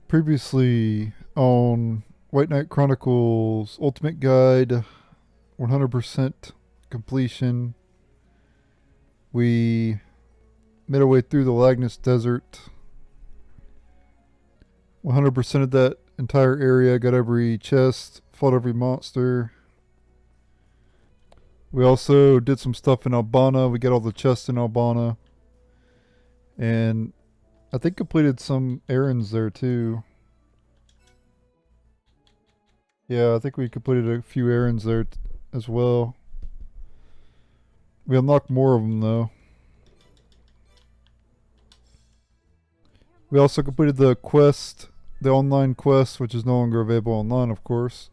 Previously on White Knight Chronicles Ultimate Guide, 100% completion, we made our way through the Lagnus Desert. 100% of that entire area, got every chest, fought every monster. We also did some stuff in Albana. We got all the chests in Albana. And I think completed some errands there too. Yeah, I think we completed a few errands there as well. We unlocked more of them though. We also completed the quest, the online quest, which is no longer available online, of course,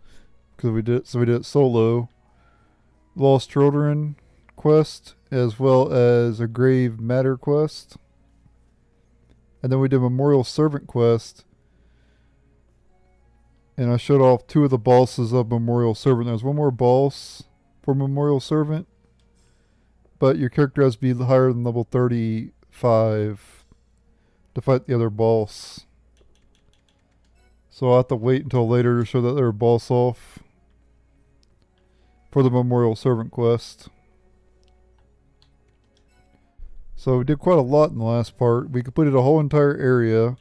because we did it solo. Lost Children quest, as well as a Grave Matter quest, and then we did Memorial Servant quest. And I showed off two of the bosses of Memorial Servant. There's one more boss for Memorial Servant, but your character has to be higher than level 35 to fight the other boss. So I'll have to wait until later to show that other boss off for the Memorial Servant quest. So we did quite a lot in the last part. We completed a whole entire area,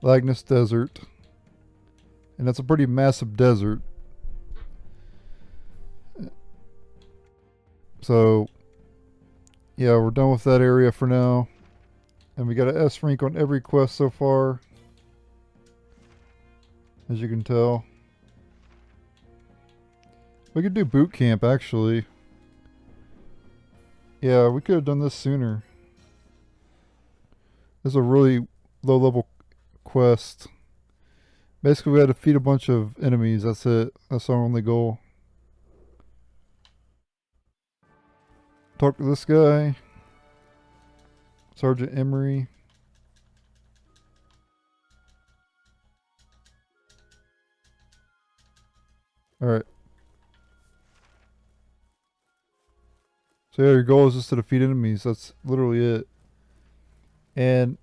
Lagnus Desert. And that's a pretty massive desert. So, yeah, we're done with that area for now. And we got an S rank on every quest so far, as you can tell. We could do boot camp, actually. Yeah, we could have done this sooner. This is a really low-level quest. Basically, we had to defeat a bunch of enemies. That's it. That's our only goal. Talk to this guy. Sergeant Emery. Alright. So yeah, your goal is just to defeat enemies. That's literally it. And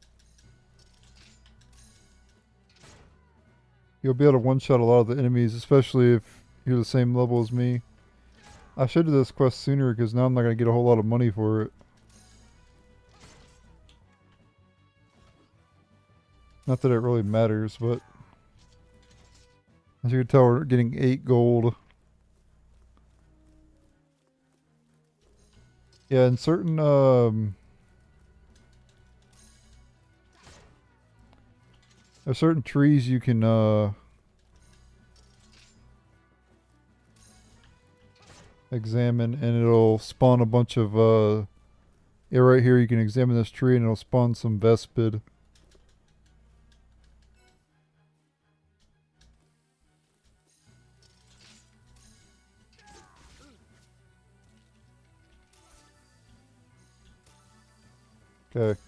you'll be able to one-shot a lot of the enemies, especially if you're the same level as me. I should do this quest sooner because now I'm not going to get a whole lot of money for it. Not that it really matters, but as you can tell, we're getting 8 gold. Yeah, in certain there's certain trees you can examine, and it'll spawn a bunch of yeah, right here you can examine this tree and it'll spawn some Vespid. Okay.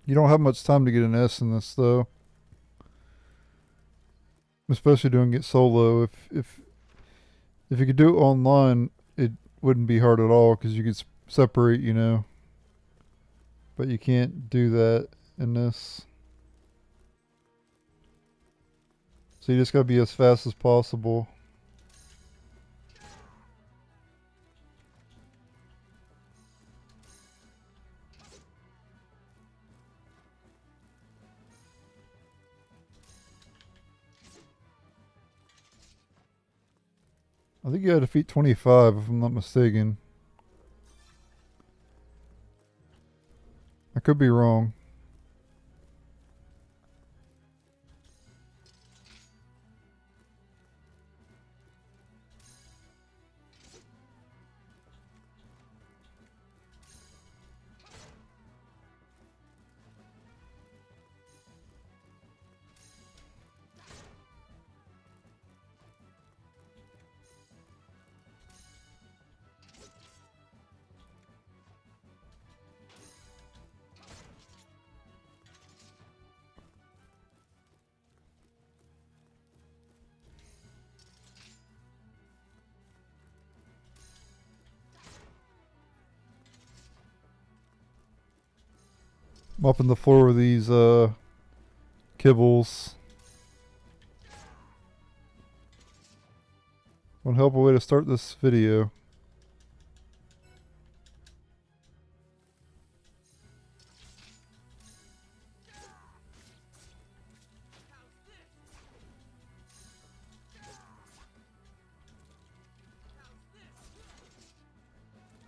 You don't have much time to get an S in this though. Especially doing it solo. If you could do it online, it wouldn't be hard at all because you could separate, you know. But you can't do that in this. So you just gotta be as fast as possible. I think you had to defeat 25 if I'm not mistaken. I could be wrong. Mopping the floor with these kibbles. One hell of a way to start this video.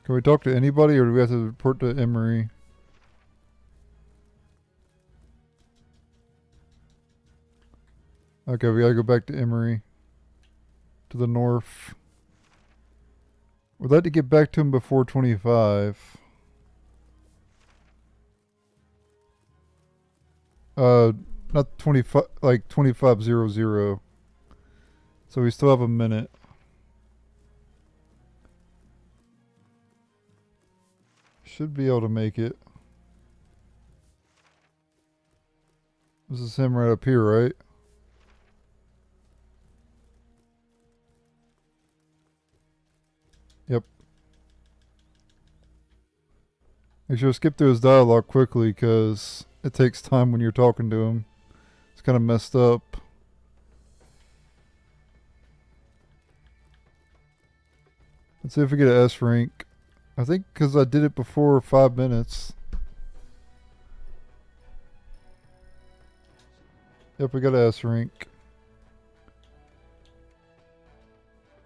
Can we talk to anybody, or do we have to report to Emery? Okay, we gotta go back to Emery. To the north. We'd like to get back to him before 25. Not 25, like 2500. So we still have a minute. Should be able to make it. This is him right up here, right? Yep. Make sure to skip through his dialogue quickly, because it takes time when you're talking to him. It's kind of messed up. Let's see if we get an S rank. I think because I did it before 5 minutes. Yep, we got an S rank.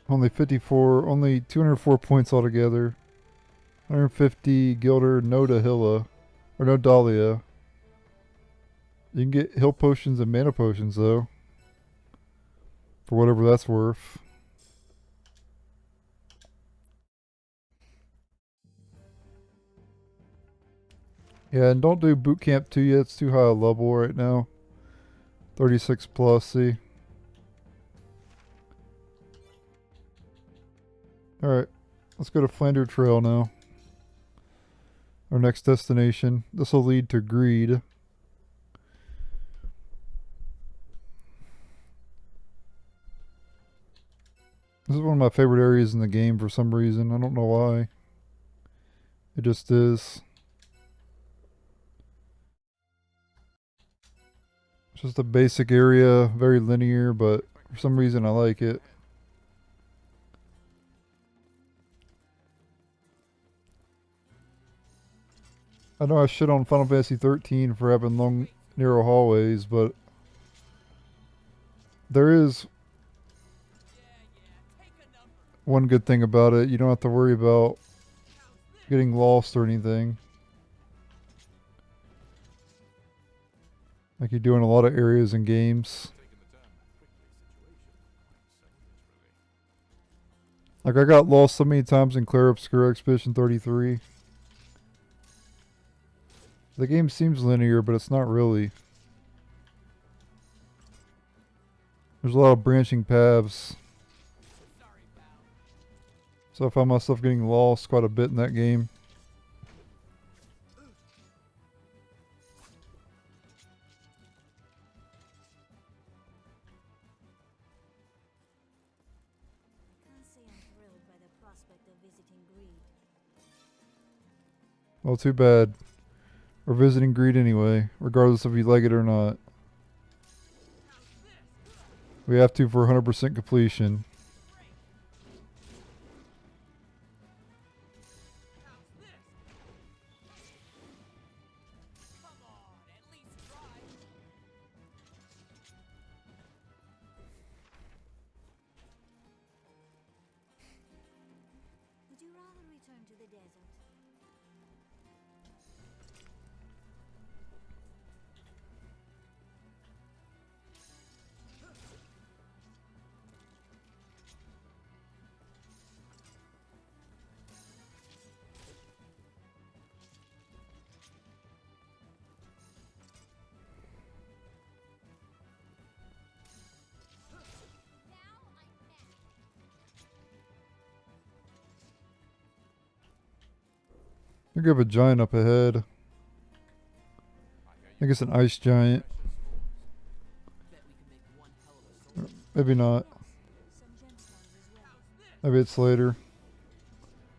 Only 54, only 204 points altogether. 150 Gilder, no Dahila, or no Dahlia. You can get heal potions and mana potions though. For whatever that's worth. Yeah, and don't do boot camp 2 yet, it's too high a level right now. 36 plus, see. Alright, let's go to Flander Trail now. Our next destination. This will lead to Greede. This is one of my favorite areas in the game for some reason. I don't know why. It just is. It's just a basic area, very linear, but for some reason I like it. I know I shit on Final Fantasy 13 for having long, narrow hallways, but there is one good thing about it. You don't have to worry about getting lost or anything. Like you do in a lot of areas in games. Like I got lost so many times in Clair Obscura Expedition 33. The game seems linear, but it's not really. There's a lot of branching paths. So I found myself getting lost quite a bit in that game. Well, too bad. We're visiting Greede anyway, regardless if you like it or not. We have to for 100% completion. Would you rather return to the desert? I think we have a giant up ahead. I think it's an ice giant. Maybe not. Maybe it's later.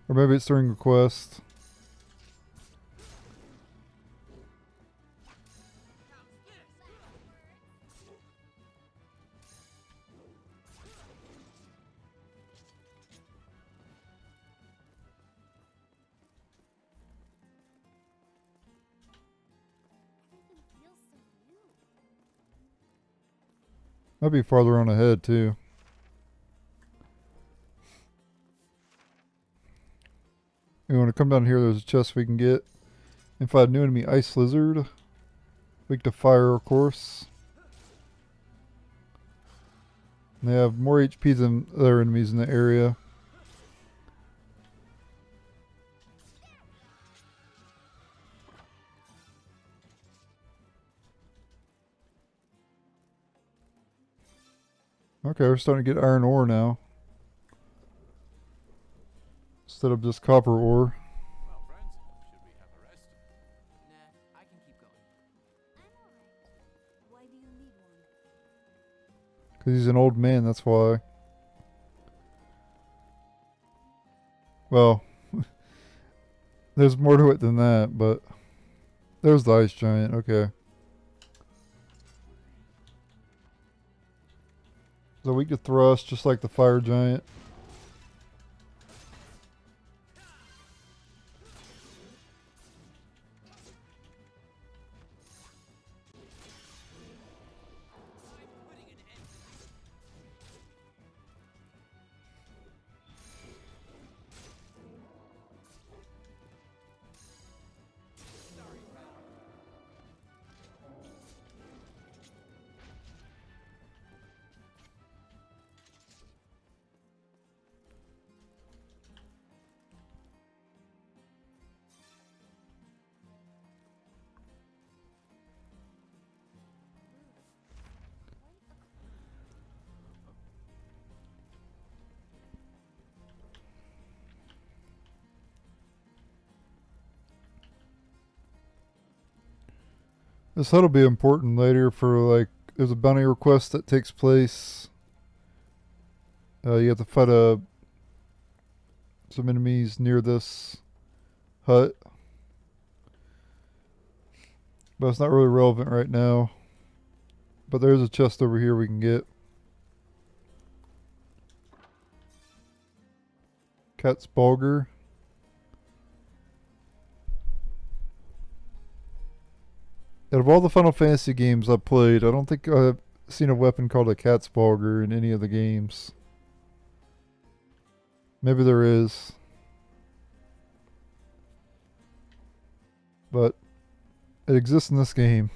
Or maybe it's during the quest. Might be farther on ahead too. We want to come down here. There's a chest we can get. And find a new enemy, Ice Lizard. Weak to fire, of course. And they have more HP than other enemies in the area. Okay, we're starting to get iron ore now. Instead of just copper ore. Well, friends, should we have a rest? Nah, I can keep going. I'm alright. Why do you need one? Because he's an old man, that's why. Well, there's more to it than that, but there's the ice giant, okay. So weak to thrust, just like the fire giant. This HUD'll be important later for, like, there's a bounty request that takes place. You have to fight some enemies near this hut. But it's not really relevant right now. But there's a chest over here we can get. Cat's Bulger. Out of all the Final Fantasy games I've played, I don't think I've seen a weapon called a Cat's Bulger in any of the games. Maybe there is. But it exists in this game.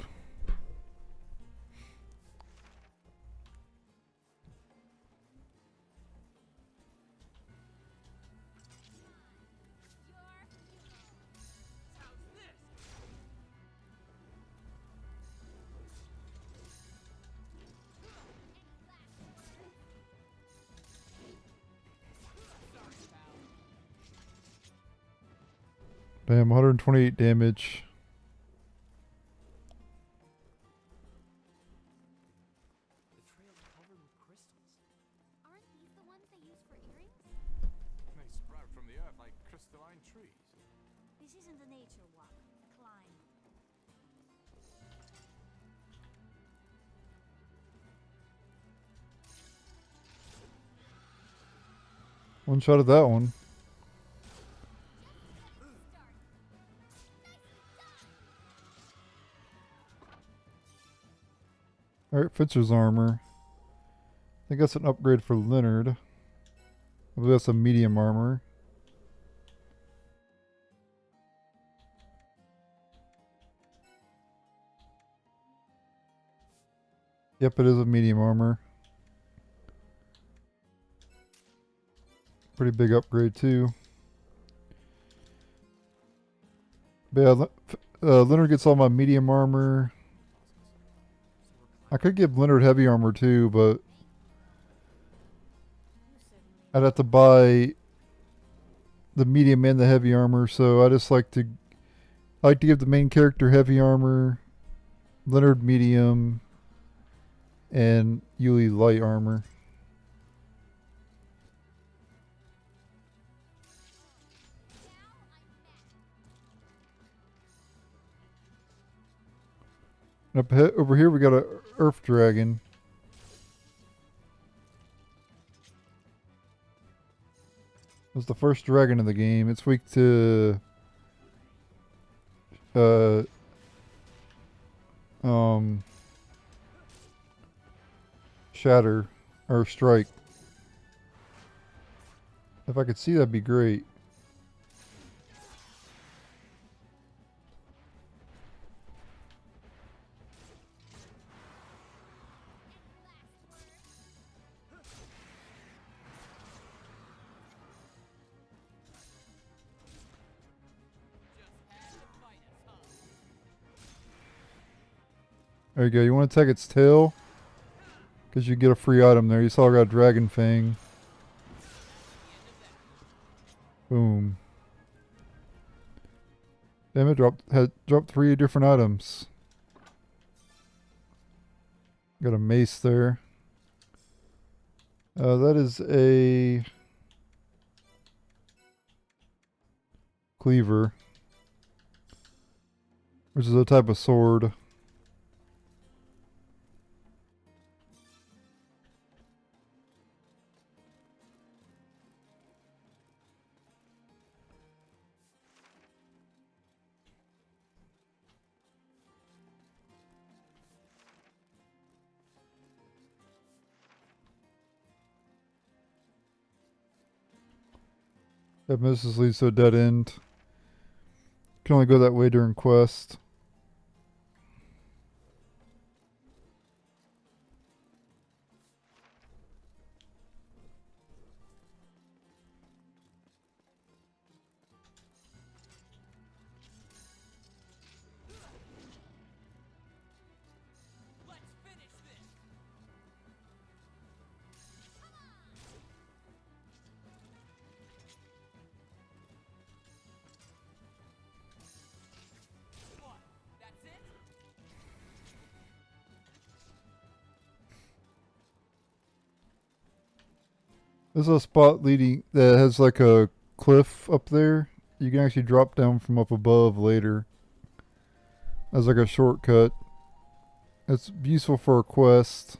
Bam, 128 damage. The trail's covered with crystals. Aren't these the ones they use for earrings? They sprout from the earth like crystalline trees. This isn't a nature walk. Climb. One shot at that one. Alright, Fencer's armor. I think that's an upgrade for Leonard. I believe that's a medium armor. Yep, it is a medium armor. Pretty big upgrade too. But yeah, Leonard gets all my medium armor. I could give Leonard heavy armor too, but I'd have to buy the medium and the heavy armor, so I just like to give the main character heavy armor, Leonard medium, and Yuli light armor. And up ahead, over here we got a Earth Dragon. It was the first dragon in the game. It's weak to shatter or strike. If I could see, that'd be great. There you go. You want to take its tail? Because you get a free item there. You saw I got a Dragon Fang. Boom. Damn it, dropped 3 different items. Got a mace there. That is a cleaver, which is a type of sword. That misses leads to a dead end. Can only go that way during quest. This is a spot leading that has like a cliff up there. You can actually drop down from up above later. As like a shortcut. It's useful for a quest.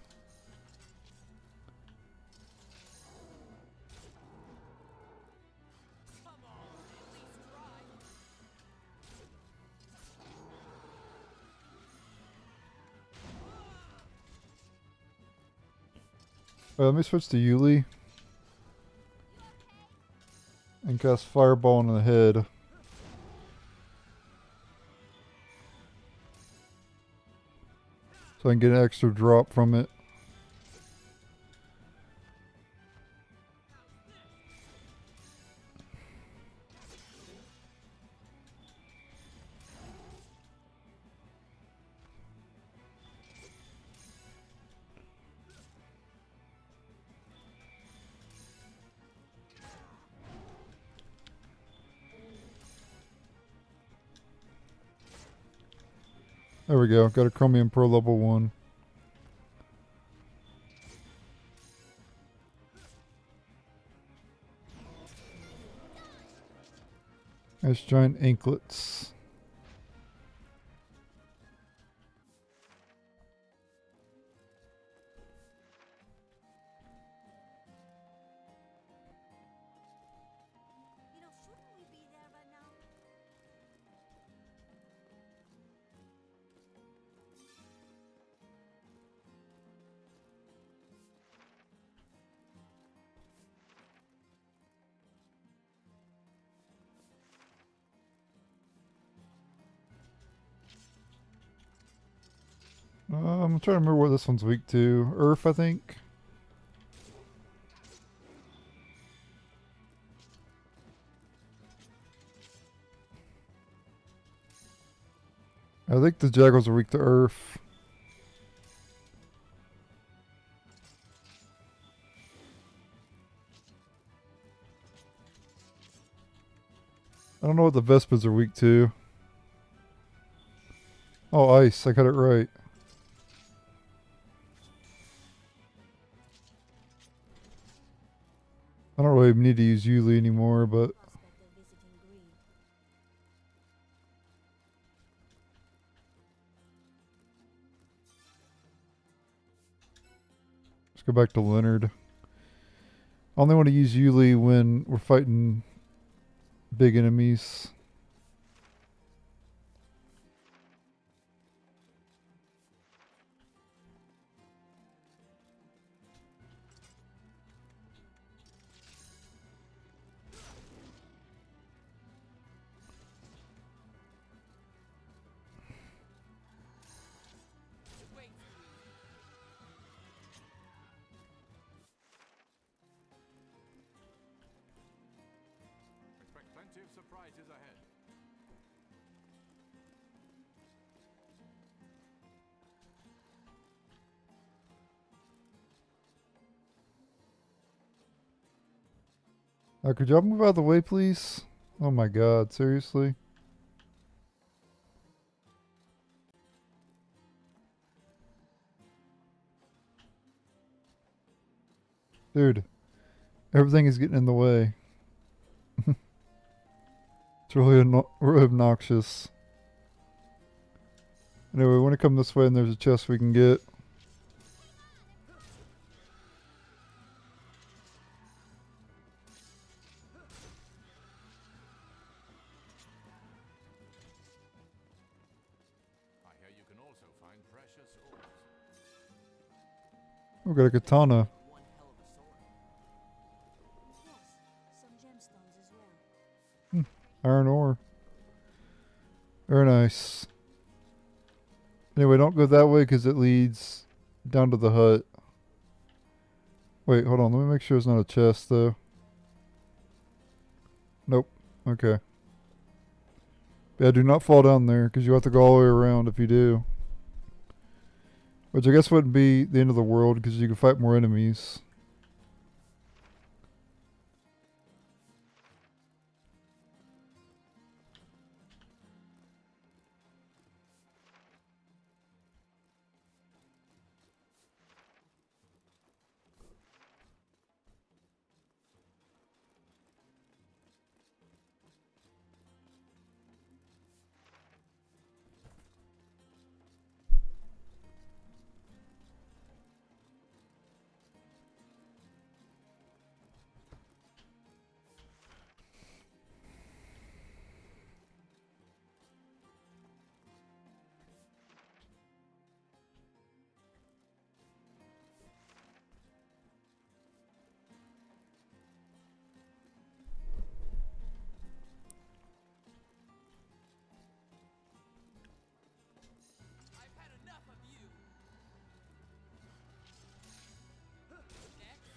Let me switch to Yuli. And cast Fireball on the head. So I can get an extra drop from it. There we go. Got a Chromium Pro level 1. There's giant anklets. You know, shouldn't we be there by now? I'm trying to remember what this one's weak to. Earth, I think. I think the Jaguars are weak to Earth. I don't know what the Vespas are weak to. Oh, ice. I got it right. I don't really need to use Yuli anymore, but Prospect of visiting Greede. let's go back to Leonard. I only want to use Yuli when we're fighting big enemies. Plenty of surprises ahead. Could y'all move out of the way, please? Oh my god, seriously? Dude, everything is getting in the way. It's really obnoxious. Anyway, we want to come this way and there's a chest we can get. I hear you can also find precious ores. We've got a katana. One hell of a sword. Yes, some gemstones as well. Iron ore. Very nice. Anyway, don't go that way because it leads down to the hut. Wait, hold on. Let me make sure it's not a chest, though. Nope. Okay. Yeah, do not fall down there because you have to go all the way around if you do. Which I guess wouldn't be the end of the world because you can fight more enemies. I've had enough of you. Next.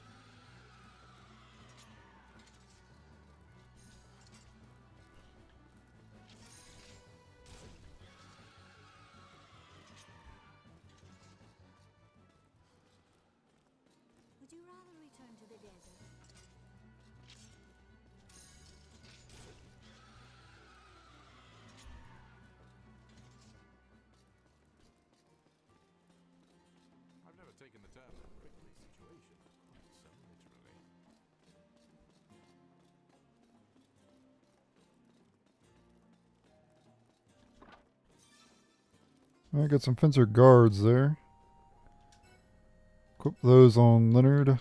Would you rather return to the desert? I've never taken the term prickly situation quite so literally. I got some fencer guards there. Equip those on Leonard.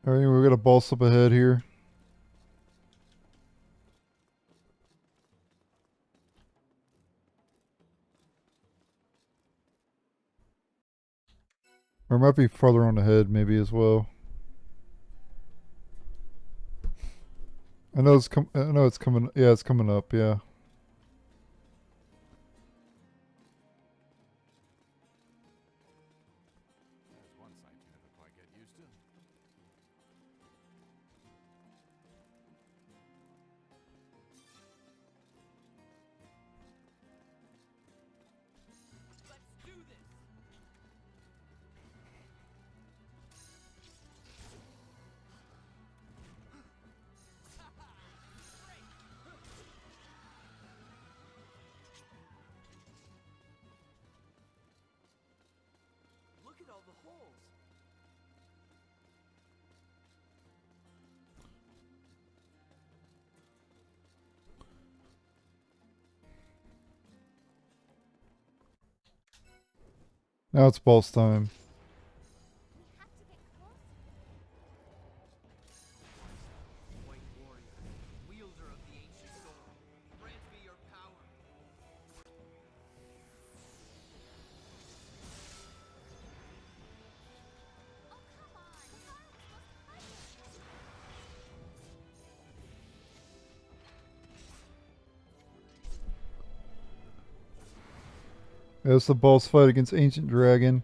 Alright, we got a boss up ahead here. Or it might be farther on ahead, maybe as well. I know it's coming. Yeah, it's coming up. Yeah. There's one sight you never quite get used to. Let's do this. Now it's boss time. We have to get closer. White warrior, wielder of the ancient sword, grant me your power. Oh, come on. I thought I was supposed to fight him. That's the boss fight against Ancient Dragon.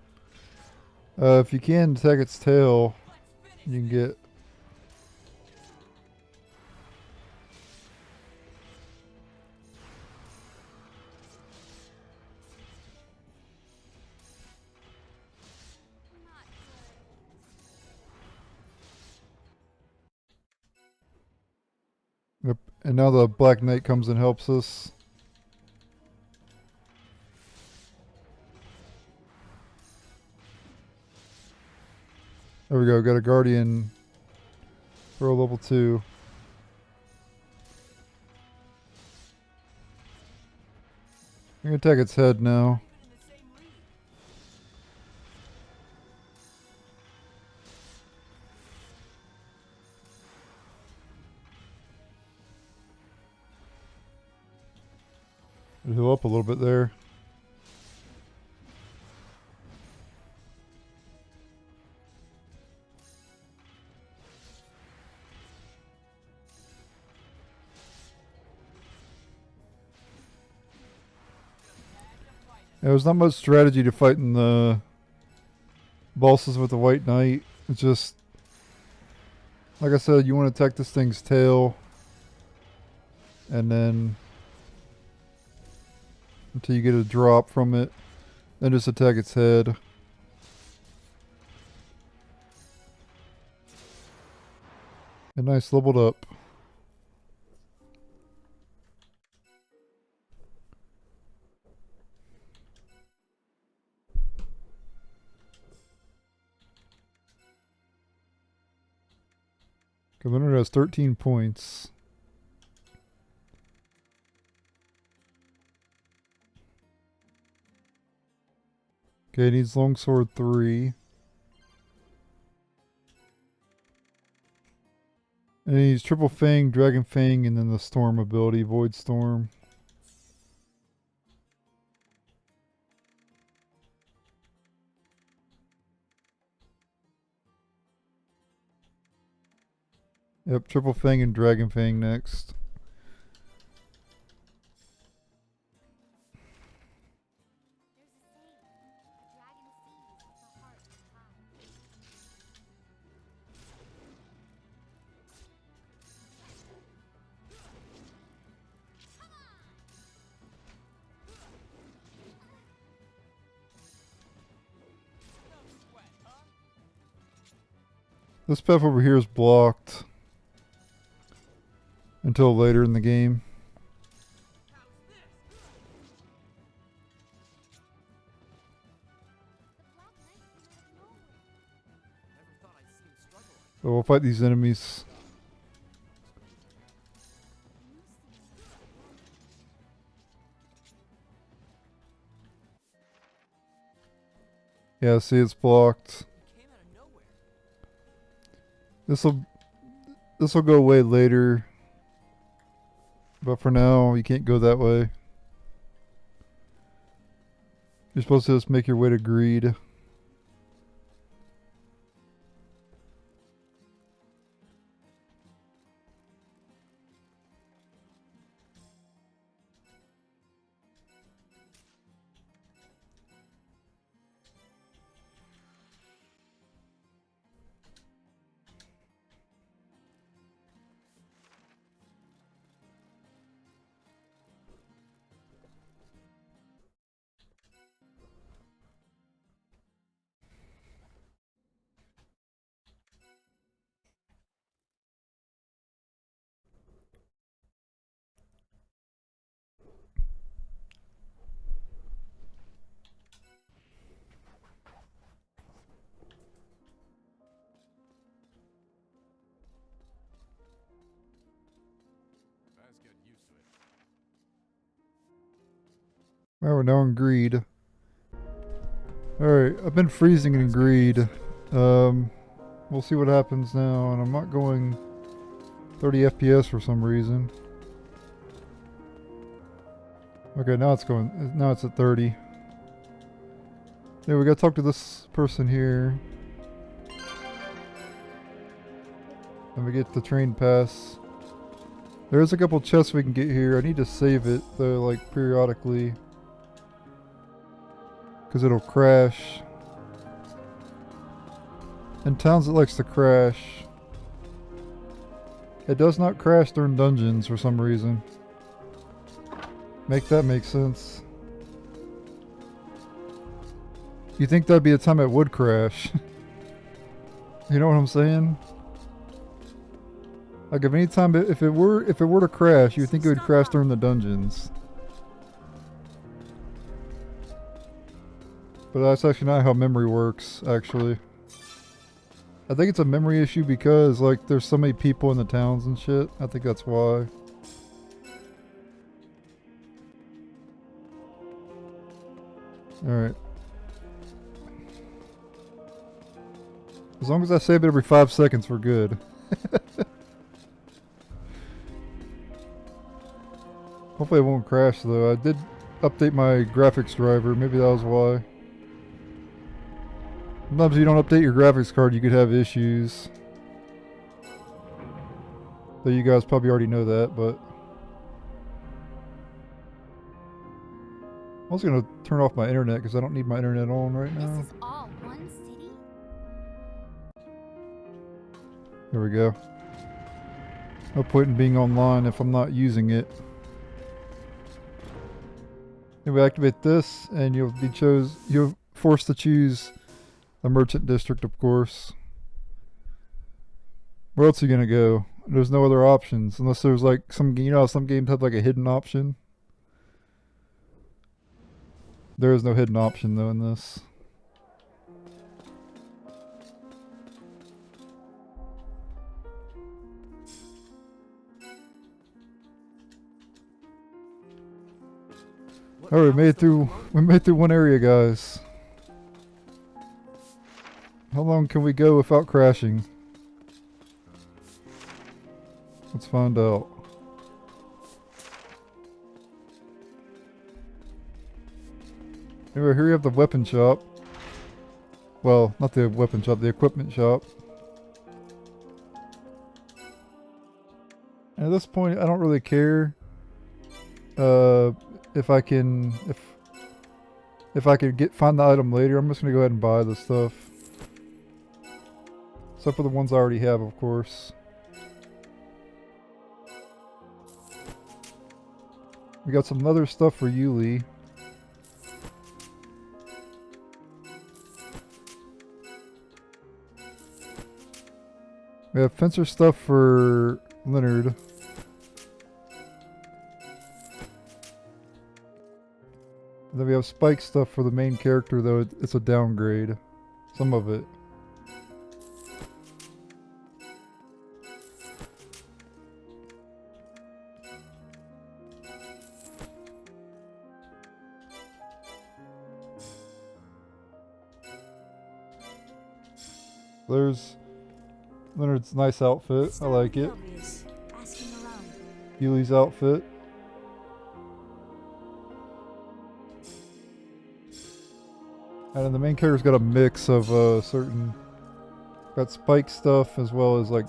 If you can attack its tail, Let's finish you can this. get. Not good. Yep. And now the Black Knight comes and helps us. There we go. Got a Guardian for a level 2. I'm gonna attack its head now. Even in the same league. Heal up a little bit there. There's not much strategy to fighting the bosses with the White Knight. It's just, like I said, you want to attack this thing's tail, and then until you get a drop from it, then just attack its head. And nice, leveled up. Commander has 13 points. Okay, needs Longsword 3. And he needs Triple Fang, Dragon Fang, and then the Storm ability, Void Storm. Yep, Triple Fang and Dragon Fang next. There's a saying. A dragon sees what the heart hides. No sweat, huh? This path over here is blocked until later in the game. How's this? The Black Knight came out of nowhere. Never thought I'd see him struggle like So we'll fight these enemies. You seem Yeah, see, it's blocked. he came out of nowhere. This'll go away later. But for now, you can't go that way. You're supposed to just make your way to Greede. Fast get used to it. Well, we're now in Greede. Alright, I've been freezing in Greede. We'll see what happens now, and I'm not going 30 FPS for some reason. Okay, now it's at 30. Yeah, we gotta talk to this person here. And we get the train pass. There's a couple chests we can get here. I need to save it, though, like, periodically. Because it'll crash. In towns it likes to crash. It does not crash during dungeons for some reason. Make that make sense. You think that'd be a time it would crash. You know what I'm saying? Like if any time if it were to crash, you'd think it would crash during the dungeons. But that's actually not how memory works, actually. I think it's a memory issue because like there's so many people in the towns and shit. I think that's why. Alright. As long as I save it every 5 seconds, we're good. Hopefully it won't crash though. I did update my graphics driver. Maybe that was why. Sometimes if you don't update your graphics card, you could have issues. Though you guys probably already know that, but... I was going to turn off my internet because I don't need my internet on right now. This is all one city? There we go. No point in being online if I'm not using it. Anyway, activate this and you'll forced to choose a merchant district, of course. Where else are you gonna go? There's no other options unless there's like some games have like a hidden option. There is no hidden option though in this. What Alright, route is the we made through one area, guys. How long can we go without crashing? Let's find out. Anyway, here you have the weapon shop. Well, not the weapon shop, the equipment shop. And at this point, I don't really care if I can find the item later. I'm just gonna go ahead and buy the stuff. Except for the ones I already have, of course. We got some other stuff for Yuli. We have fencer stuff for Leonard. And then we have spike stuff for the main character, though it's a downgrade. Some of it. There's Leonard's nice outfit. I like it. Yuli's outfit. And then the main character's got a mix of got spike stuff as well as like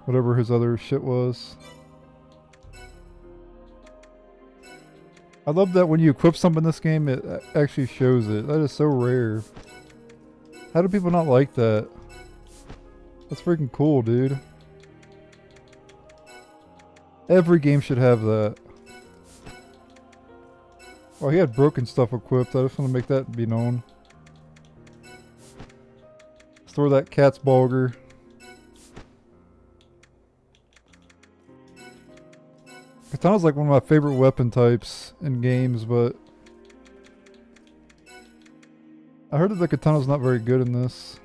whatever his other shit was. I love that when you equip something in this game, it actually shows it. That is so rare. How do people not like that? That's freaking cool, dude. Every game should have that. Oh, he had broken stuff equipped. I just want to make that be known. Store that cat's bulger. Katana's like one of my favorite weapon types in games, but I heard that the katana's not very good in this.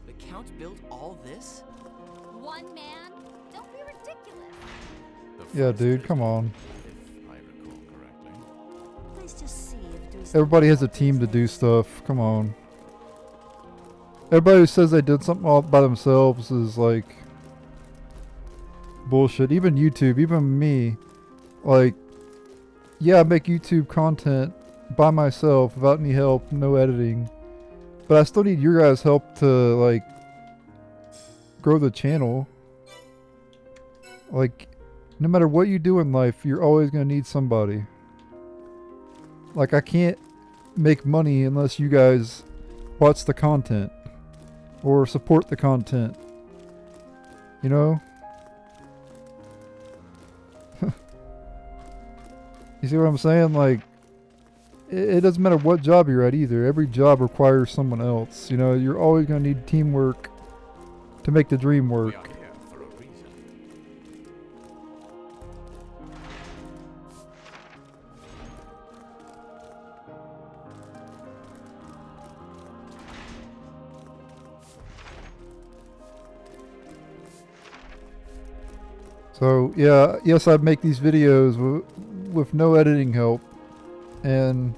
The Count built all this? One man, The Yeah, first dude, come visit, on. if I recall correctly. Let's just see if doing Everybody has a something team to about do this stuff. Come on. Everybody who says they did something all by themselves is like bullshit. Even YouTube, even me. Like, yeah, I make YouTube content by myself without any help, no editing. But I still need your guys' help to like grow the channel. Like, no matter what you do in life, you're always gonna need somebody. Like, I can't make money unless you guys watch the content or support the content. You know? You see what I'm saying? Like, it doesn't matter what job you're at either. Every job requires someone else. You know, you're always going to need teamwork to make the dream We work. are here for a reason. So, yeah, yes, I make these videos with no editing help. And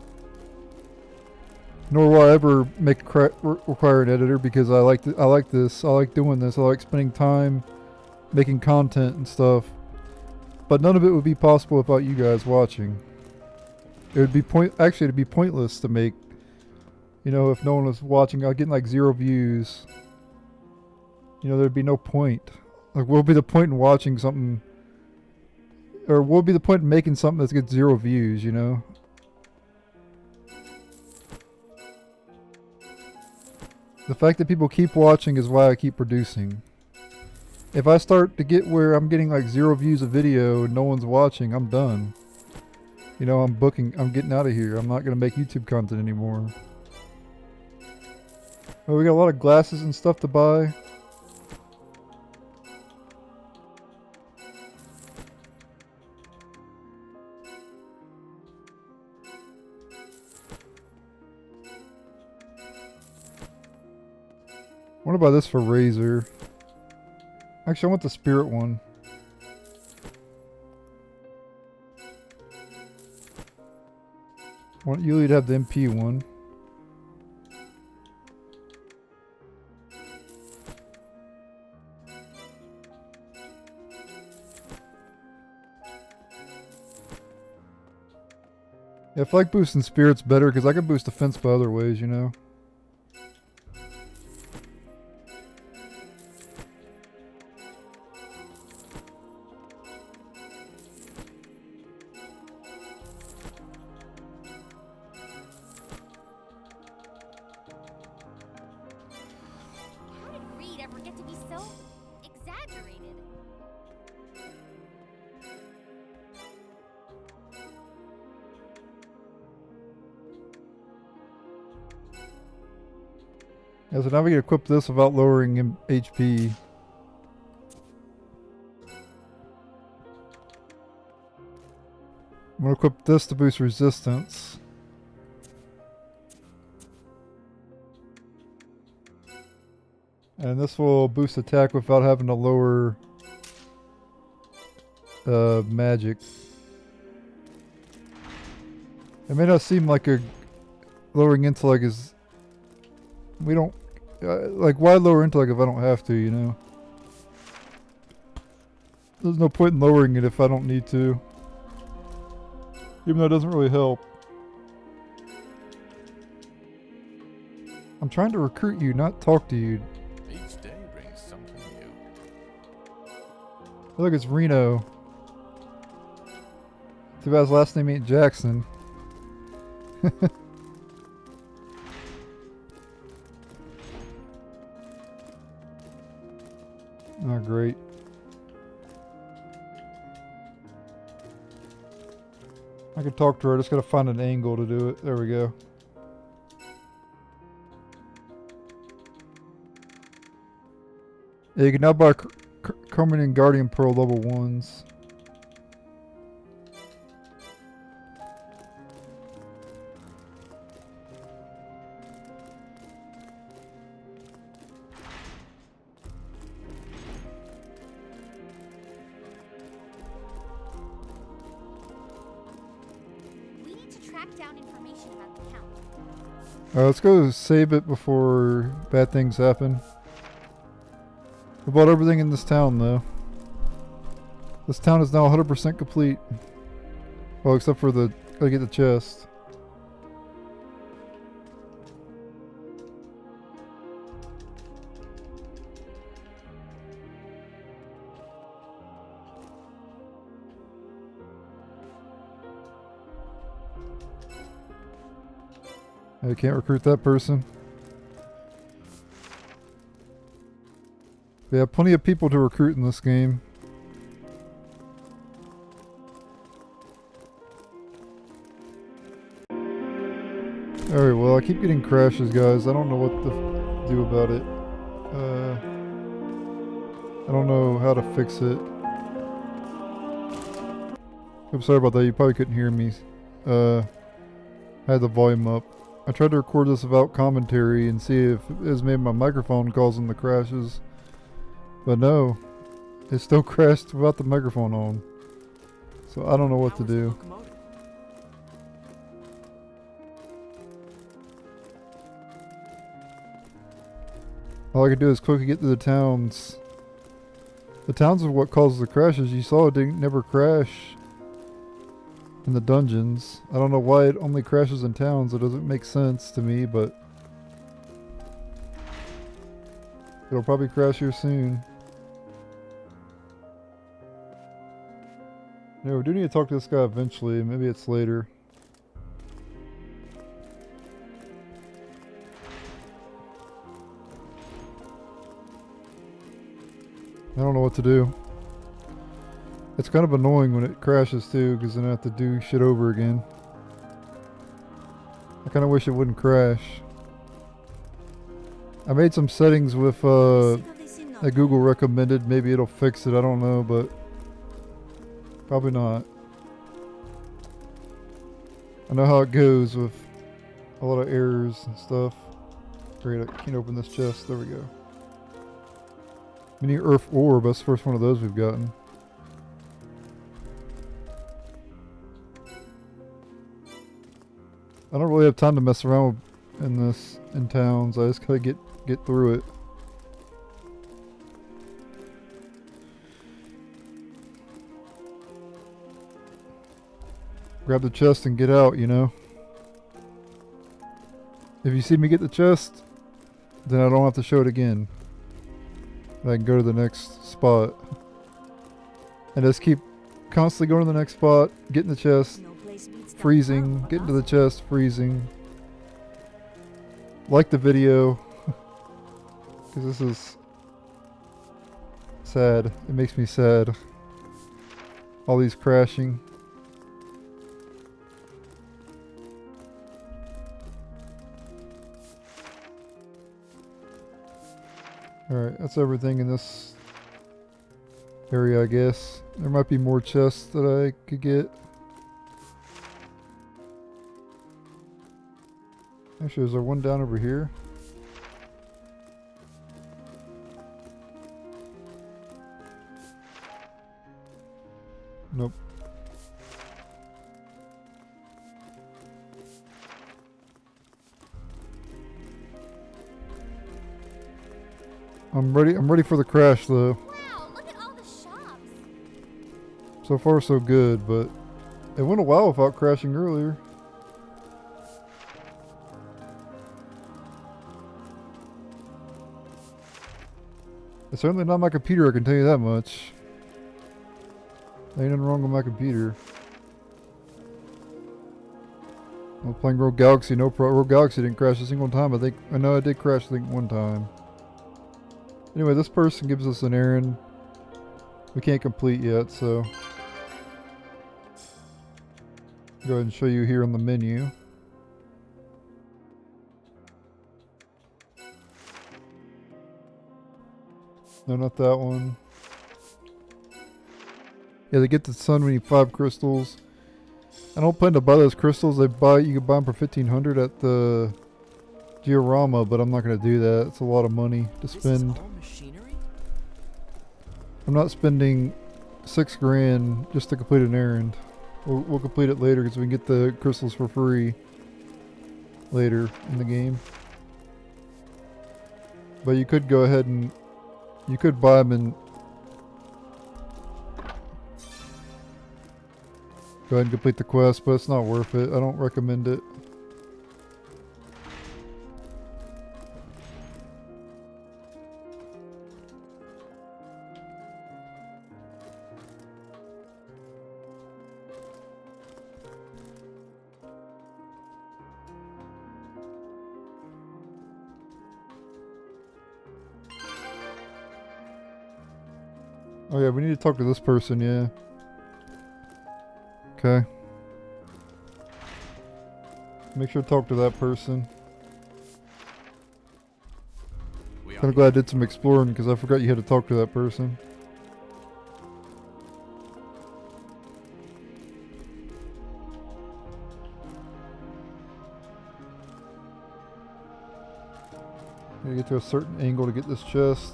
nor will I ever require an editor because I like this. I like doing this. I like spending time making content and stuff. But none of it would be possible without you guys watching. It would be it'd be pointless to make. You know, if no one was watching, I'd get like 0 views. You know, there'd be no point. Like, what would be the point in watching something? Or what would be the point in making something that gets 0 views, you know? The fact that people keep watching is why I keep producing. If I start to get where I'm getting like 0 views a video and no one's watching, I'm done. You know, I'm getting out of here. I'm not going to make YouTube content anymore. Oh, we got a lot of glasses and stuff to buy. What about this for Razor? Actually, I want the Spirit one. You'd have the MP one. Yeah, I feel like boosting Spirit's better because I can boost defense by other ways, you know? How did Greede ever get to be so exaggerated? Yeah, so now we can equip this without lowering HP. I'm going to equip this to boost resistance. And this will boost attack without having to lower magic. It may not seem like a lowering intellect is... We don't... like, why lower intellect if I don't have to, you know? There's no point in lowering it if I don't need to. Even though it doesn't really help. I'm trying to recruit you, not talk to you. Each day brings something new. Look, it's Reno. Too bad his last name ain't Jackson. Oh, great. I can talk to her, I just gotta find an angle to do it. There we go. Yeah, you can now buy Carmen and Guardian Pearl level 1s. track down information about the Count. Alright, let's go save it before bad things happen. We bought everything in this town though. This town is now 100% complete. Well, except for the... gotta get the chest. I can't recruit that person. We have plenty of people to recruit in this game. Alright, well I keep getting crashes, guys. I don't know what to do about it. I don't know how to fix it. I'm sorry about that, you probably couldn't hear me. I had the volume up. I tried to record this without commentary and see if it was maybe my microphone causing the crashes. But no, it still crashed without the microphone on. So I don't know what to do. All I could do is quickly get to the towns. The towns are what causes the crashes. You saw it didn't never crash in the dungeons. I don't know why it only crashes in towns. It doesn't make sense to me, but it'll probably crash here soon. Yeah, we do need to talk to this guy eventually. Maybe it's later. I don't know what to do. It's kind of annoying when it crashes too, because then I have to do shit over again. I kind of wish it wouldn't crash. I made some settings with that Google recommended. Maybe it'll fix it. I don't know, but probably not. I know how it goes with a lot of errors and stuff. Great, I can't open this chest. There we go. Mini Earth Orb. That's the first one of those we've gotten. I don't really have time to mess around in towns. I just gotta get through it. Grab the chest and get out, you know. If you see me get the chest, then I don't have to show it again. I can go to the next spot. And just keep constantly going to the next spot, getting the chest, freezing, getting to the chest, freezing. Like the video. Because this is sad. It makes me sad. All these crashing. Alright, that's everything in this area, I guess. There might be more chests that I could get. Actually, is there one down over here? Nope. I'm ready for the crash though. Wow, look at all the shops. So far so good, but it went a while without crashing earlier. It's certainly not my computer, I can tell you that much. Ain't nothing wrong with my computer. I'm playing Rogue Galaxy, no pro. Rogue Galaxy didn't crash a single time. I know I did crash, I think, one time. Anyway, this person gives us an errand we can't complete yet, so go ahead and show you here on the menu. No, not that one. Yeah, they get the sun, we need 5 crystals. I don't plan to buy those crystals. You can buy them for 1,500 at the Georama, but I'm not going to do that. It's a lot of money to spend. I'm not spending $6 grand just to complete an errand. We'll complete it later because we can get the crystals for free later in the game. But you could go ahead and you could buy them and go ahead and complete the quest, but it's not worth it. I don't recommend it. Oh yeah, we need to talk to this person, yeah. Okay. Make sure to talk to that person. Kind of glad I did some exploring because I forgot you had to talk to that person. Gotta get to a certain angle to get this chest.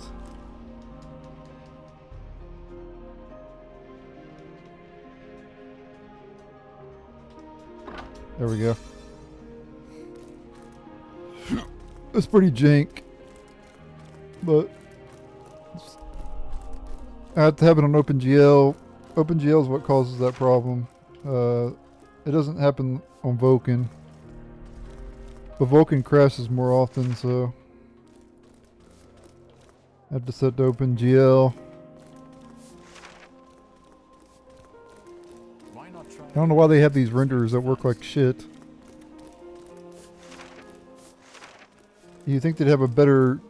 There we go. It's pretty jank, but I have to have it on OpenGL. OpenGL is what causes that problem. It doesn't happen on Vulkan, but Vulkan crashes more often, so I have to set to OpenGL. I don't know why they have these renderers that work like shit. You'd think they'd have a better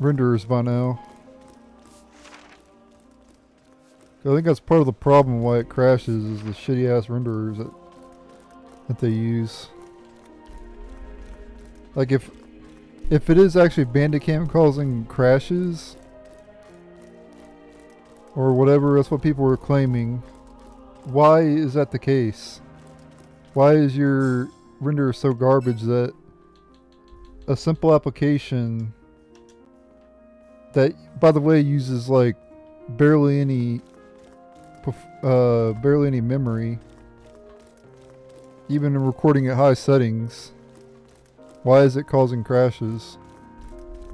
renderers by now. I think that's part of the problem why it crashes is the shitty ass renderers that they use. Like if it is actually Bandicam causing crashes or whatever, that's what people were claiming. Why is that the case? Why is your renderer so garbage that a simple application that, by the way, uses like barely any memory, even in recording at high settings, why is it causing crashes?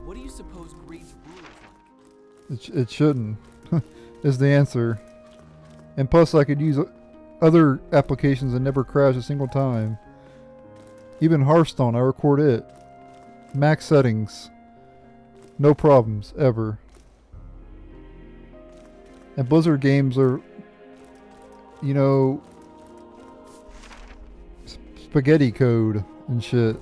What do you suppose Greede's rule is like? It shouldn't, is the answer. And plus I could use other applications and never crash a single time. Even Hearthstone, I record it. Max settings. No problems, ever. And Blizzard games are, you know, spaghetti code and shit.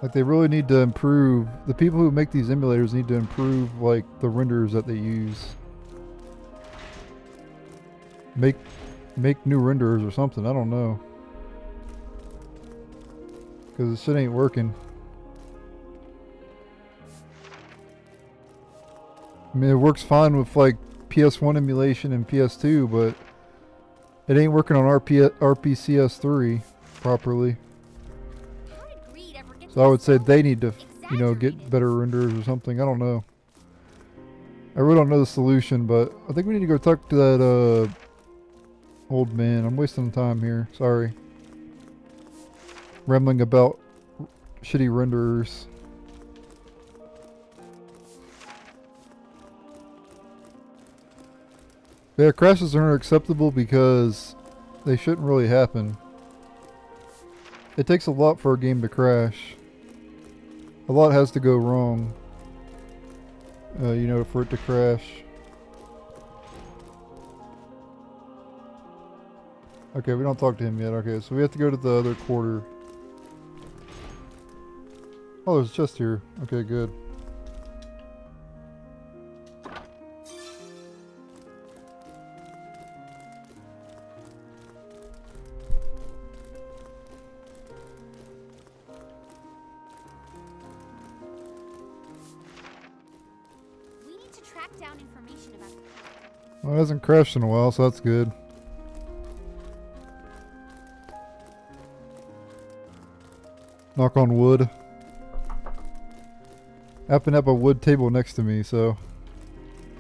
Like, they really need to improve. The people who make these emulators need to improve, like, the renders that they use. Make new renderers or something. I don't know. Because this shit ain't working. I mean, it works fine with, like, PS1 emulation and PS2, but it ain't working on RPCS3 properly. How did Greede ever get So I would say this they need to, you know, exaggerated? get better renderers or something. I don't know. I really don't know the solution, but I think we need to go talk to that old man. I'm wasting time here. Sorry. Rambling about shitty renderers. Yeah, crashes aren't acceptable because they shouldn't really happen. It takes a lot for a game to crash. A lot has to go wrong, you know, for it to crash. Okay, we don't talk to him yet. Okay, so we have to go to the other quarter. Oh, there's a chest here. Okay, good. We need to track down information about the code. Well, it hasn't crashed in a while, so that's good. Knock on wood. I happen to have a wood table next to me, so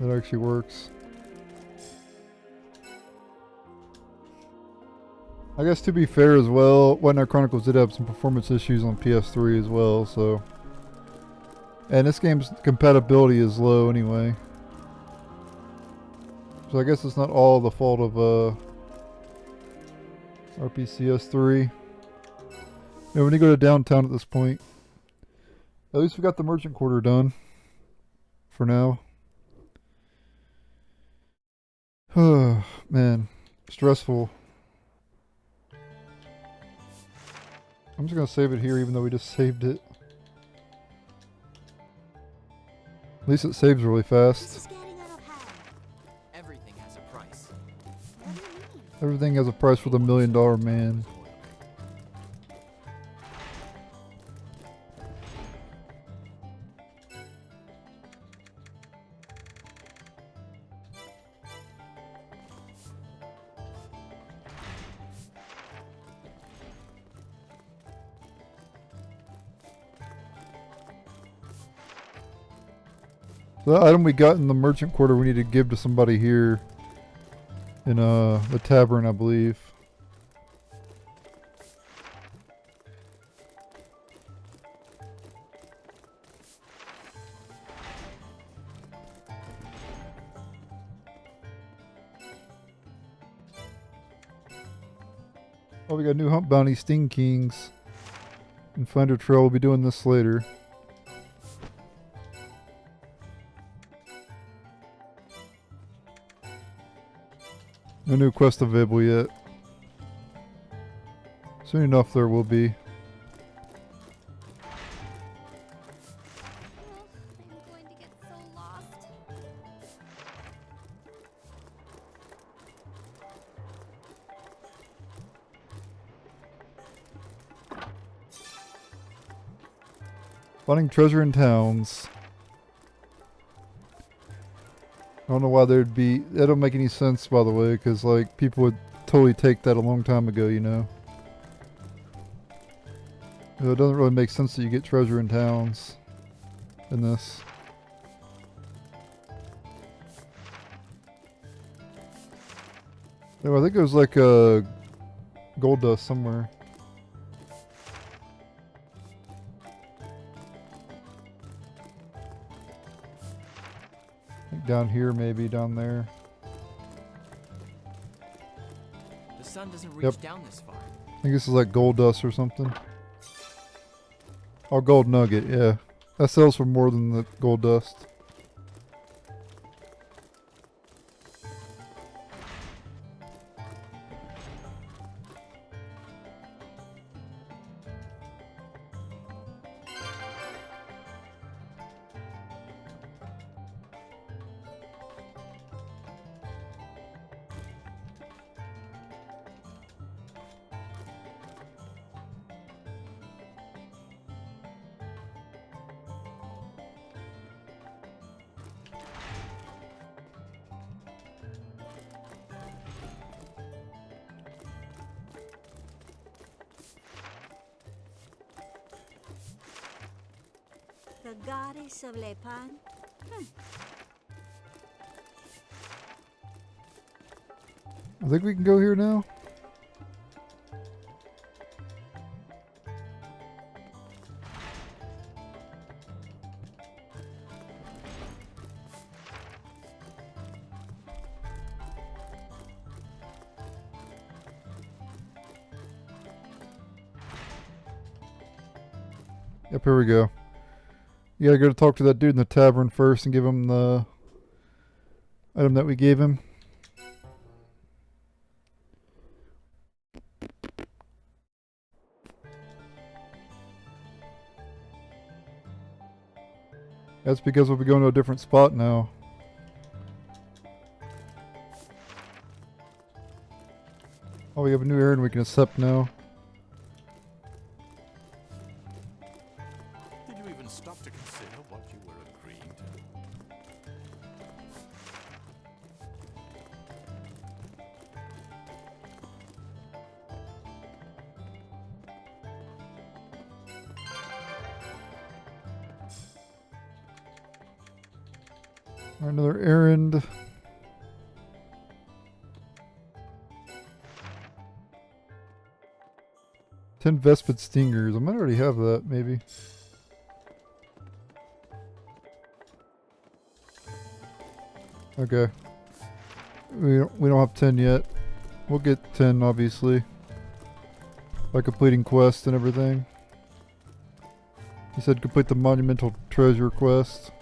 that actually works. I guess to be fair as well, White Knight Chronicles did have some performance issues on PS3 as well, so. And this game's compatibility is low anyway. So I guess it's not all the fault of RPCS3. Yeah, we need to go to downtown at this point. At least we got the merchant quarter done. For now. Man. Stressful. I'm just gonna save it here even though we just saved it. At least it saves really This fast. is getting out of hand. Everything has a price. What do you mean? Everything has a price for the $1 Million Man. The item we got in the merchant quarter we need to give to somebody here in the tavern, I believe. Oh, we got new Hunt Bounty Sting Kings. And Flander Trail, we'll be doing this later. No new quest available yet. Soon enough there will be. I'm going to get so lost. Finding treasure in towns. I don't know why there'd be... That don't make any sense, by the way, because, like, people would totally take that a long time ago, you know? It doesn't really make sense that you get treasure in towns in this. Oh, I think it was like a gold dust somewhere. I think down here, maybe down there. The sun doesn't reach Yep. down this far. I think this is like gold dust or something. Oh, gold nugget, yeah. That sells for more than the gold dust. The goddess of Le Pan? I think we can go here now. Yep, here we go. You gotta go to talk to that dude in the tavern first and give him the item that we gave him. That's because we'll be going to a different spot now. Oh, we have a new errand we can accept now. Did you even stop to consider what you were agreeing to? Another errand. 10 Vespid Stingers. I might already have that, maybe. Okay. We don't have 10 yet. We'll get 10, obviously. By completing quests and everything. He said complete the Monumental Treasure quest.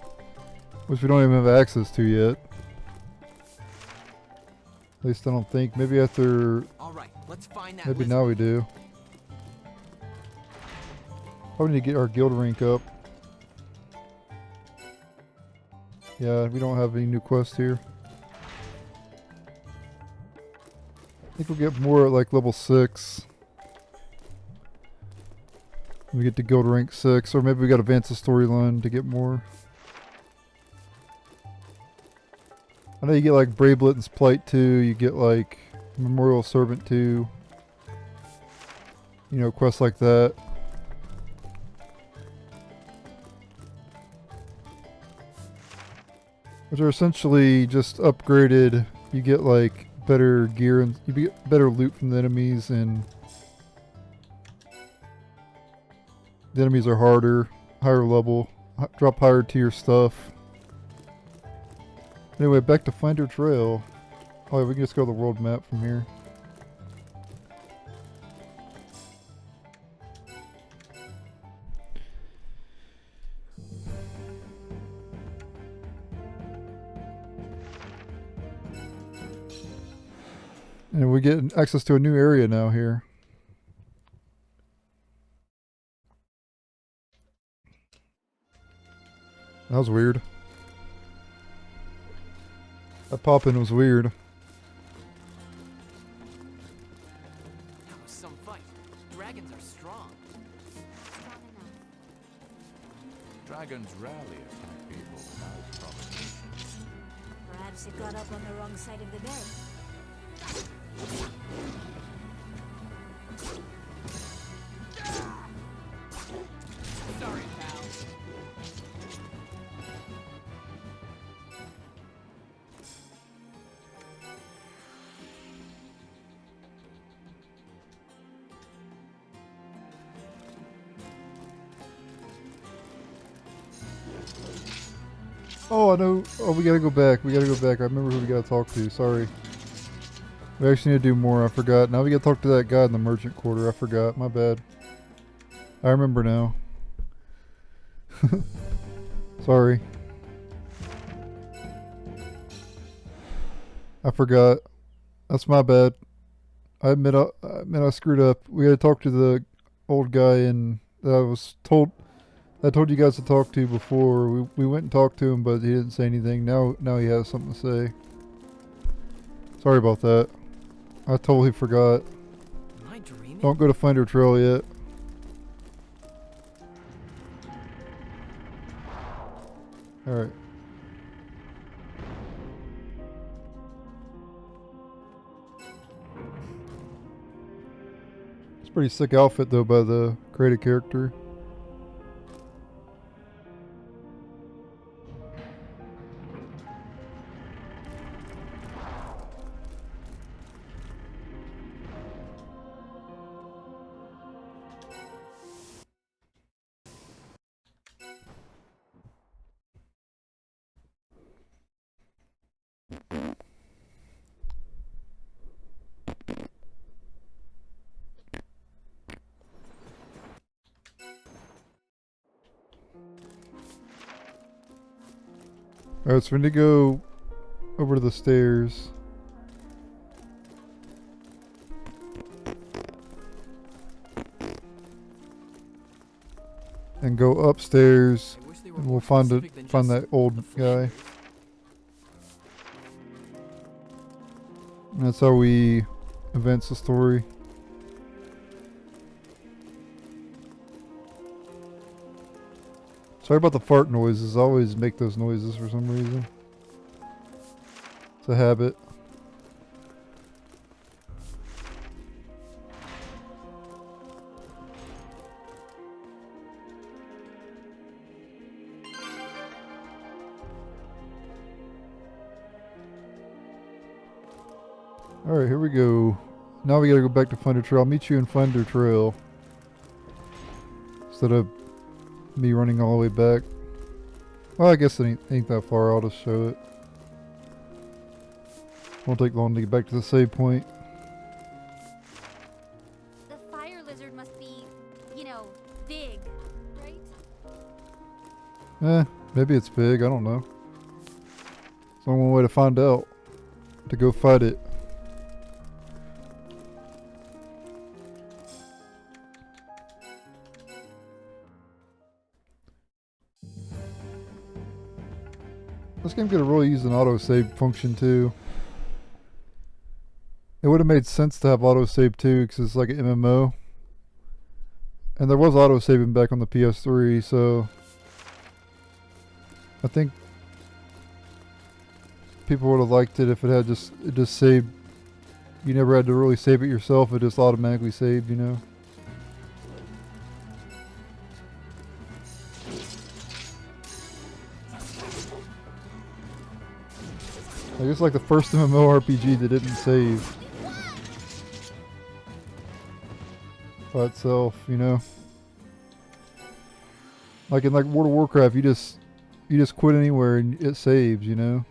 Which we don't even have access to yet. At least I don't think. Maybe after... Alright, let's find that Maybe lizard. now we do. Probably need to get our guild rank up. Yeah, we don't have any new quests here. I think we'll get more at like level 6. We get to guild rank 6, or maybe we gotta advance the storyline to get more. I know you get like Brave Litton's Plight 2, you get like Memorial Servant 2. You know, quests like that. Which are essentially just upgraded. You get like better gear and you get better loot from the enemies, and the enemies are harder, higher level, drop higher tier stuff. Anyway, back to Flander Trail. Oh yeah, we can just go to the world map from here. And we get access to a new area now here. That was weird. That pop-in was weird. That was some fight. Dragons are strong. Strong enough. Dragons rarely attack people without provocation. Perhaps it got up on the wrong side of the bed. Sorry, pal. Oh, I know. Oh, we gotta go back. We gotta go back. I remember who we gotta talk to. Sorry. We actually need to do more. I forgot. Now we gotta talk to that guy in the merchant quarter. I forgot. My bad. I remember now. Sorry. I forgot. That's my bad. I admit I screwed up. We gotta talk to the old guy and that I told you guys to talk to before. We went and talked to him, but he didn't say anything. Now he has something to say. Sorry about that. I totally forgot. Am I dreaming? Don't go to Flander Trail yet. Alright. It's a pretty sick outfit though by the created character. Alright, so we need to go over to the stairs. And go upstairs, I wish they were and more we'll find specific than find just that old the guy. Flanders. And that's how we advance the story. Sorry about the fart noises. I always make those noises for some reason. It's a habit. Alright, here we go. Now we gotta go back to Flander Trail. I'll meet you in Flander Trail. instead of me running all the way back. Well, I guess it ain't that far. I'll just show it. Won't take long to get back to the save point. The fire lizard must be, you know, big, right? Maybe it's big. I don't know. There's only one way to find out. To go fight it. This game could have really used an autosave function too. It would have made sense to have autosave too, because it's like an MMO. And there was autosaving back on the PS3, so I think people would have liked it if it just saved. You never had to really save it yourself, it just automatically saved, you know. I guess like the first MMORPG that didn't save by itself, you know. Like in like World of Warcraft, you just quit anywhere and it saves, you know.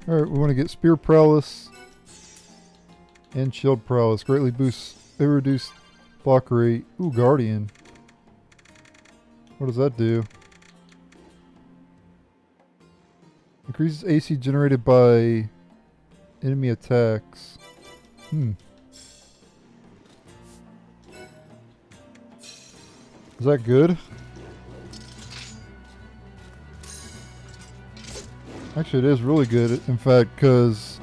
Alright, we want to get Spear Prowess and Shield Prowess. Greatly boosts, they reduce block rate. Ooh, Guardian. What does that do? Increases AC generated by enemy attacks. Is that good? Actually, it is really good, in fact, because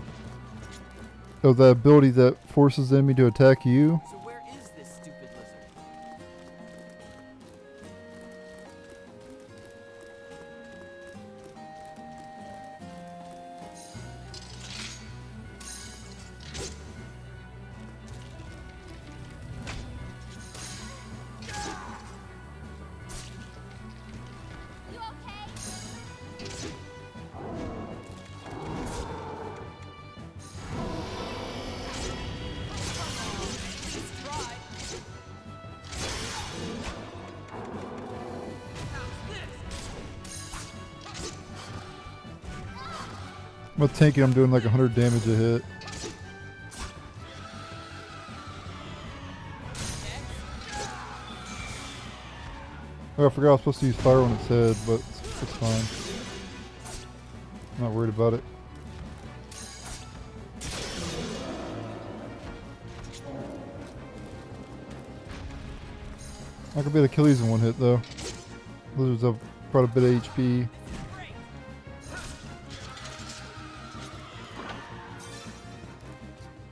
of that ability that forces the enemy to attack you. So where is this stupid lizard? You okay? I'm a tanky, I'm doing like 100 damage a hit. Oh, I forgot I was supposed to use fire on its head, but it's fine. I'm not worried about it. I could be able to kill these in one hit though. Lizards have quite a bit of HP.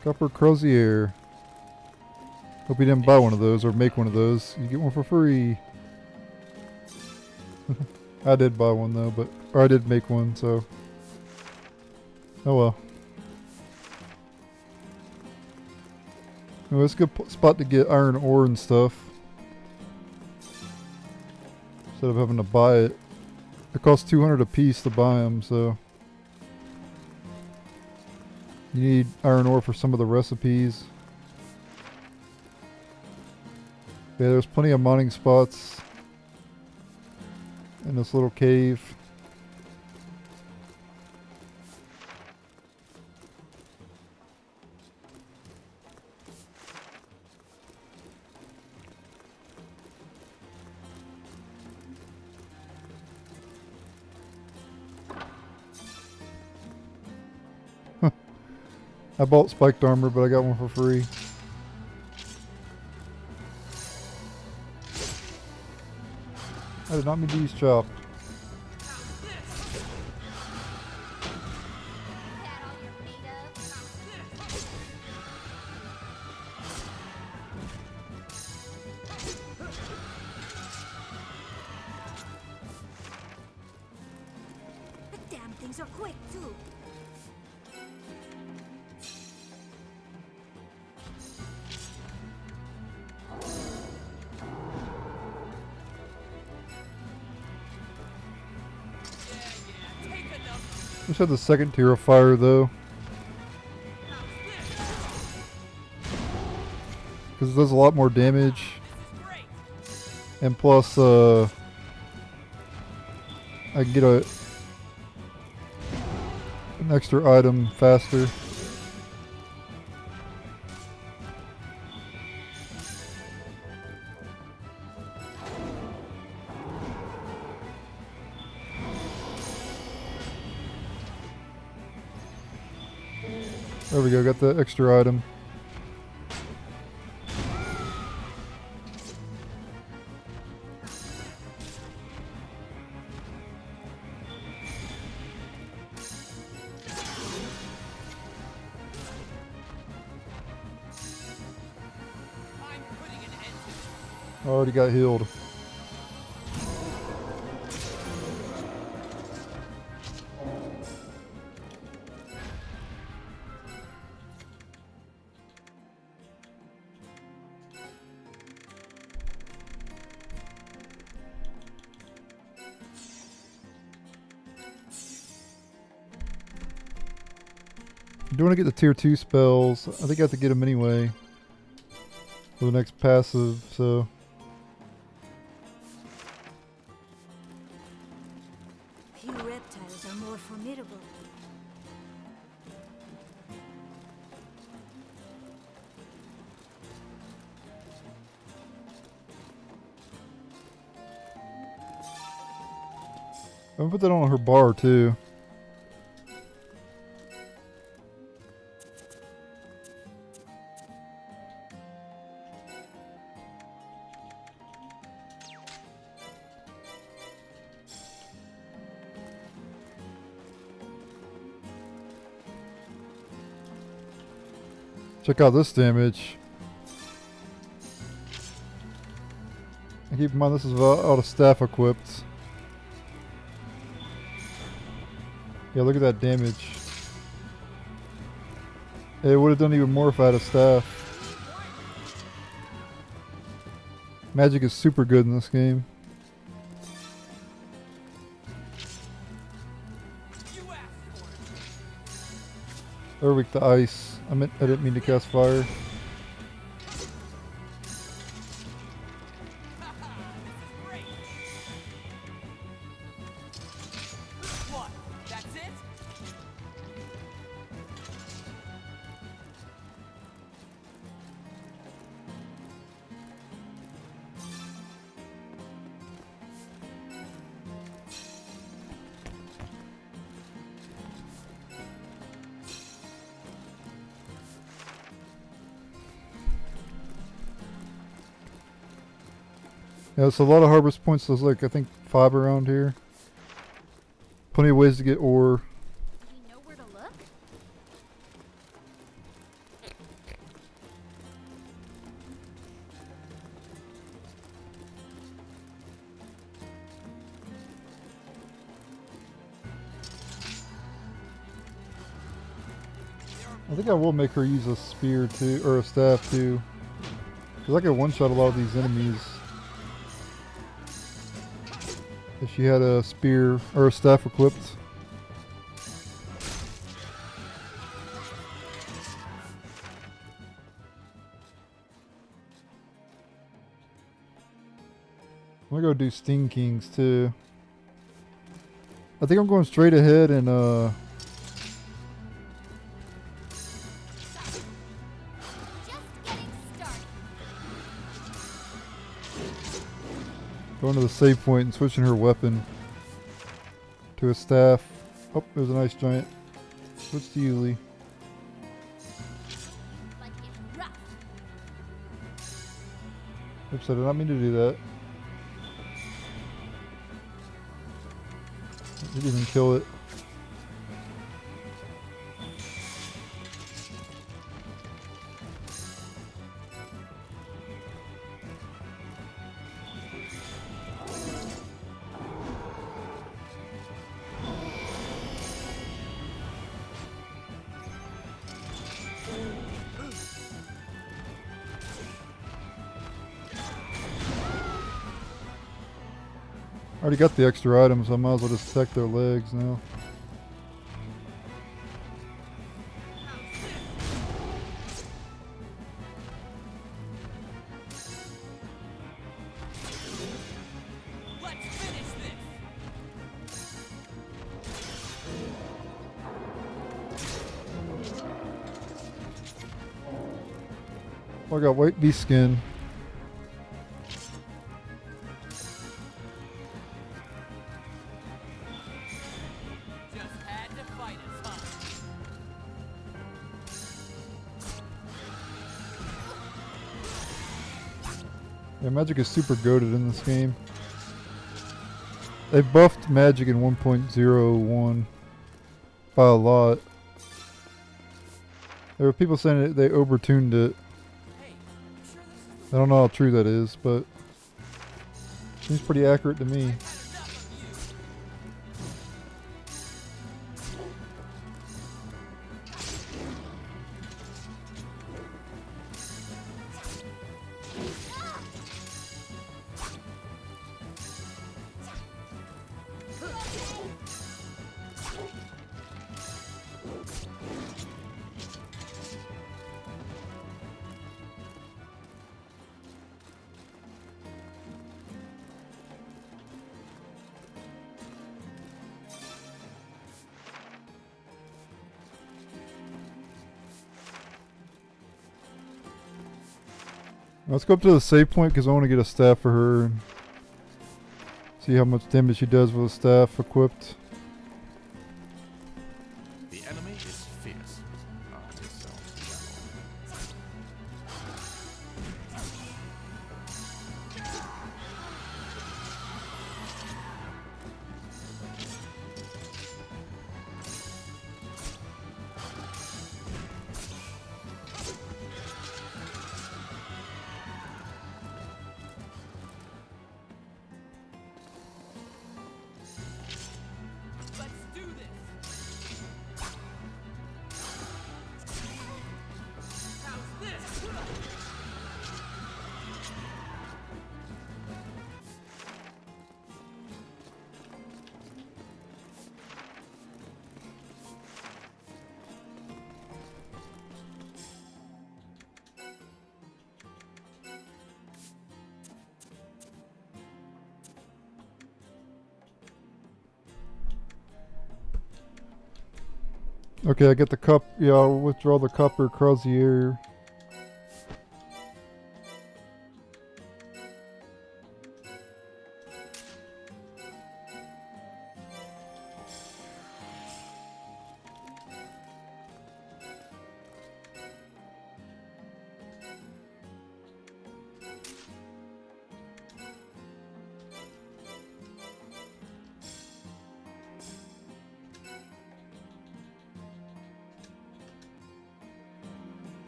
Copper Crozier. Hope you didn't buy one of those or make one of those. You get one for free. I did buy one though, or I did make one, so. Oh well. Anyway, it's a good spot to get iron ore and stuff. Instead of having to buy it. It costs 200 a piece to buy them, so. You need iron ore for some of the recipes. Yeah, there's plenty of mining spots in this little cave. I bought spiked armor, but I got one for free. I did not mean to use chop. Wish I had the second tier of fire though. Because it does a lot more damage. And plus, I can get an extra item faster. There we go, got the extra item. Already got healed. I do want to get the tier 2 spells. I think I have to get them anyway for the next passive, so. Few reptiles are more formidable. I'm gonna put that on her bar too. Check out this damage. And keep in mind this is out of staff equipped. Yeah, look at that damage. It would have done even more if I had a staff. Magic is super good in this game. They're weak to ice. I didn't mean to cast fire. What? That's it? Yeah, it's a lot of harvest points. There's like, I think 5 around here. Plenty of ways to get ore. Do we know where to look? I think I will make her use a spear too, or a staff too. Because I can one-shot a lot of these enemies. If she had a spear or a staff equipped. I'm gonna go do Sting Kings too. I think I'm going straight ahead and Just getting started. going to the save point and switching her weapon to a staff. Oh, there's a nice giant. Switch to Yuli. But it's rough. Oops, I did not mean to do that. I didn't even kill it. I already got the extra items, so I might as well just attack their legs now. Oh, I got white beast skin. Just had to fight us, huh? Yeah, magic is super goated in this game. They buffed magic in 1.01 by a lot. There were people saying that they overtuned it. Hey, you sure this is I don't know how true that is, but seems pretty accurate to me. enough of you? Let's go up to the save point because I want to get a staff for her and see how much damage she does with a staff equipped. The enemy is fierce. Ah, this sounds Let's do this. How's this? Okay, I get the cup. Yeah, I'll withdraw the copper crozier.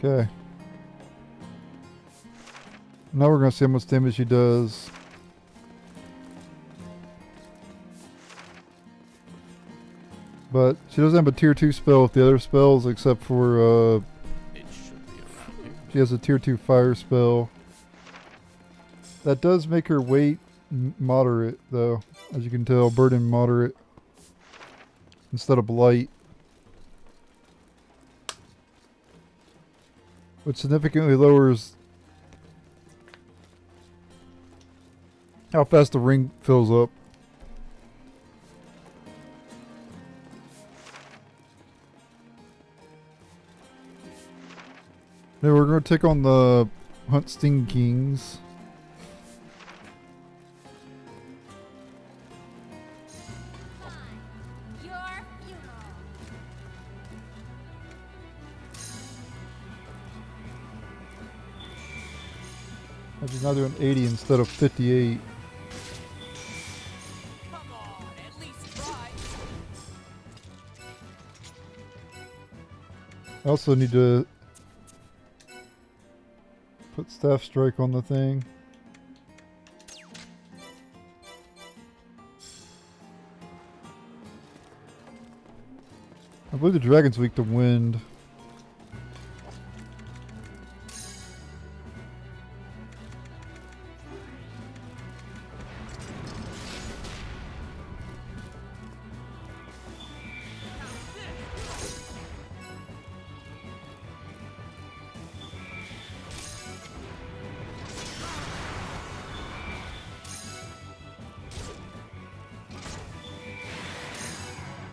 Okay. Now we're gonna see how much damage she does. But she doesn't have a tier 2 spell with the other spells except for it should be around here. she has a tier 2 fire spell. That does make her weight moderate though, as you can tell, burden moderate instead of light. Which significantly lowers how fast the ring fills up. Now we're going to take on the Hunt Sting Kings. Your funeral. I'm just now doing 80 instead of 58. Come on, at least try. I also need to put Staff Strike on the thing. I believe the dragon's weak to wind.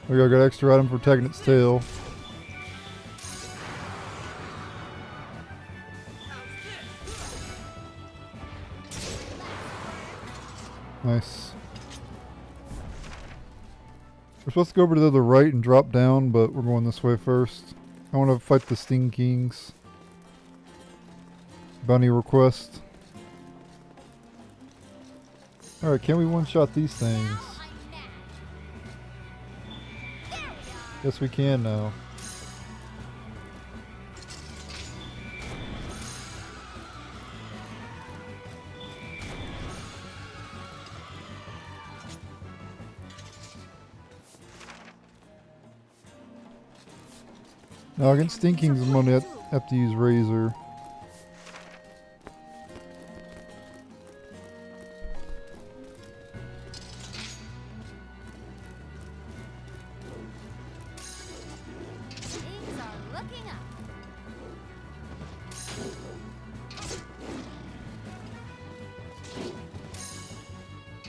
We got extra item for protecting its tail. How's this? Nice. We're supposed to go over to the right and drop down, but we're going this way first. I want to fight the Sting Kings. Bounty request. Alright, can we one-shot these things? Now I'm mad. There we are. Yes, we can now. Now against Sting Kings, I'm going to have to use Razor. Things are looking up.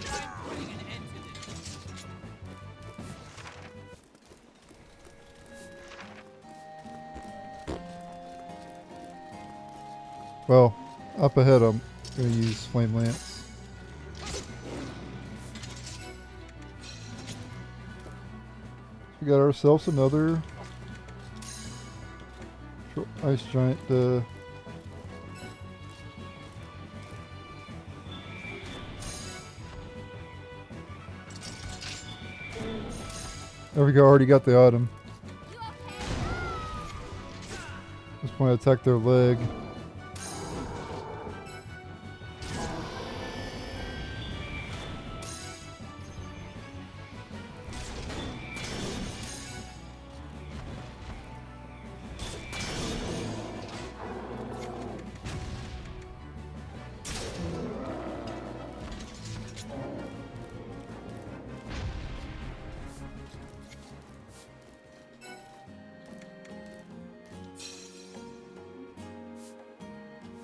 I'm putting an end to this. Well, up ahead I'm going to use Flame Lance. We got ourselves another Ice Giant. There we go, already got the item. You okay? Just want to attack their leg.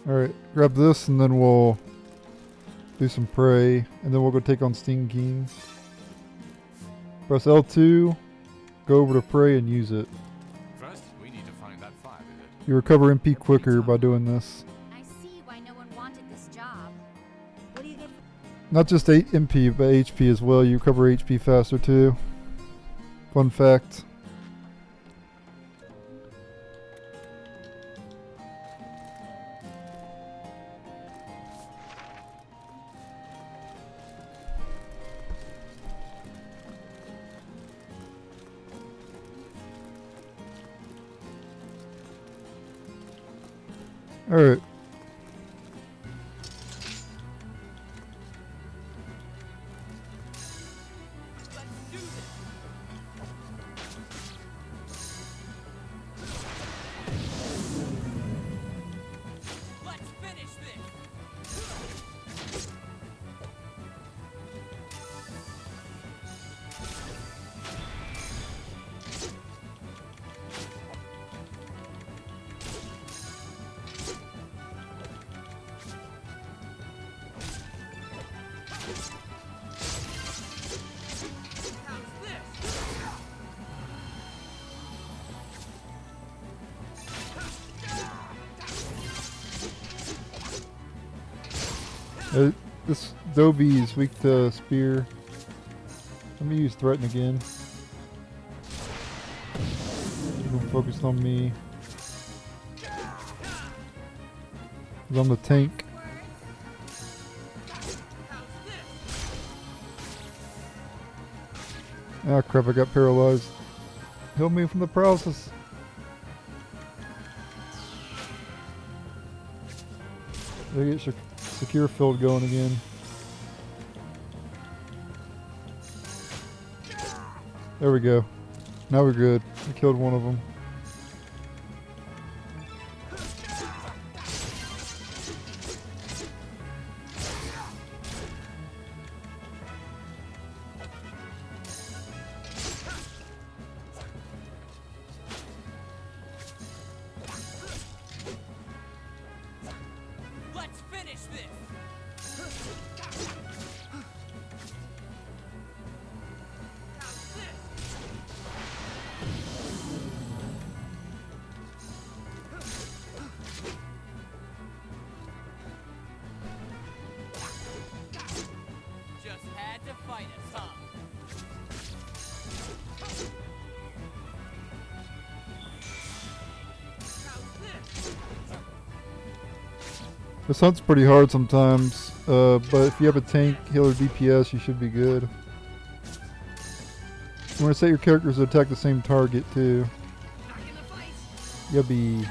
Alright, grab this and then we'll do some prey, and then we'll go take on Sting Kings. Press L2, go over to prey and use it. First, we need to find that fire visit. You recover MP quicker by doing this. I see why no one wanted this job. What do you get? Not just 8 MP, but HP as well. You recover HP faster too. Fun fact. Alright. Let's do this. Let's finish this. How's this? This Dobie is weak to spear. Let me use Threaten again. Keep him focused on me. 'Cause I'm the tank. How's this? Ah crap, I got paralyzed. Help me from the paralysis. They get secure field going again. There we go. Now we're good. I killed one of them. Let's finish this. How's this? This hunt's pretty hard sometimes, but if you have a tank, healer, DPS, you should be good. You want to set your characters to attack the same target too. Back in the fight. You'll be...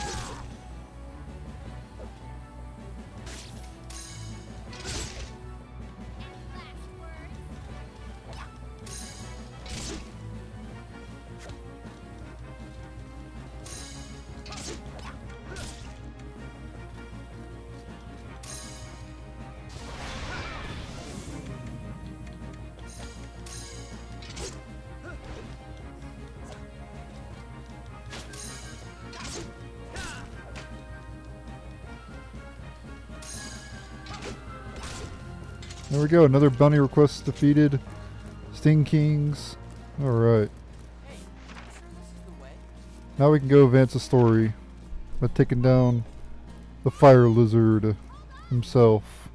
There we go, another bounty request defeated. Sting Kings. Alright. Hey, you sure this is the way? Now we can go advance the story by taking down the fire lizard himself.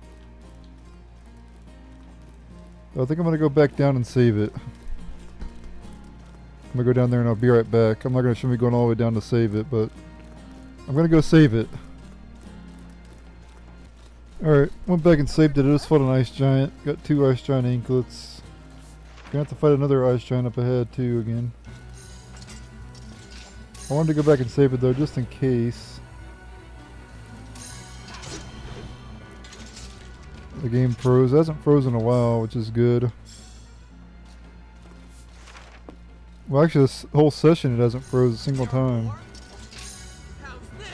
I think I'm going to go back down and save it. I'm going to go down there and I'll be right back. I'm not going to show me going all the way down to save it, but I'm going to go save it. Alright, went back and saved it. I just fought an ice giant. Got 2 ice giant anklets. Gonna have to fight another ice giant up ahead too again. I wanted to go back and save it though, just in case. The game froze. It hasn't frozen in a while, which is good. Well, actually, this whole session it hasn't froze a single time. How's this?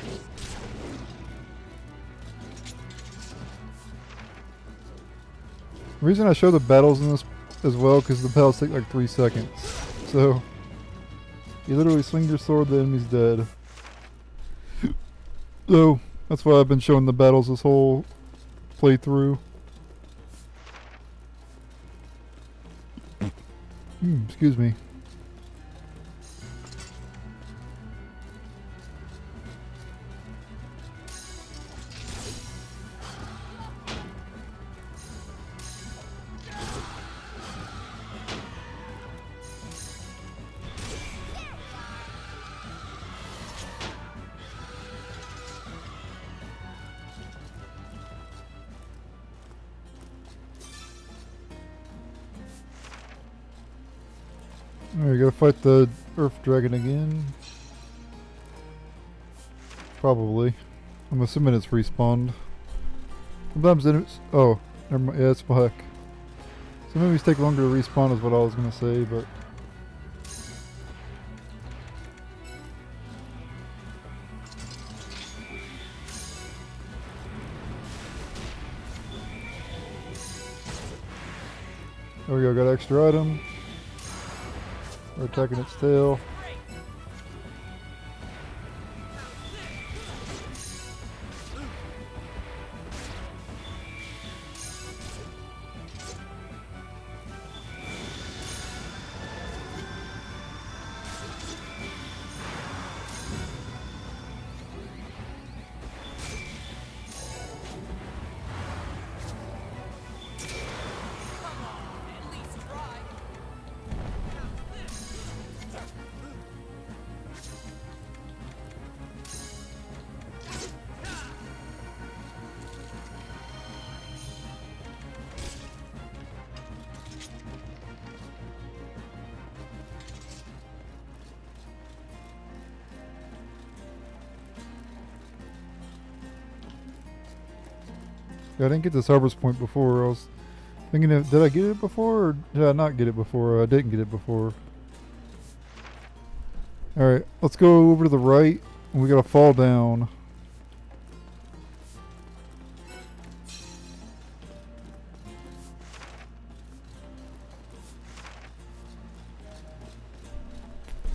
The reason I show the battles in this as well, because the battles take like 3 seconds. So, you literally swing your sword, the enemy's dead. So, that's why I've been showing the battles this whole playthrough. Excuse me. Alright, gotta fight the Earth Dragon again. Probably. I'm assuming it's respawned. Sometimes it's... Oh, never mind. Yeah, it's black. Some enemies take longer to respawn is what I was gonna say, but... There we go, got an extra item. We're attacking its tail. At least try. Yeah, I didn't get this harvest point before. I was thinking, did I get it before or did I not get it before? I didn't get it before. Alright, let's go over to the right. And we gotta fall down.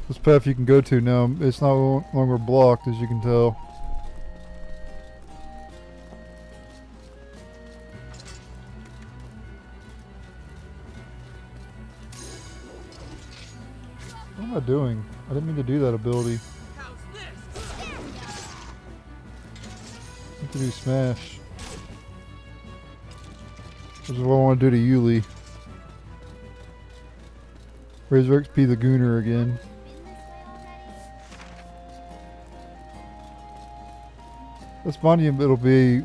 This path you can go to now, it's no longer blocked as you can tell. What am I doing? I didn't mean to do that ability. How's this? There we go. I have to do smash. This is what I want to do to Yuli. Raise her XP the Gooner again. Been this way already? This monument will be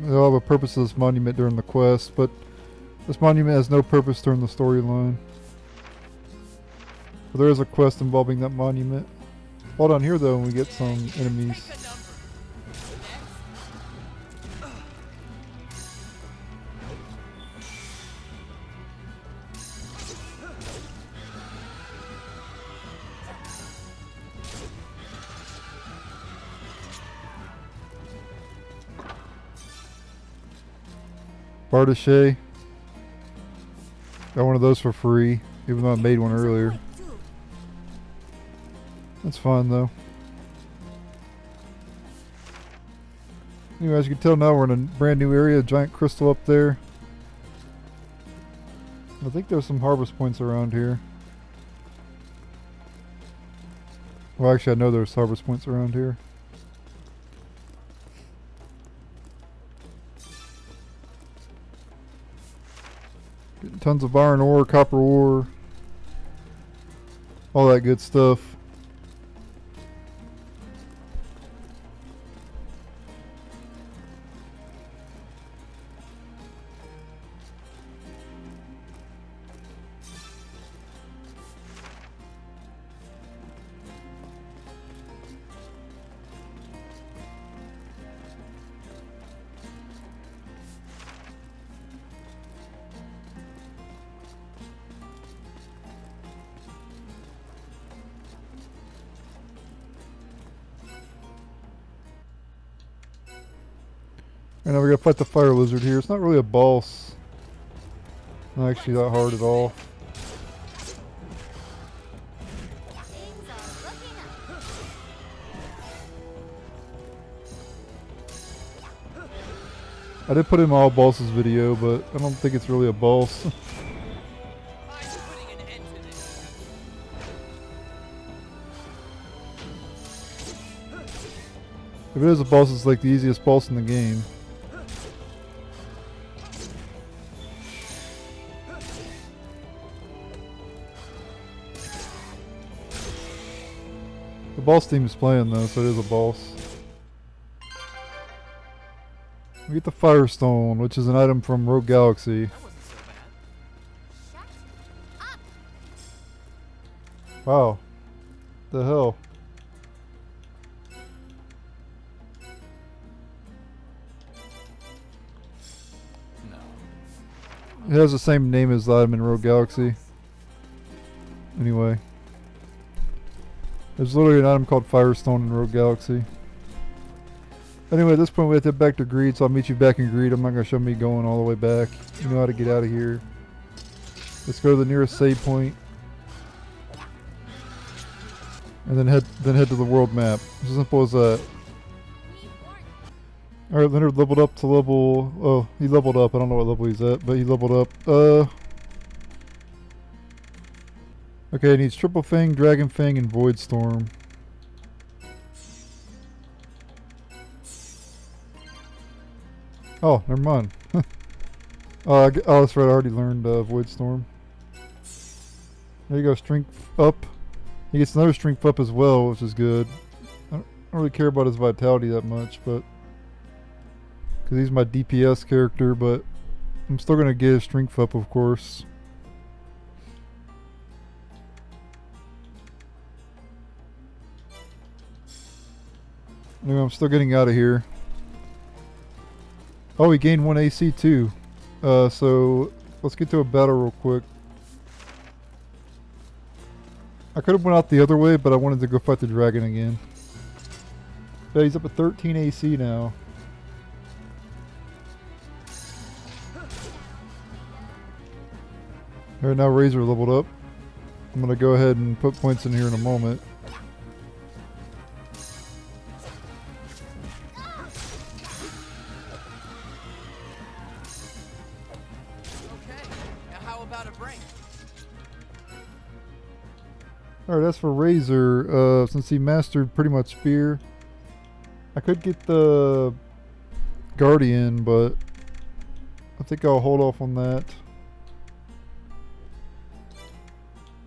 They'll have a purpose of this monument during the quest, but this monument has no purpose during the storyline. But there is a quest involving that monument. Hold on here though, and we get some enemies. Pick a number. Bardache. Got one of those for free, even though I made one earlier. That's fine though. Anyway, as you can tell now, we're in a brand new area, a giant crystal up there. I think there's some harvest points around here. Well, actually, I know there's harvest points around here. Getting tons of iron ore, copper ore, all that good stuff. And now we're gonna fight the fire lizard here. It's not really a boss. Not actually that hard at all. Things are looking up. I did put in my all bosses video, but I don't think it's really a boss. I'm putting an end to this. If it is a boss, it's like the easiest boss in the game. The boss team is playing though, so it is a boss. We get the Firestone, which is an item from Rogue Galaxy. That wasn't so bad. Shut up. Wow. The hell? No. It has the same name as the item in Rogue Galaxy. Anyway. There's literally an item called Firestone in Rogue Galaxy. Anyway, at this point we have to head back to Greede, so I'll meet you back in Greede. I'm not going to show me going all the way back. You know how to get out of here. Let's go to the nearest save point. And then head to the world map. It's as simple as that. Alright, Leonard leveled up to level... Oh, he leveled up. I don't know what level he's at, but he leveled up. Okay, it needs Triple Fang, Dragon Fang, and Void Storm. Oh, never mind. Oh, that's right. I already learned Void Storm. There you go. Strength up. He gets another strength up as well, which is good. I don't really care about his vitality that much, but because he's my DPS character, but I'm still gonna get his strength up, of course. Anyway, I'm still getting out of here. Oh, he gained 1 AC too. So let's get to a battle real quick. I could have went out the other way, but I wanted to go fight the dragon again. Yeah, he's up at 13 AC now. Alright, now Razor leveled up. I'm gonna go ahead and put points in here in a moment. Okay, now how about a break? Alright, as for Razor, since he mastered pretty much Spear, I could get the Guardian, but I think I'll hold off on that.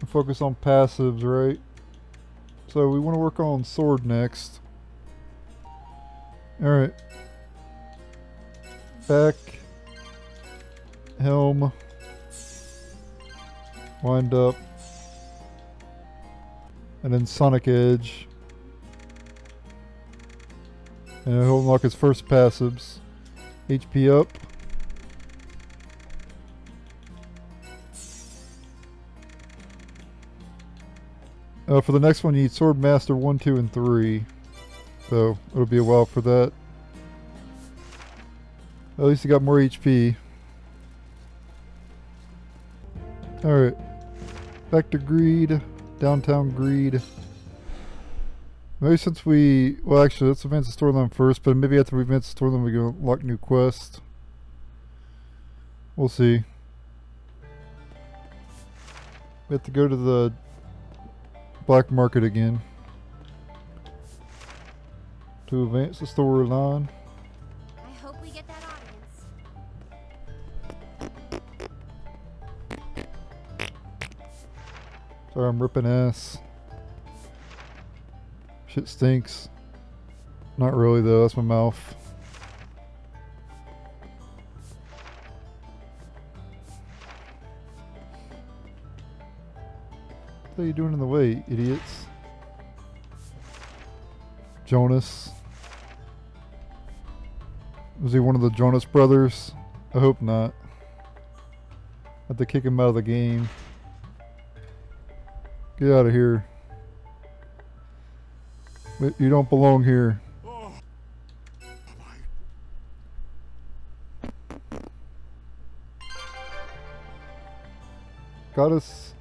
And focus on passives, right? So we want to work on Sword next. Alright. Back. Helm. Wind up. And then Sonic Edge. And he'll unlock his first passives. HP up. For the next one, you need Sword Master 1, 2, and 3. So, it'll be a while for that. At least he got more HP. Alright. Back to Greede. Downtown Greede. Maybe since we... Well, actually, let's advance the storyline first, but maybe after we advance the storyline, we can unlock new quests. We'll see. We have to go to the black market again to advance the storyline. I hope we get that audience. Sorry, I'm ripping ass. Shit stinks. Not really though, that's my mouth. What are you doing in the way, idiots? Jonas. Was he one of the Jonas brothers? I hope not. I have to kick him out of the game. Get out of here. You don't belong here. Goddess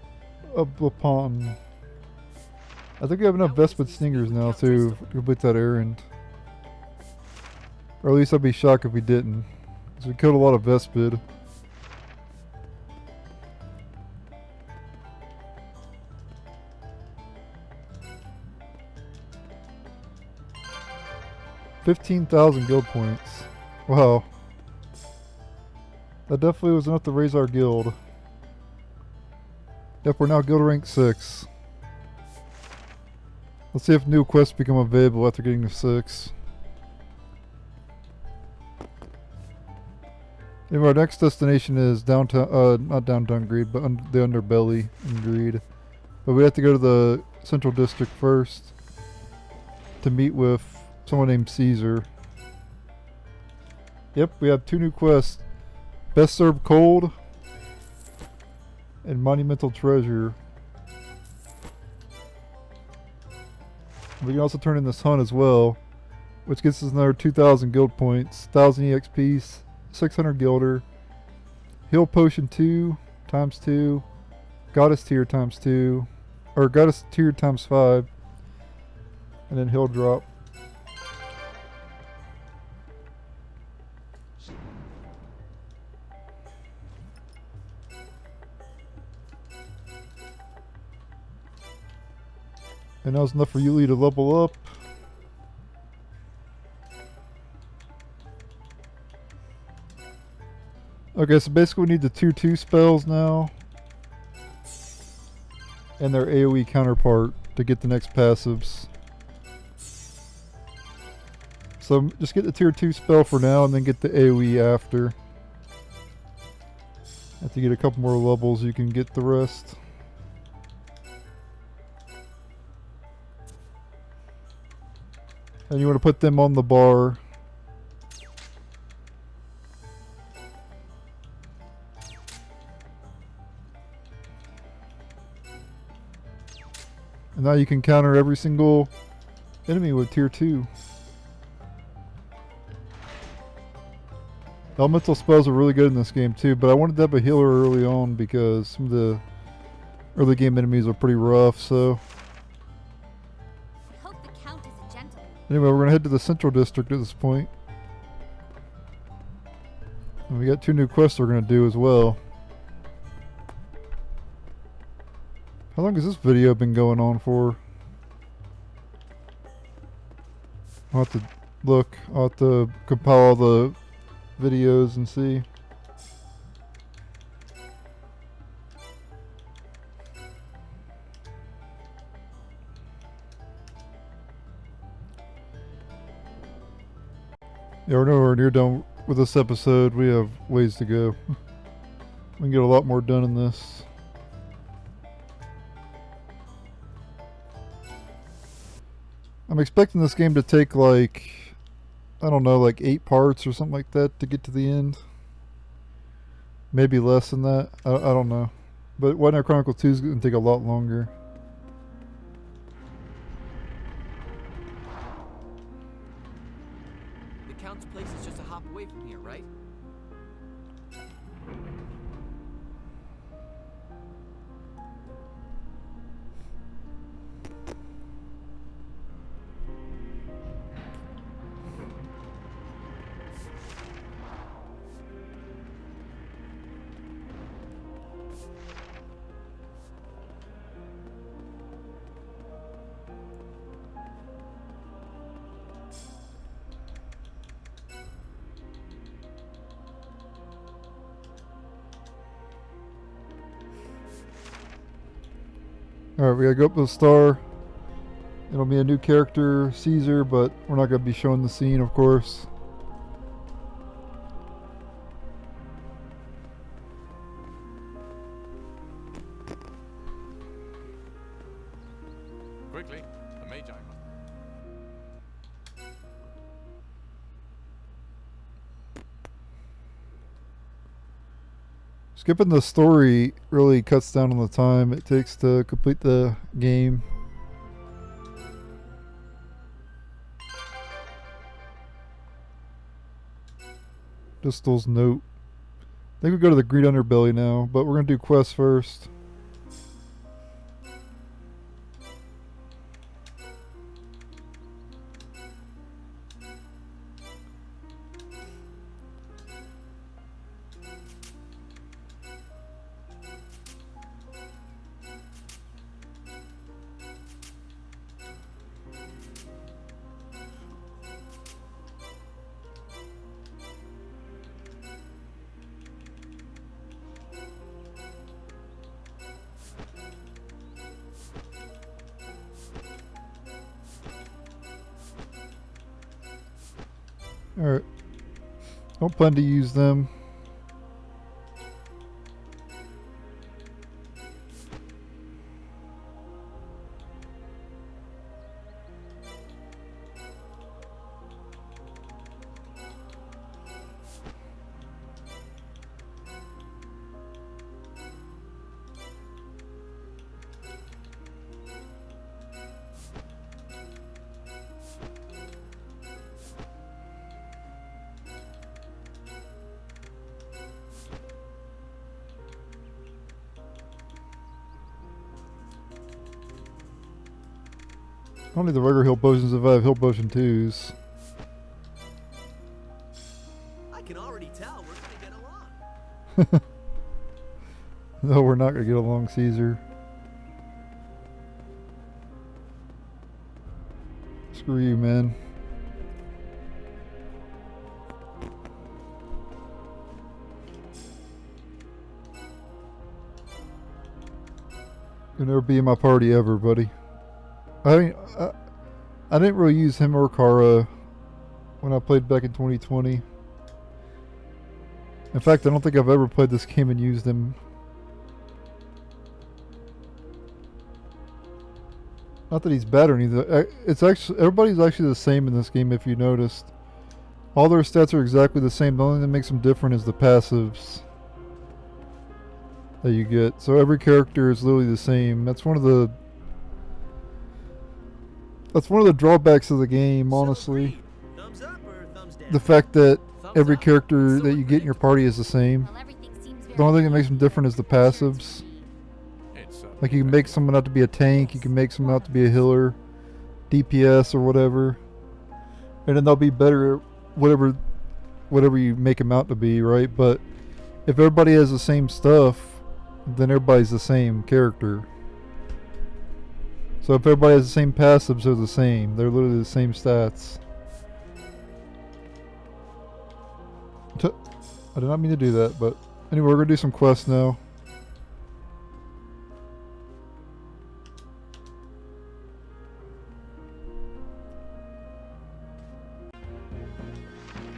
of Lapon. I think we have enough Vespid Stingers now to complete that errand. Or at least I'd be shocked if we didn't. Because we killed a lot of Vespid. $15,000 guild points. Wow. That definitely was enough to raise our guild. Yep, we're now guild rank 6. Let's see if new quests become available after getting to 6. Anyway, our next destination is downtown, not downtown Greede, but the Underbelly in Greede. But we have to go to the Central District first to meet with someone named Cedar. Yep, we have 2 new quests. Best Served Cold and Monumental Treasure. We can also turn in this hunt as well, which gets us another 2,000 guild points, 1,000 EXP, 600 gilder, Heal Potion 2 times 2, Goddess Tier times 2, or Goddess Tier times 5, and then Heal Drop. And that was enough for Yuli to level up. Okay, so basically we need the 2/2 spells now. And their AoE counterpart to get the next passives. So just get the tier 2 spell for now and then get the AoE after. After you get a couple more levels you can get the rest. And you want to put them on the bar. And now you can counter every single enemy with tier 2. Elemental spells are really good in this game too, but I wanted to have a healer early on because some of the early game enemies are pretty rough, so... I hope the Count is a gentleman. Anyway, we're going to head to the Central District at this point. And we got 2 new quests we're going to do as well. How long has this video been going on for? I'll have to look. I'll have to compile all the videos and see. Yeah, we're nowhere near done with this episode. We have ways to go. We can get a lot more done in this. I'm expecting this game to take like, I don't know, like 8 parts or something like that to get to the end. Maybe less than that. I don't know. But White Knight Chronicle 2 is going to take a lot longer. The Count's place is just a hop away from here, right? Alright, we gotta go up to the star. It'll be a new character, Caesar, but we're not gonna be showing the scene, of course. Quickly, a mage armor. Skipping the story really cuts down on the time it takes to complete the game. Distal's note. I think we go to the Greede Underbelly now, but we're going to do quests first. Alright. Don't plan to use them. I don't need the regular hill potions if I have hill potion 2s. I can already tell we're gonna get along. No, we're not going to get along, Caesar. Screw you, man. You'll never be in my party ever, buddy. I didn't really use him or Kara when I played back in 2020. In fact, I don't think I've ever played this game and used him. Not that he's bad or anything. It's actually, everybody's actually the same in this game if you noticed. All their stats are exactly the same. The only thing that makes them different is the passives that you get. So every character is literally the same. That's one of the drawbacks of the game, honestly. Thumbs up or thumbs down? The fact that Thumbs every up. character So that you get in your party is the same. Well, everything seems The only thing that very makes them different is the passives. It's Like you can make someone out to be a tank, you can make someone out to be a healer, DPS or whatever. And then they'll be better at whatever you make them out to be, right? But if everybody has the same stuff, then everybody's the same character. So if everybody has the same passives, they're the same. They're literally the same stats. I did not mean to do that, but anyway, we're going to do some quests now.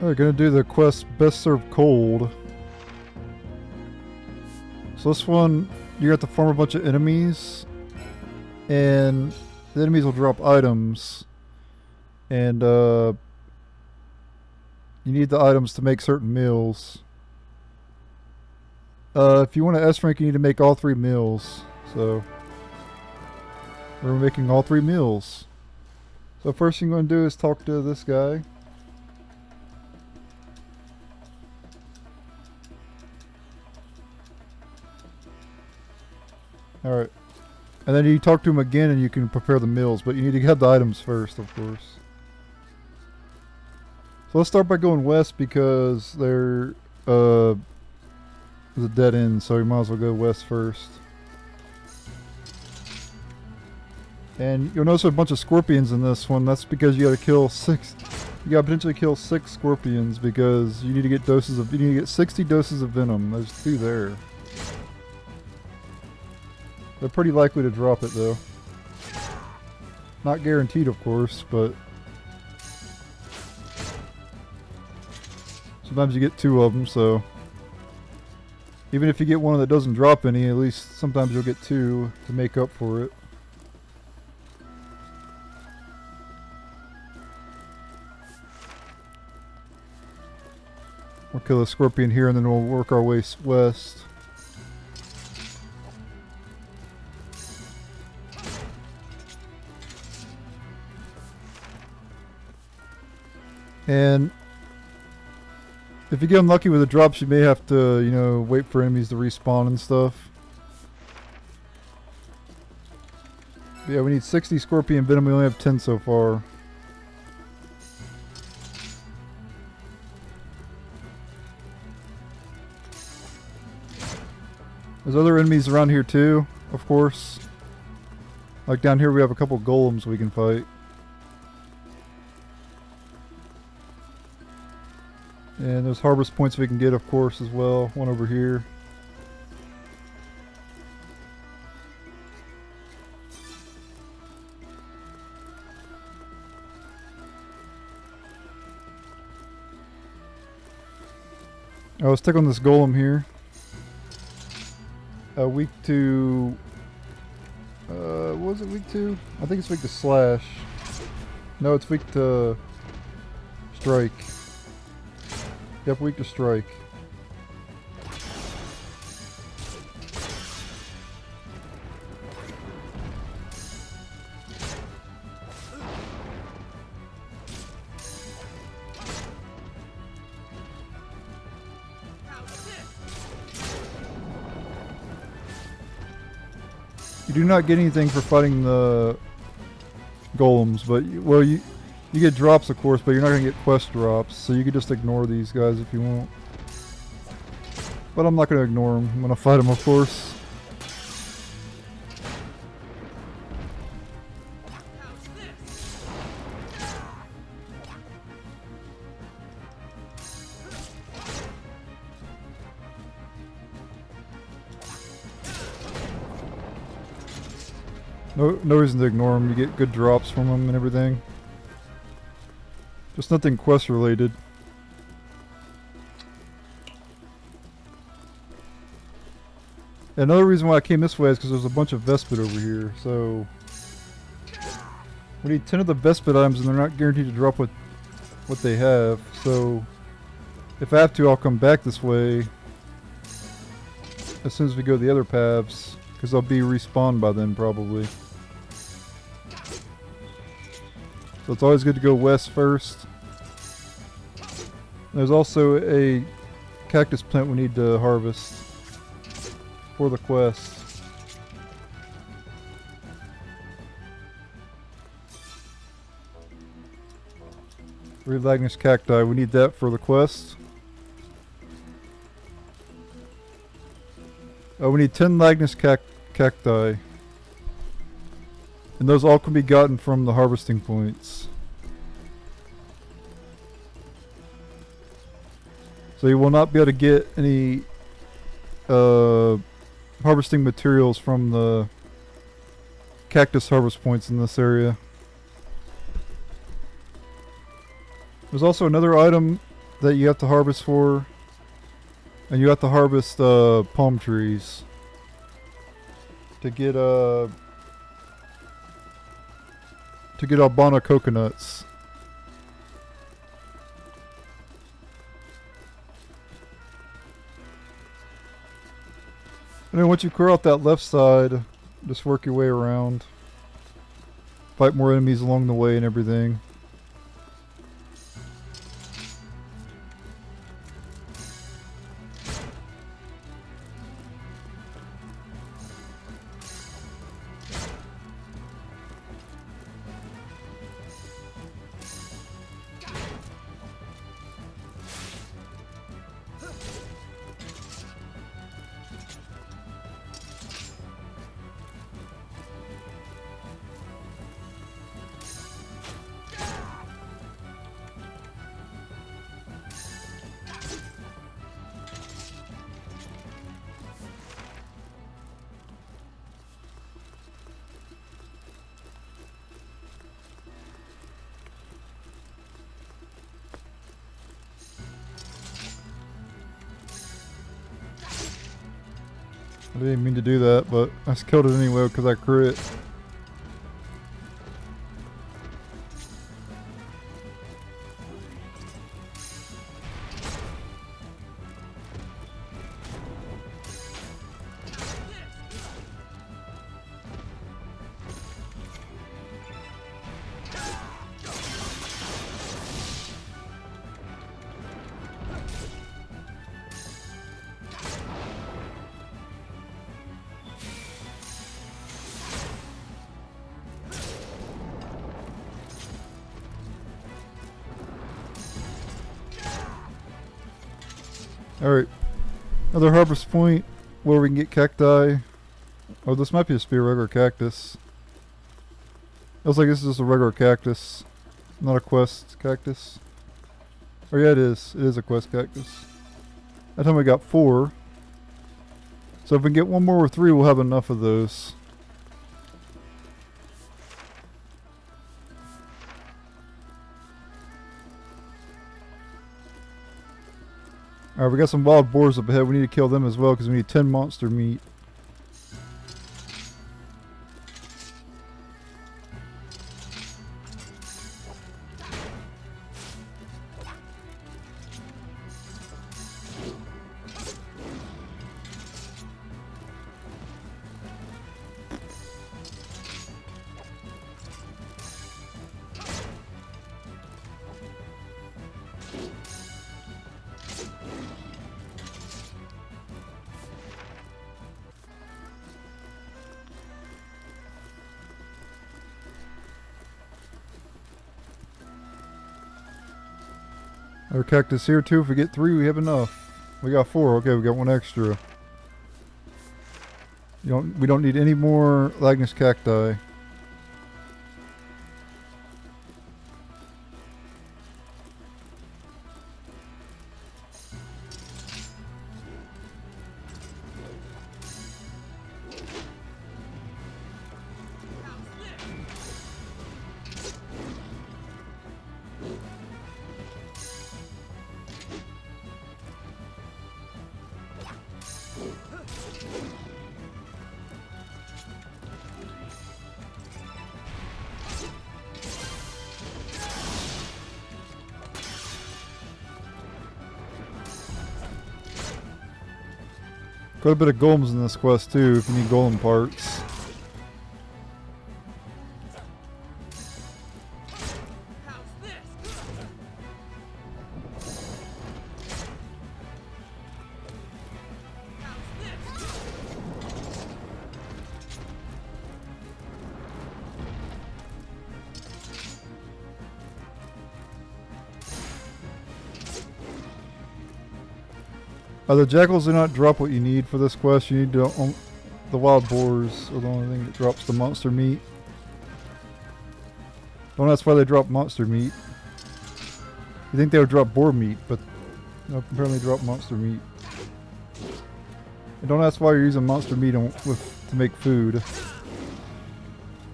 Alright, gonna do the quest Best Served Cold. So this one, you have to farm a bunch of enemies, and the enemies will drop items, and you need the items to make certain meals. If you want to S rank, you need to make all 3 meals. So we're making all 3 meals. So first thing I'm going to do is talk to this guy. Alright. And then you talk to him again and you can prepare the meals, but you need to have the items first, of course. So let's start by going west because there's a dead end, so you might as well go west first. And you'll notice a bunch of scorpions in this one. That's because you gotta kill 6. You gotta potentially kill 6 scorpions because you need to get doses of. You need to get 60 doses of venom. There's 2 there. They're pretty likely to drop it though. Not guaranteed, of course, but sometimes you get 2 of them. So even if you get one that doesn't drop any, at least sometimes you'll get 2 to make up for it. We'll kill a scorpion here and then we'll work our way west. And if you get unlucky with the drops, you may have to, you know, wait for enemies to respawn and stuff. But yeah, we need 60 scorpion venom. We only have 10 so far. There's other enemies around here too, of course. Like down here we have a couple golems we can fight. And there's harvest points we can get, of course, as well. One over here. Oh, let's take on this golem here. Weak to... what was it weak to? I think it's weak to slash. No, it's weak to strike. Yep, weak to strike. You do not get anything for fighting the golems, but well, you get drops, of course, but you're not going to get quest drops, so you can just ignore these guys if you want. But I'm not going to ignore them. I'm going to fight them, of course. No reason to ignore them. You get good drops from them and everything. Just nothing quest related. Another reason why I came this way is because there's a bunch of Vespid over here. So we need 10 of the Vespid items and they're not guaranteed to drop what they have. So if I have to, I'll come back this way as soon as we go the other paths, because I'll be respawned by then probably. So it's always good to go west first. There's also a cactus plant we need to harvest for the quest. 3 Lagnus cacti, we need that for the quest. Oh, we need 10 Lagnus cacti. And those all can be gotten from the harvesting points. So you will not be able to get any harvesting materials from the cactus harvest points in this area. There's also another item that you have to harvest for. And you have to harvest palm trees to get Albana coconuts. And then once you clear out that left side, just work your way around. Fight more enemies along the way and everything. I didn't mean to do that, but I just killed it anyway because I crit. Alright. Another harvest point where we can get cacti. Oh, this might be just be a regular cactus. Looks like this is just a regular cactus. Not a quest cactus. Oh yeah, it is. It is a quest cactus. That time we got 4. So if we can get 1 more or 3, we'll have enough of those. Alright, we got some wild boars up ahead. We need to kill them as well because we need 10 monster meat. Our cactus here too. If we get 3, we have enough. We got 4. Okay, we got 1 extra. We don't need any more Lagnus cacti. Quite a bit of golems in this quest too, if you need golem parts. The jackals do not drop what you need for this quest. You need to, the wild boars are the only thing that drops the monster meat. Don't ask why they drop monster meat. You think they would drop boar meat, but no, apparently drop monster meat. And don't ask why you're using monster meat to make food.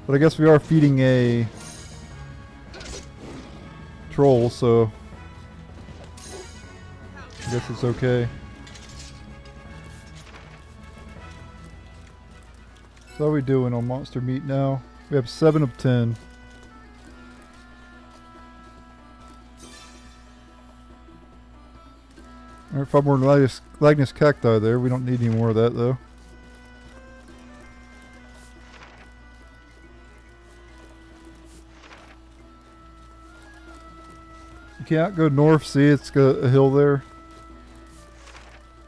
But I guess we are feeding a troll, so guess it's okay. So how are we doing on monster meat now? We have 7 of 10. Alright, 5 more Lagnus cacti there. We don't need any more of that though. You can't go north, see it's got a hill there.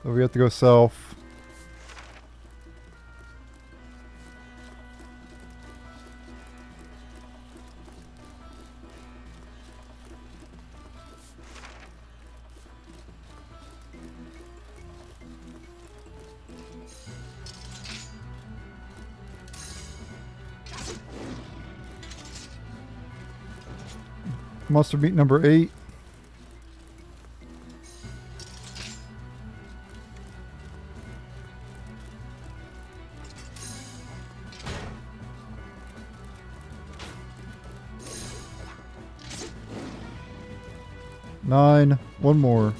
So we have to go south. Monster meat number 8. Nine. One more.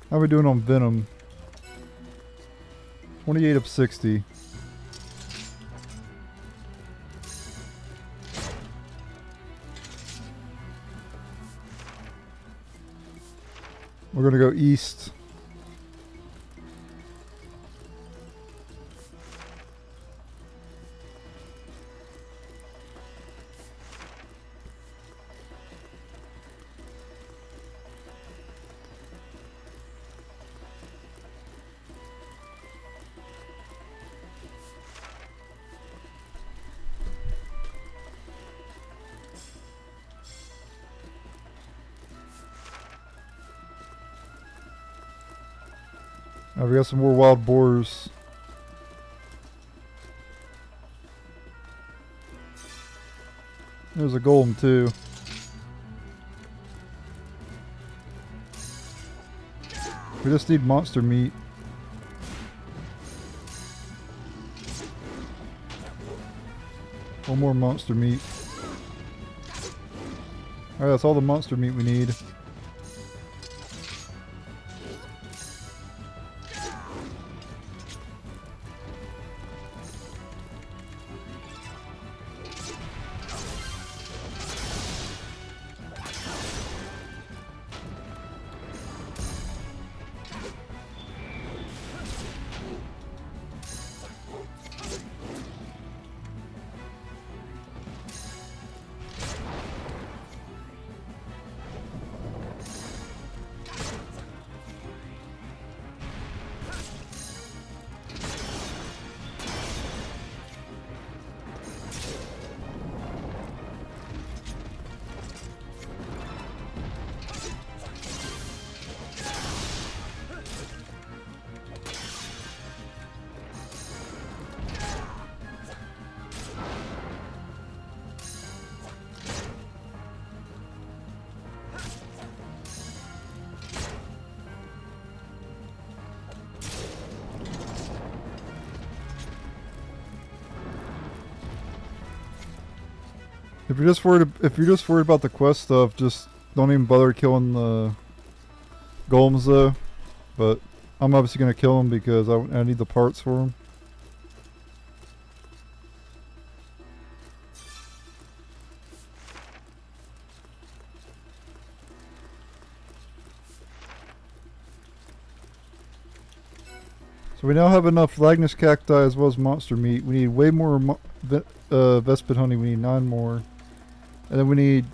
How are we doing on venom? 28 of 60. We're gonna go east. We got some more wild boars. There's a golem too. We just need monster meat. One more monster meat. Alright, that's all the monster meat we need. If you're just worried about the quest stuff, just don't even bother killing the golems though. But I'm obviously gonna kill them because I need the parts for them. So we now have enough Lagnus cacti as well as monster meat. We need way more Vespid honey. We need 9 more. And then we need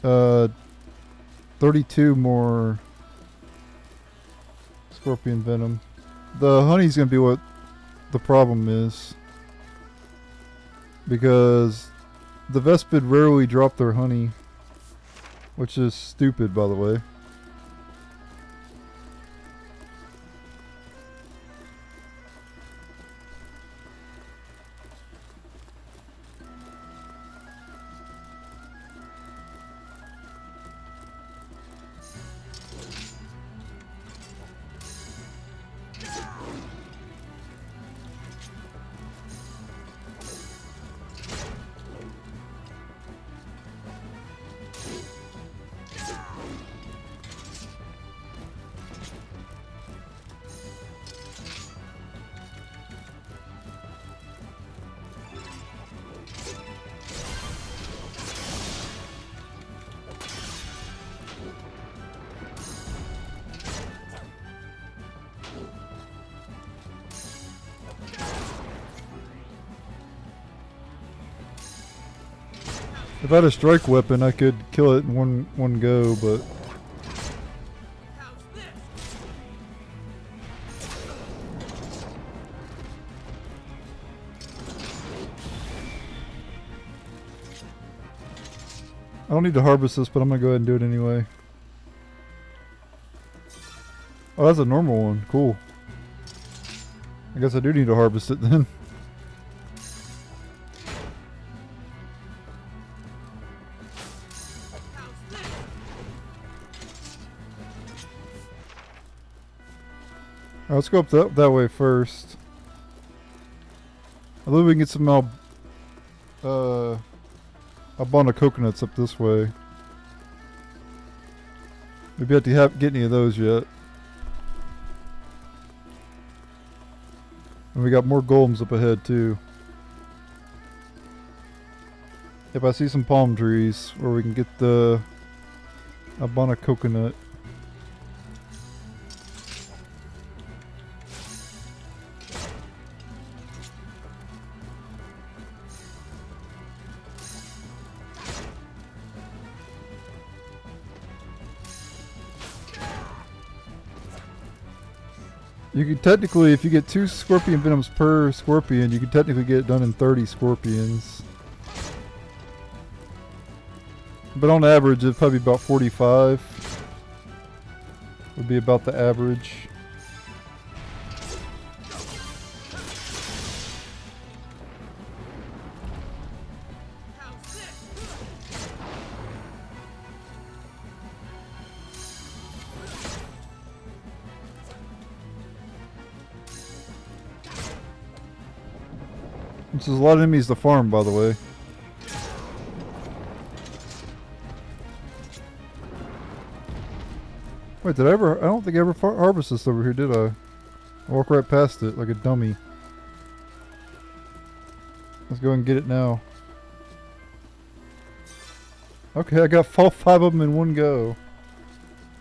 32 more scorpion venom. The honey's going to be what the problem is. Because the Vespid rarely drop their honey. Which is stupid, by the way. If I had a strike weapon, I could kill it in one go, but How's this? I don't need to harvest this, but I'm gonna go ahead and do it anyway. Oh, that's a normal one. Cool. I guess I do need to harvest it then. How's this? Alright, let's go up that way first. I believe we can get some Albana coconuts up this way. Maybe I have to get any of those yet. And we got more golems up ahead too. If I see some palm trees where we can get the Albana coconut. You can technically, if you get 2 scorpion venoms per scorpion, you can technically get it done in 30 scorpions. But on average, it'd probably be about 45. Would be about the average. How's this? Which is a lot of enemies to farm, by the way. Wait, did I ever? I don't think I ever harvested this over here, did I? I walked right past it like a dummy. Let's go and get it now. Okay, I got all 5 of them in one go.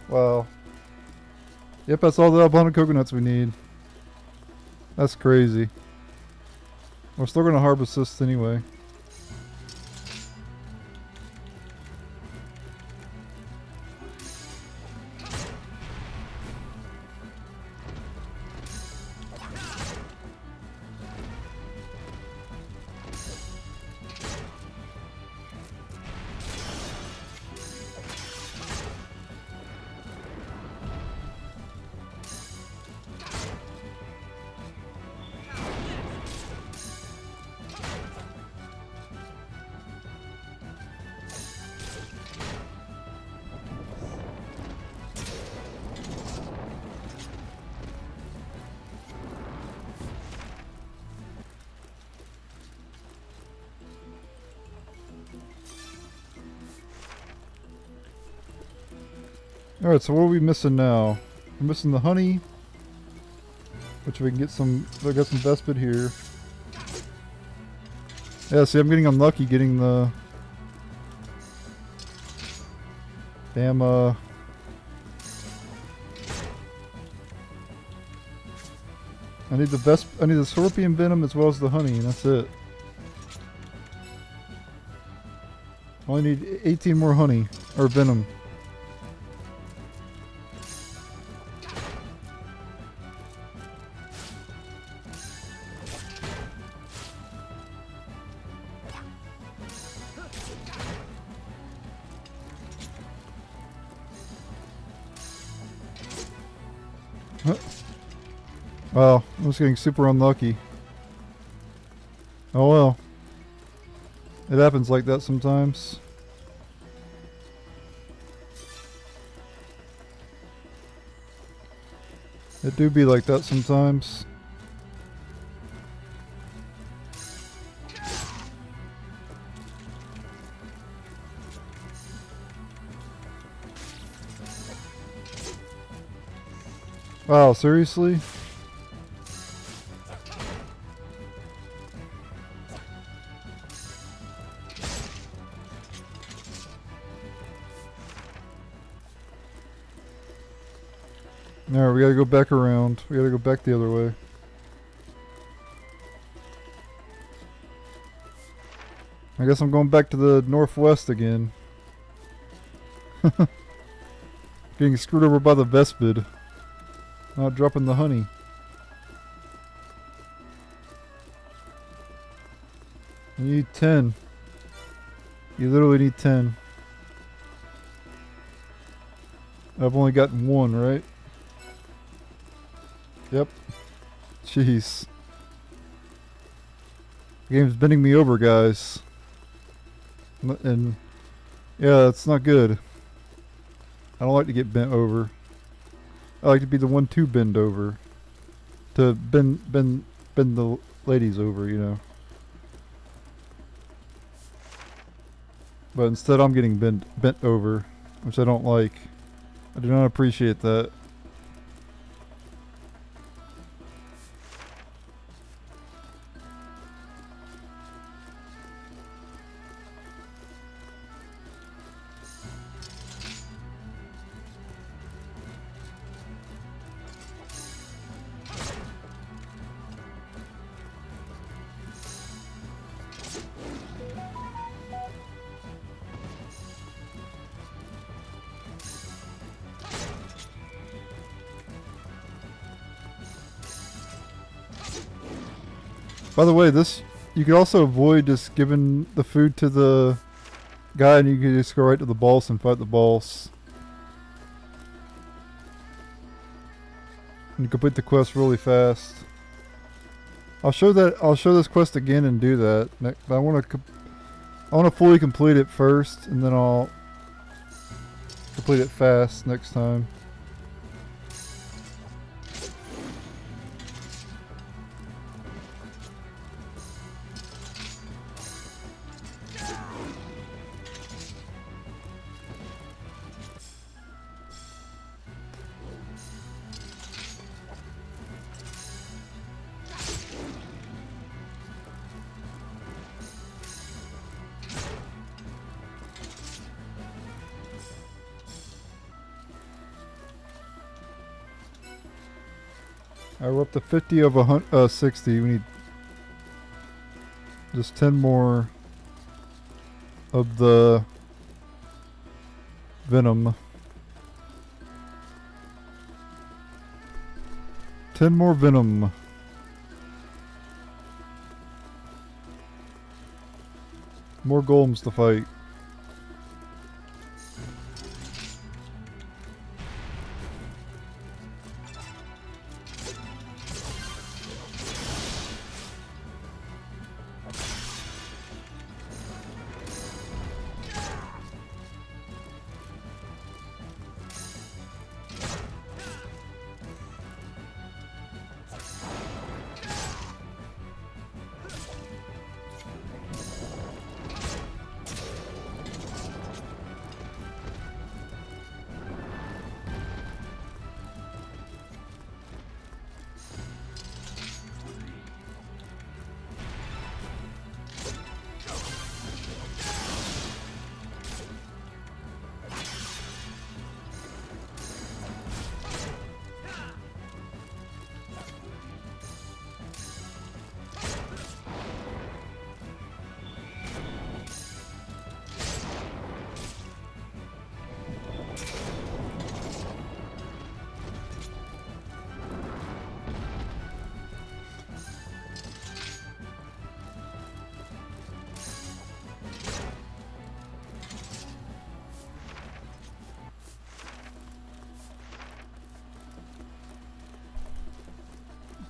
Wow. Yep, that's all the Albana coconuts we need. That's crazy. We're still going to harvest this anyway. Alright, so what are we missing now? We're missing the honey. Which we can get some, I got some Vespid here. Yeah, see, I'm getting unlucky getting the damn, I need the scorpion venom as well as the honey, and that's it. I only need 18 more honey, or venom. Wow, I was getting super unlucky. Oh well. It happens like that sometimes. It do be like that sometimes. Wow, seriously? Alright, we gotta go back around. We gotta go back the other way. I guess I'm going back to the northwest again. Getting screwed over by the Vespid. Not dropping the honey. You need 10. You literally need 10. I've only gotten 1, right? Yep. Jeez. The game's bending me over, guys. And yeah, it's not good. I don't like to get bent over. I like to be the one to bend over. To bend the ladies over, you know. But instead I'm getting bent over, which I don't like. I do not appreciate that. By the way, this you could also avoid just giving the food to the guy, and you could just go right to the boss and fight the boss. And complete the quest really fast. I'll show this quest again and do that. But I want to fully complete it first, and then I'll complete it fast next time. Alright, we're up to 50 of 60. We need just 10 more of the venom. 10 more venom. More golems to fight.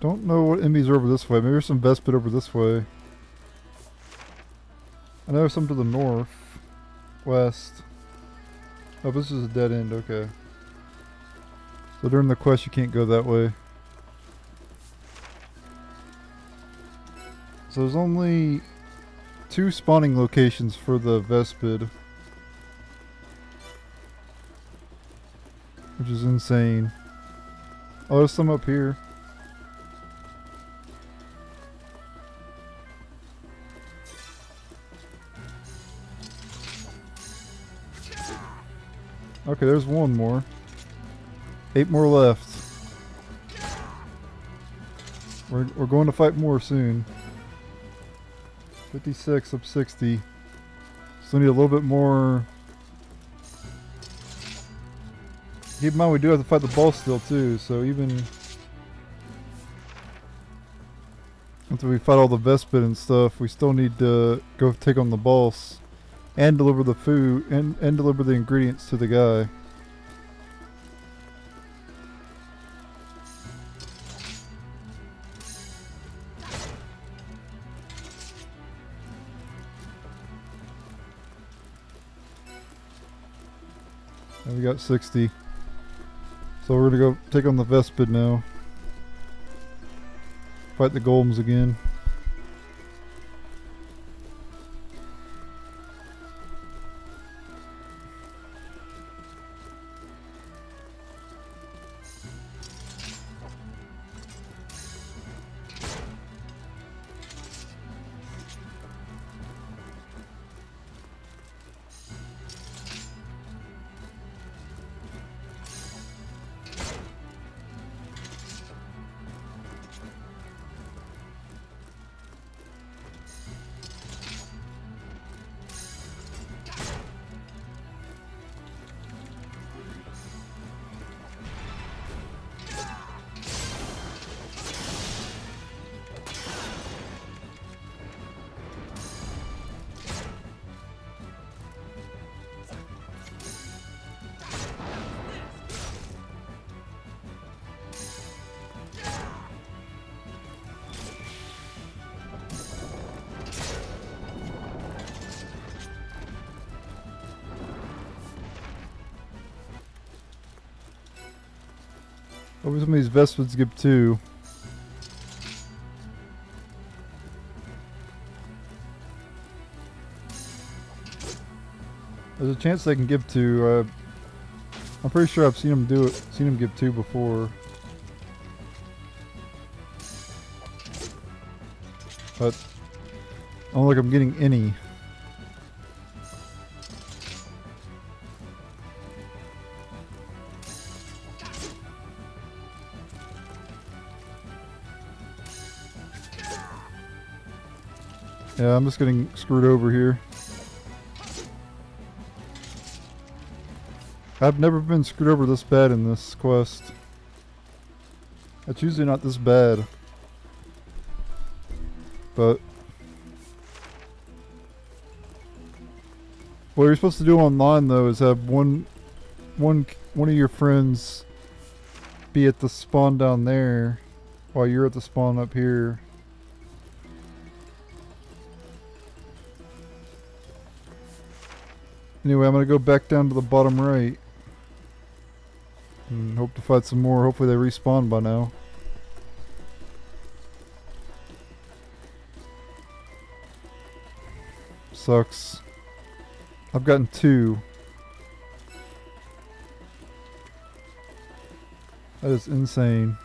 Don't know what enemies are over this way. Maybe there's some Vespid over this way. I know there's some to the north, west. Oh, this is a dead end. Okay. So during the quest, you can't go that way. So there's only 2 spawning locations for the Vespid, which is insane. Oh, there's some up here. Okay, there's 1 more. 8 more left. We're going to fight more soon. 56 of 60. So we need a little bit more. Keep in mind we do have to fight the boss still too, so even after we fight all the Vespid and stuff, we still need to go take on the boss and deliver the food and deliver the ingredients to the guy. And we got 60. So we're gonna go take on the Vespid now. Fight the golems again. Hopefully some of these Vespids give 2. There's a chance they can give 2. I'm pretty sure I've seen them do it. Seen them give 2 before. But I don't think I'm getting any. Yeah, I'm just getting screwed over here. I've never been screwed over this bad in this quest. It's usually not this bad. But what you're supposed to do online though is have one of your friends be at the spawn down there while you're at the spawn up here. Anyway, I'm going to go back down to the bottom right. And hope to fight some more. Hopefully they respawn by now. Sucks. I've gotten 2. That is insane.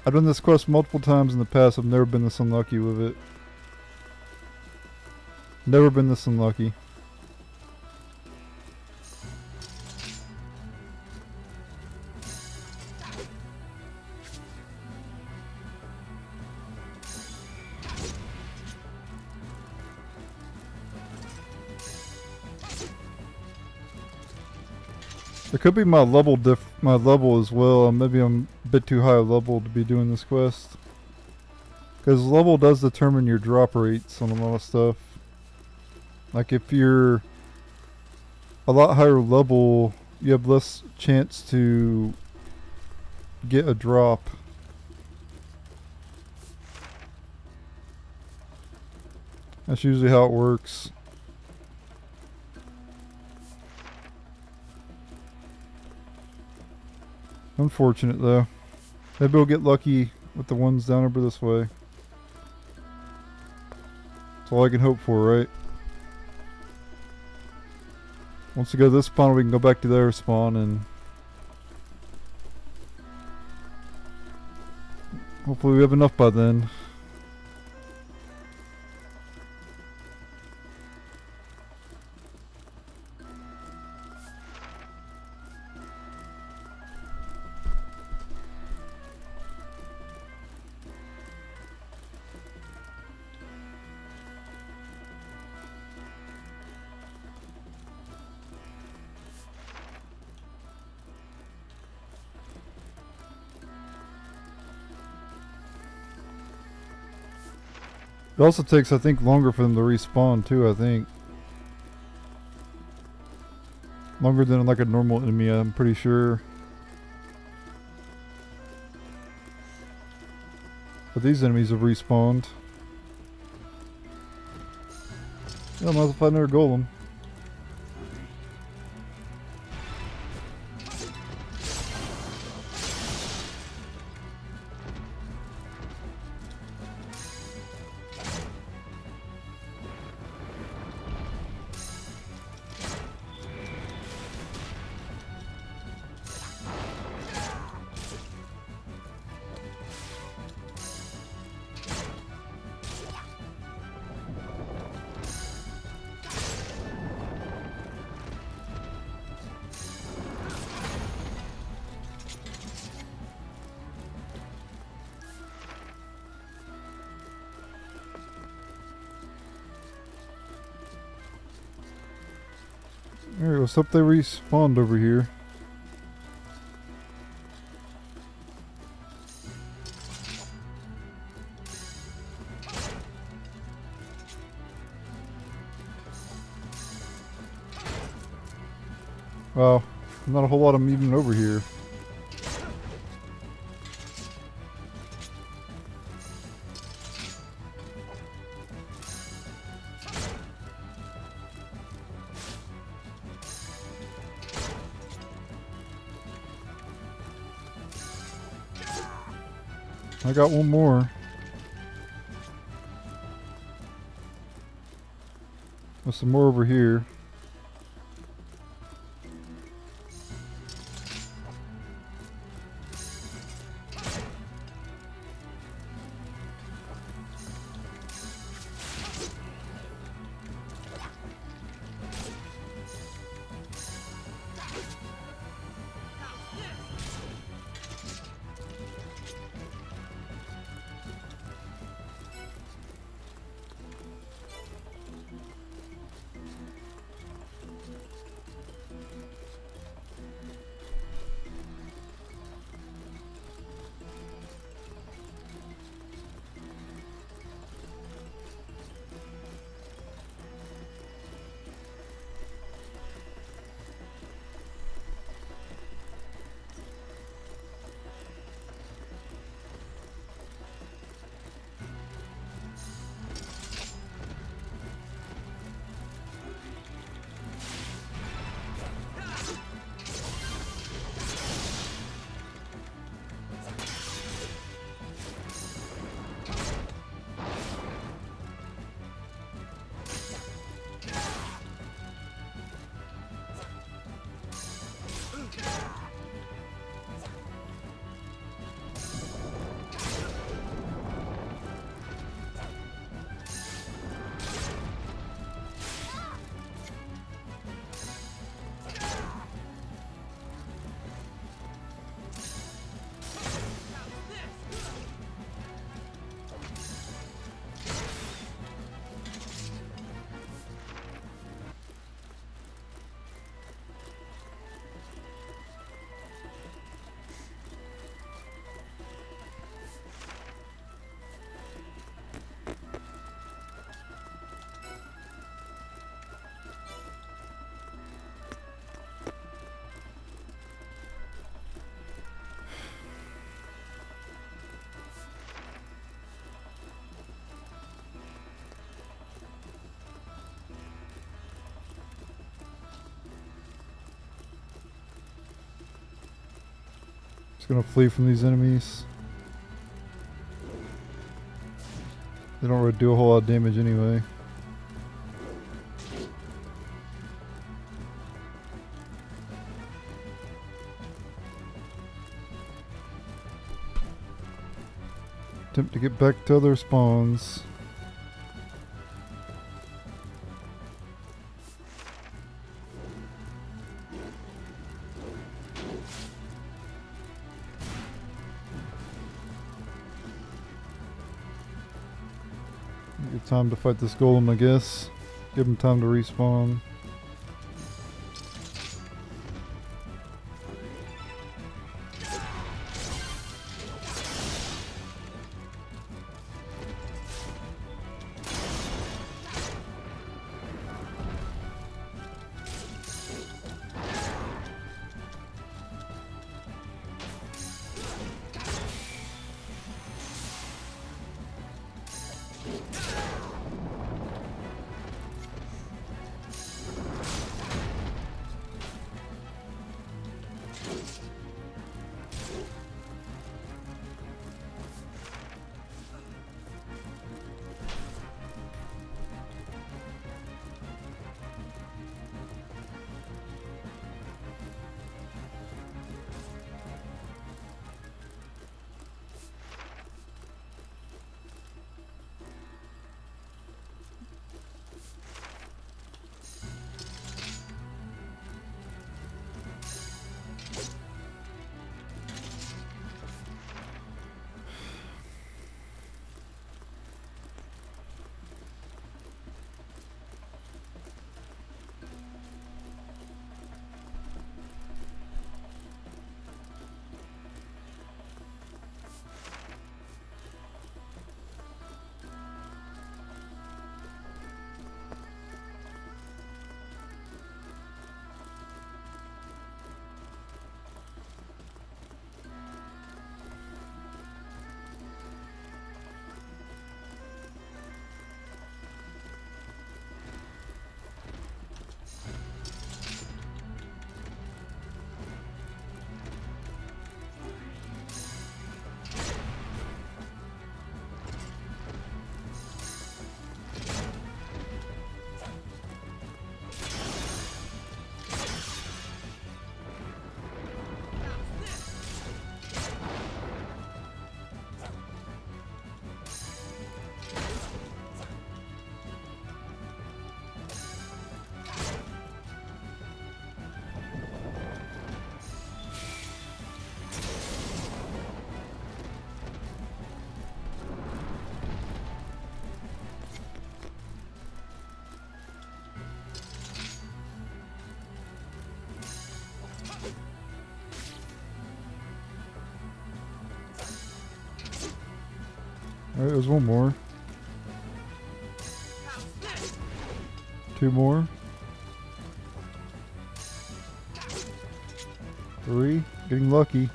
I've done this quest multiple times in the past. I've never been this unlucky with it. Never been this unlucky. It could be my level as well. Maybe I'm a bit too high a level to be doing this quest. Because level does determine your drop rates on a lot of stuff. Like if you're a lot higher level, you have less chance to get a drop. That's usually how it works. Unfortunate though. Maybe we'll get lucky with the ones down over this way. That's all I can hope for, right? Once we go to this spawn, we can go back to their spawn and hopefully we have enough by then. It also takes, I think, longer for them to respawn too, I think. Longer than like a normal enemy, I'm pretty sure. But these enemies have respawned. Yeah, I might as well find another golem. Alright, let's hope they respawned over here. Wow, not a whole lot of them even over here. I got one more. There's some more over here. Just gonna flee from these enemies. They don't really do a whole lot of damage anyway. Attempt to get back to other spawns. Good time to fight this golem, I guess. Give him time to respawn. Alright, there's one more. Two more. 3. Getting lucky.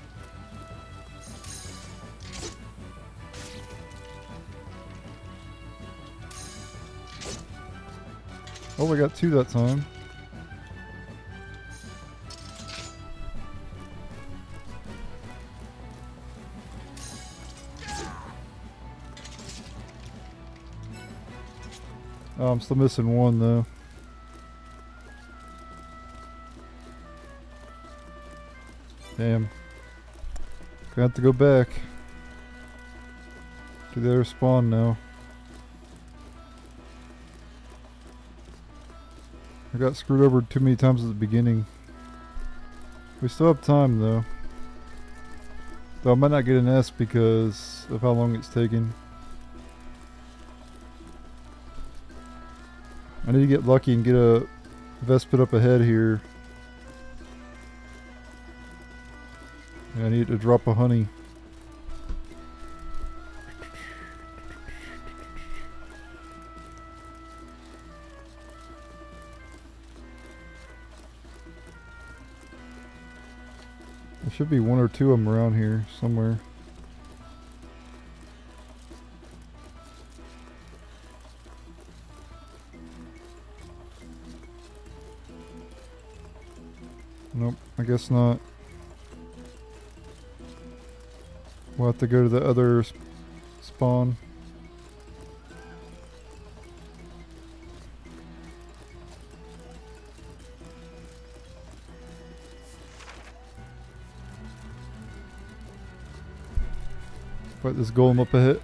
Oh, I got 2 that time. Oh, I'm still missing 1 though. Damn. Gonna have to go back to their spawn now. I got screwed over too many times at the beginning. We still have time though. Though I might not get an S because of how long it's taking. I need to get lucky and get a Vespid up ahead here. And I need to drop a honey. There should be 1 or 2 of them around here somewhere. Nope, I guess not. We'll have to go to the other spawn. Fight this golem up ahead.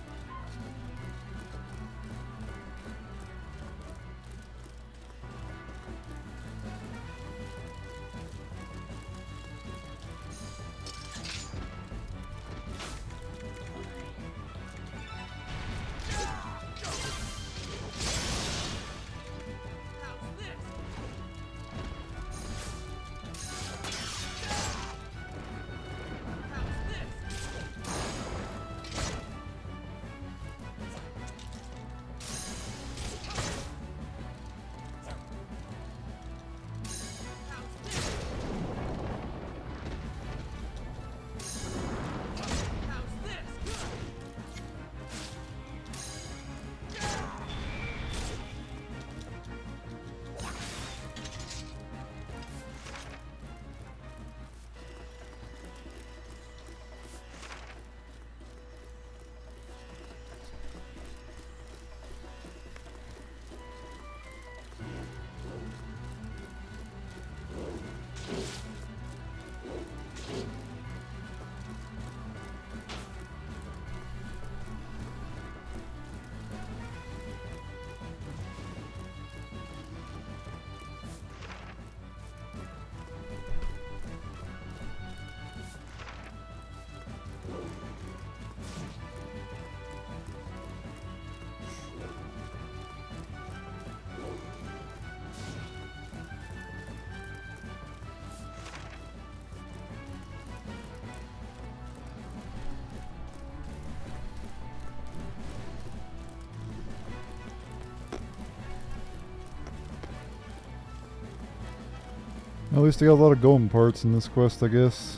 At least I got a lot of golden parts in this quest, I guess.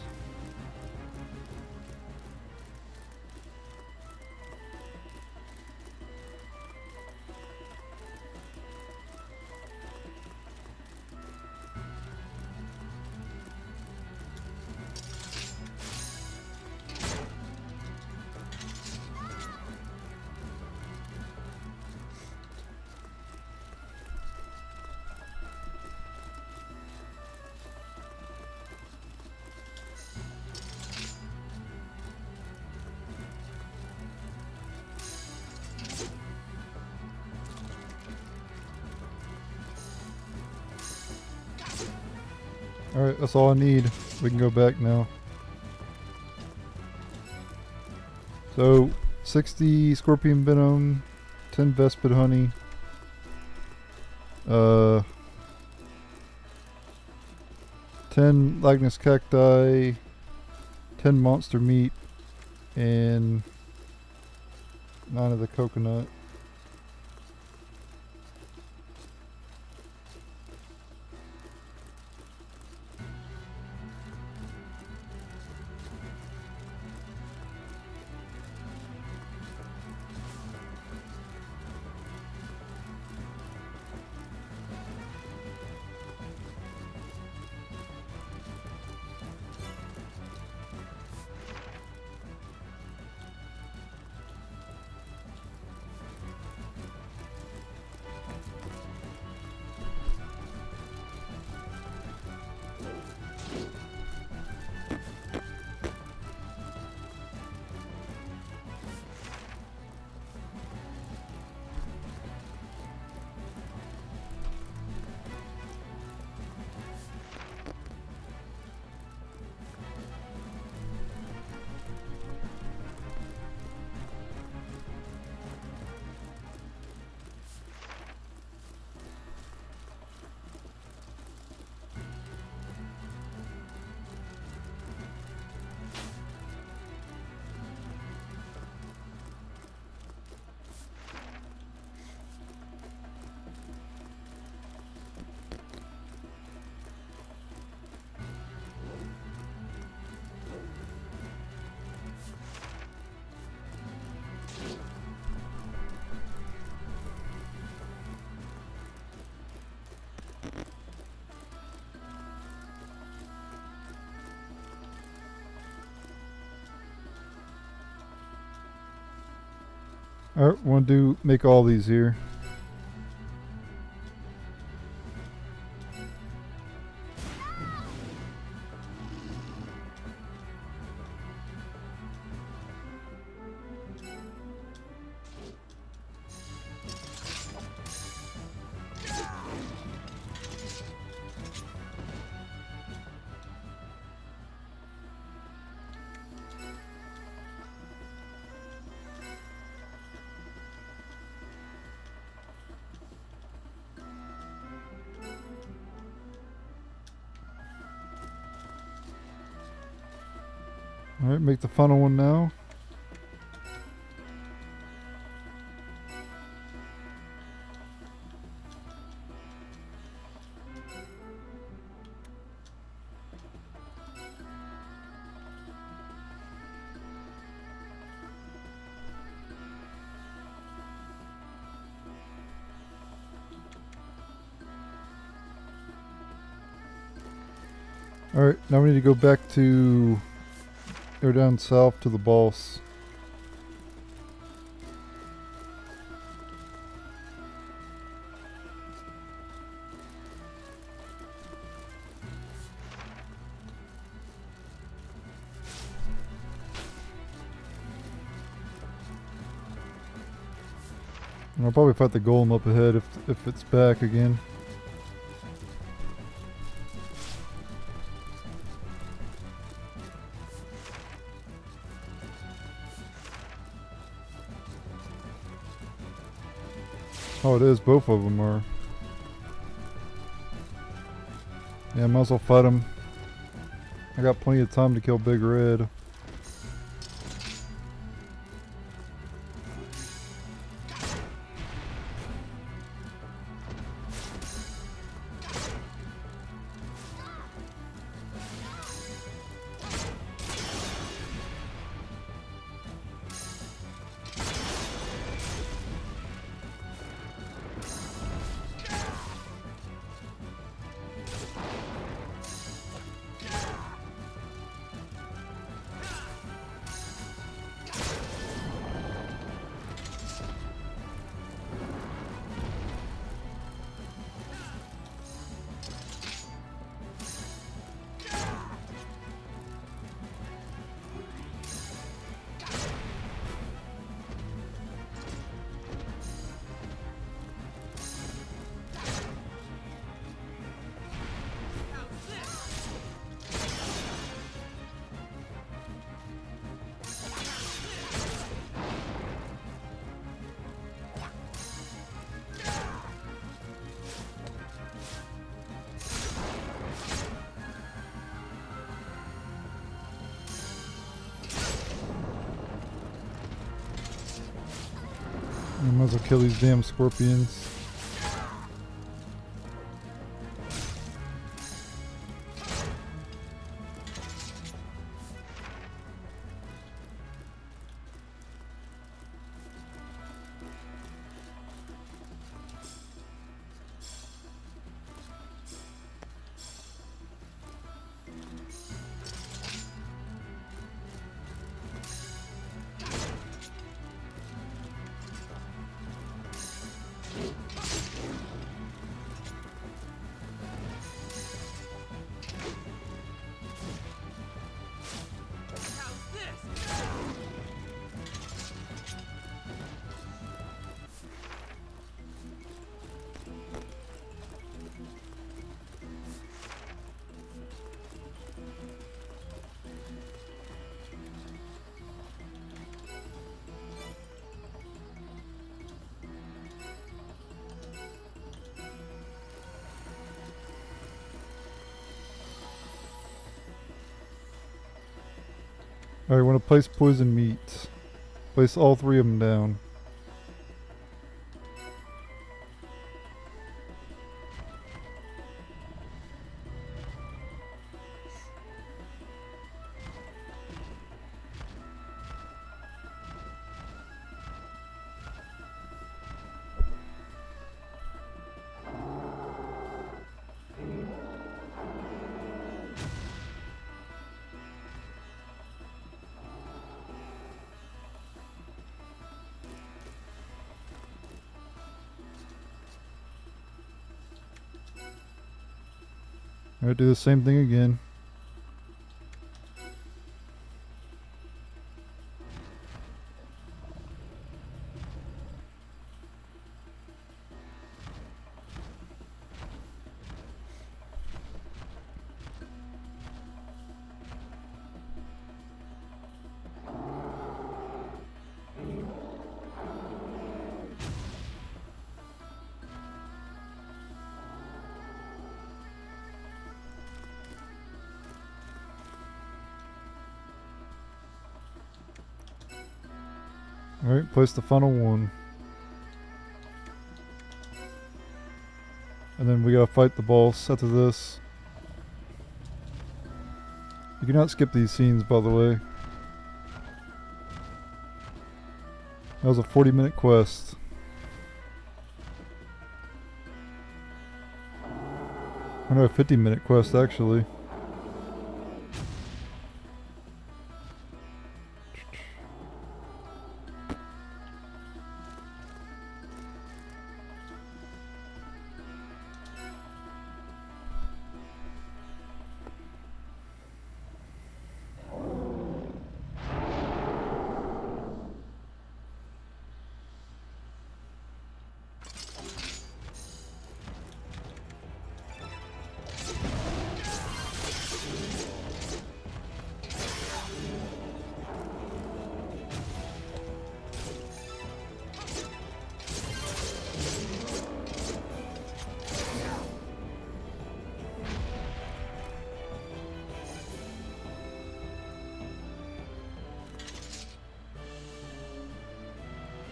Alright, that's all I need. We can go back now. So, 60 scorpion venom, 10 Vespid honey, 10 Lagnus cacti, 10 monster meat, and 9 of the coconut. Alright, want to make all these here. Alright, make the funnel one now. Alright, now we need to go back to... Go down south to the boss. And I'll probably fight the golem up ahead if it's back again. Oh, it is. Both of them are. Yeah, might as well fight him. I got plenty of time to kill Big Red. I might as well kill these damn scorpions. How's this? Alright, want to place poison meat. Place all 3 of them down. Alright, do the same thing again. Alright, place the final one. And then we gotta fight the boss after this. You cannot skip these scenes, by the way. That was a 40-minute quest. I know, a 50-minute quest, actually.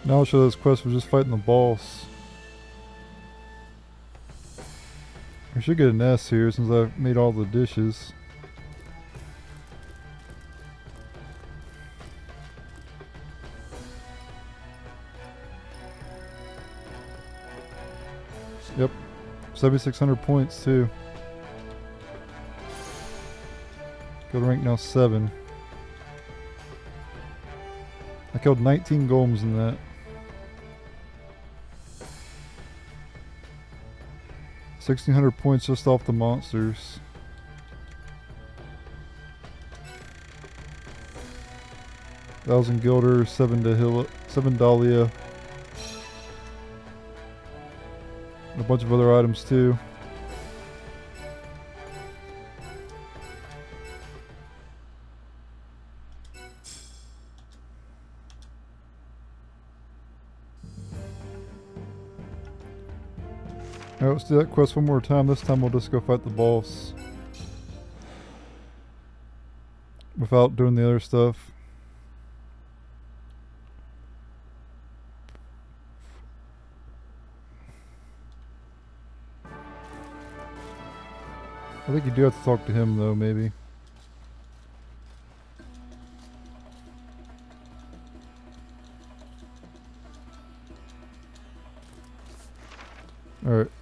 Now I'll show this quest for just fighting the boss. I should get an S here since I've made all the dishes. Yep, 7,600 points too. Go to rank now 7. I killed 19 golems in that. 1,600 points just off the monsters. Thousand Gilder, 7 Dahlia. And a bunch of other items too. Alright, let's do that quest one more time. This time we'll just go fight the boss. Without doing the other stuff. I think you do have to talk to him though, maybe. Alright.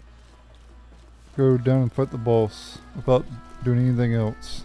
Go down and fight the boss without doing anything else.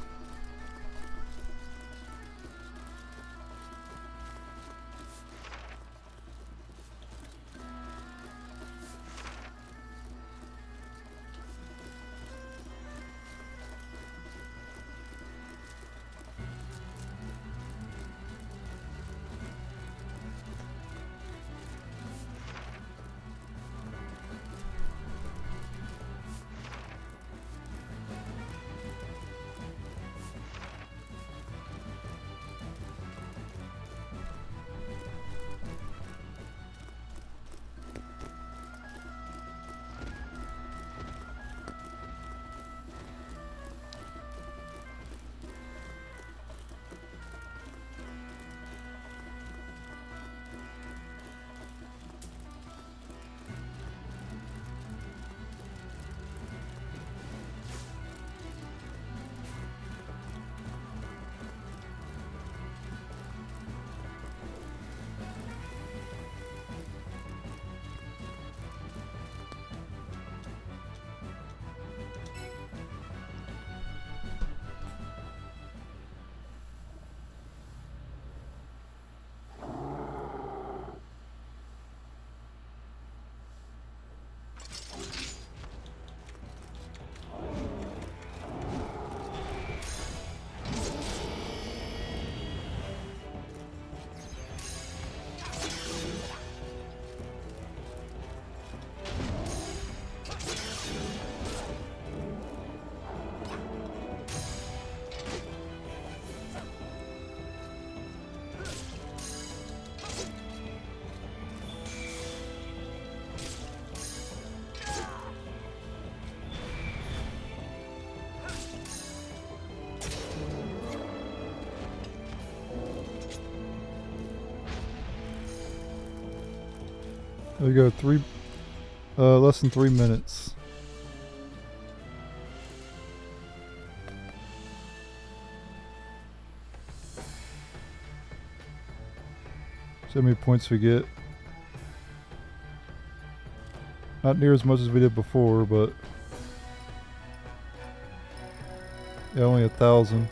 There you go, less than 3 minutes. See how many points we get. Not near as much as we did before, but yeah, only 1,000.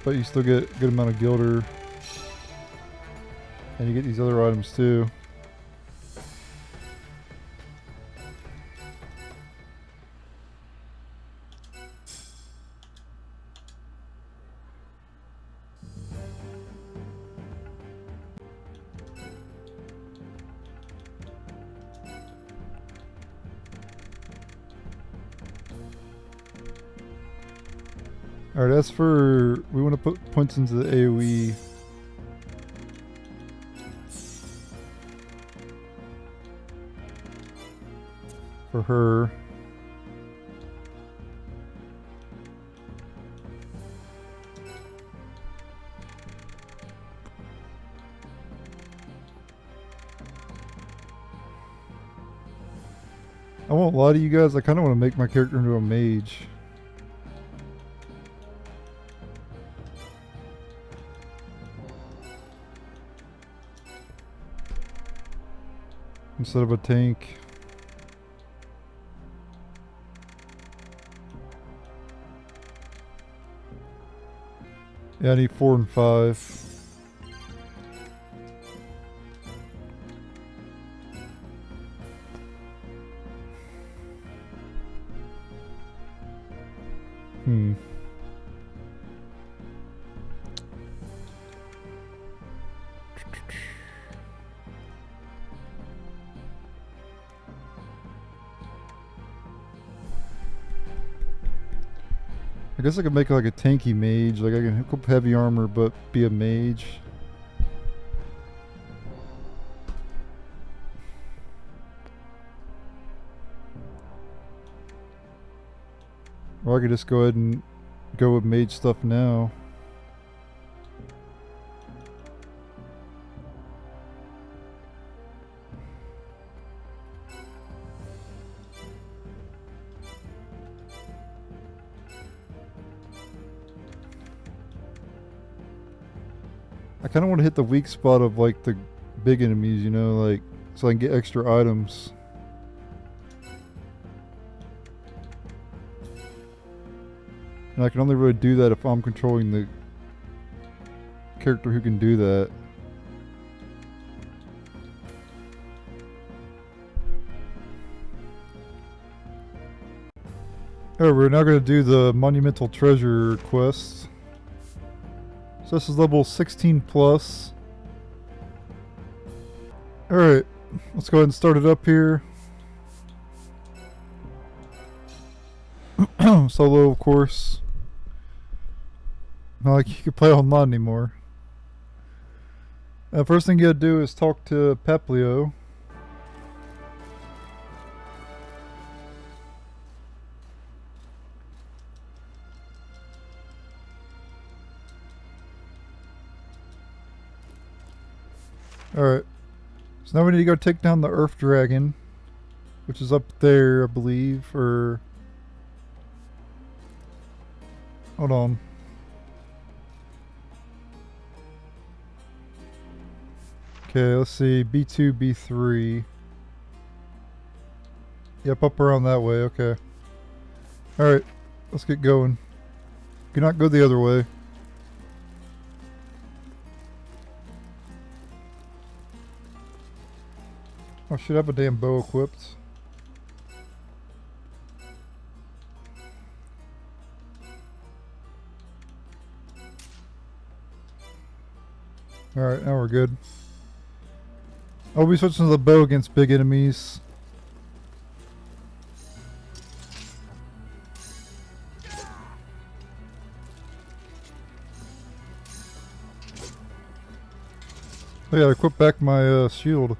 But you still get a good amount of gilder. And you get these other items too. Alright, as for, we want to put points into the AoE. For her. I won't lie to you guys, I kind of want to make my character into a mage. Instead of a tank. Yeah, I need 4 and 5. I guess I could make like a tanky mage, like I can equip heavy armor but be a mage. Or I could just go ahead and go with mage stuff now. kind of want to hit the weak spot of like the big enemies, you know, like so I can get extra items. And I can only really do that if I'm controlling the character who can do that. Alright, we're now going to do the Monumental Treasure quest. So this is level 16 plus. Alright, let's go ahead and start it up here. Solo, of course. Not like you can play online anymore. First thing you gotta do is talk to Paplio. Alright. So now we need to go take down the Earth Dragon, which is up there, I believe, or... Hold on. Okay, let's see. B2, B3. Yep, up around that way. Okay. Alright, let's get going. Cannot go the other way. I should have a damn bow equipped. Alright, now we're good. I'll be switching to the bow against big enemies. Oh yeah, I equipped back my shield.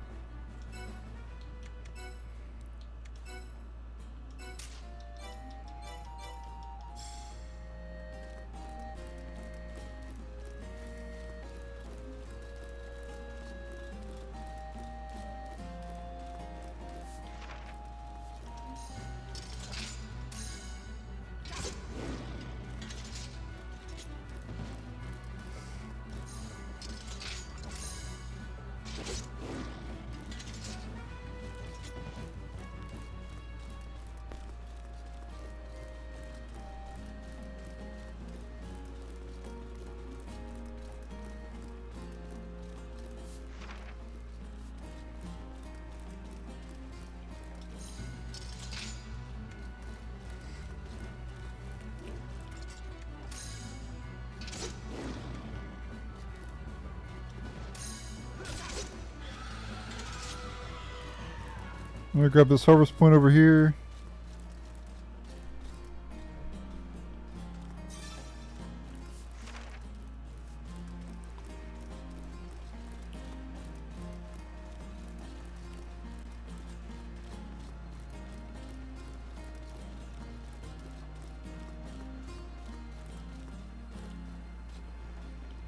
I'm gonna grab this harvest point over here.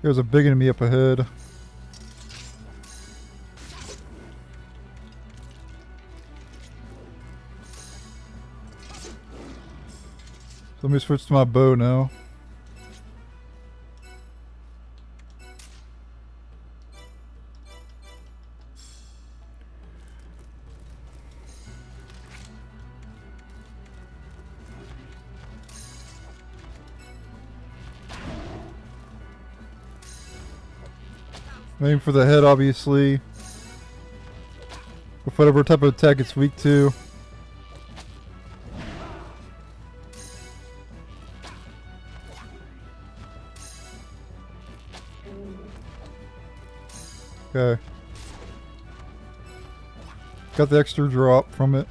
There's a big enemy up ahead. So let me switch to my bow now. Aim for the head, obviously. With whatever type of attack it's weak to. Okay. Got the extra drop from it.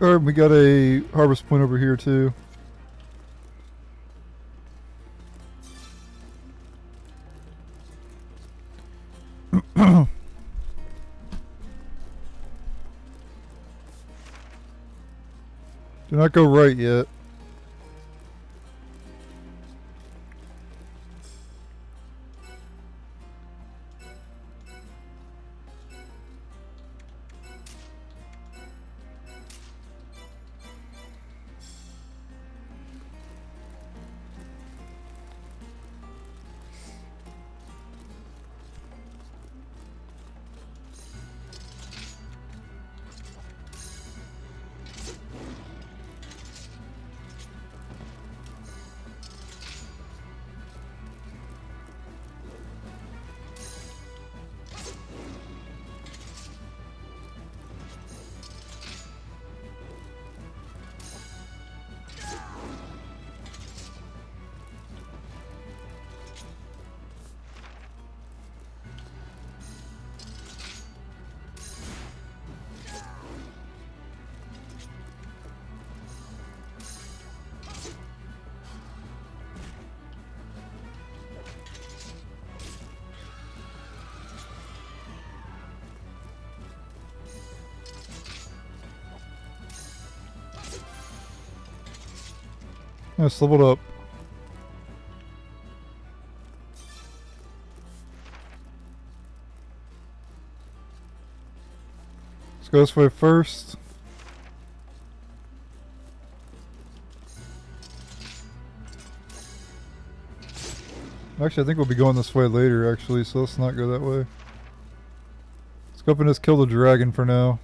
Alright, we got a harvest point over here too. Do not go right yet. Let's level it up. Let's go this way first. Actually, I think we'll be going this way later, actually, so let's not go that way. Let's go up and just kill the dragon for now.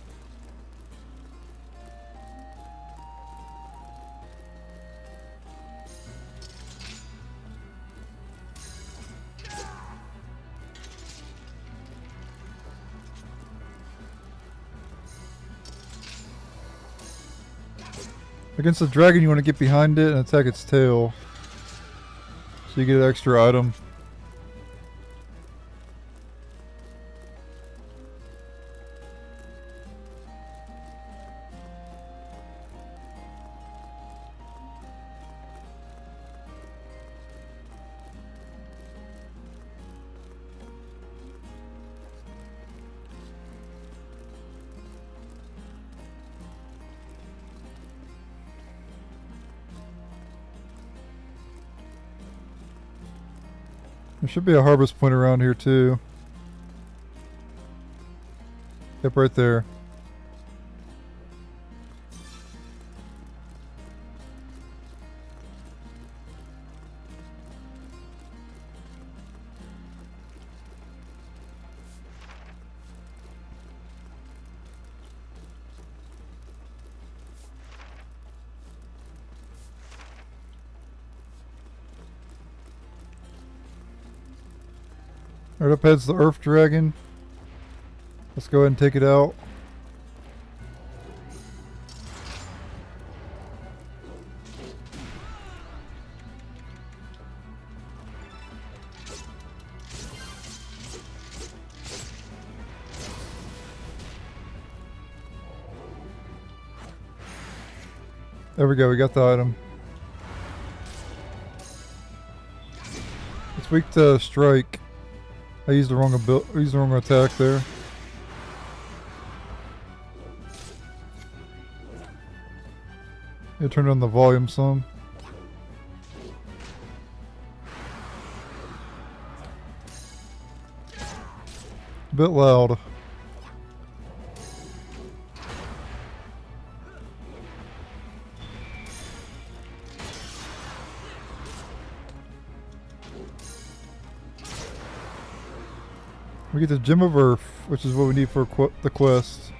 Against the dragon, you want to get behind it and attack its tail, so you get an extra item. There should be a harvest point around here too. Yep, right there. Right up heads the Earth Dragon. Let's go ahead and take it out. There we go, we got the item. It's weak to strike. I used the wrong attack there. It turned on the volume some. A bit loud. We get the Gem of Earth, which is what we need for the quest.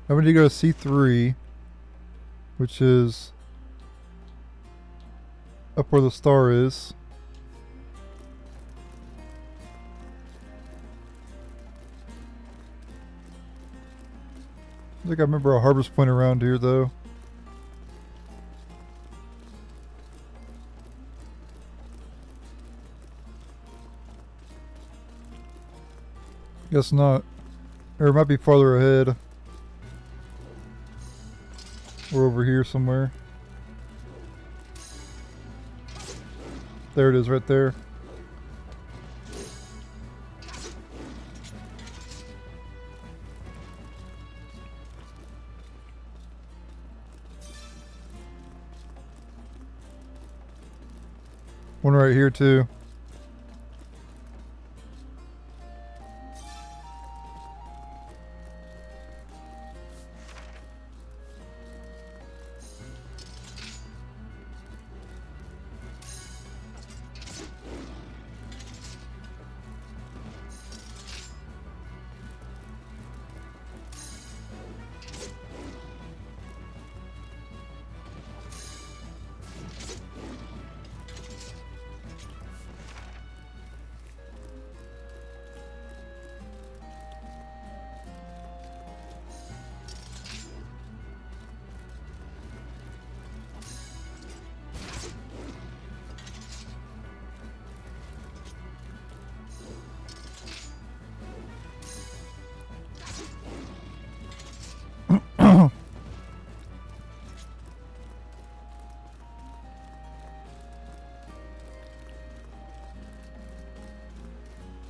Now we need to go to C3, which is up where the star is. I think I remember a harvest point around here though. Guess not. Or it might be farther ahead. Or over here somewhere. There it is right there. One right here too.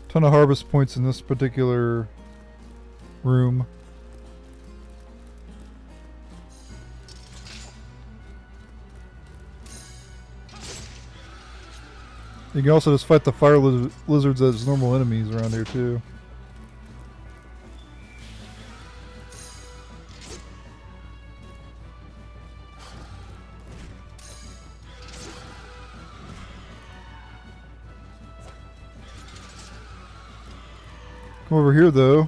Ton of harvest points in this particular room. You can also just fight the fire lizards as normal enemies around here too. Come over here though.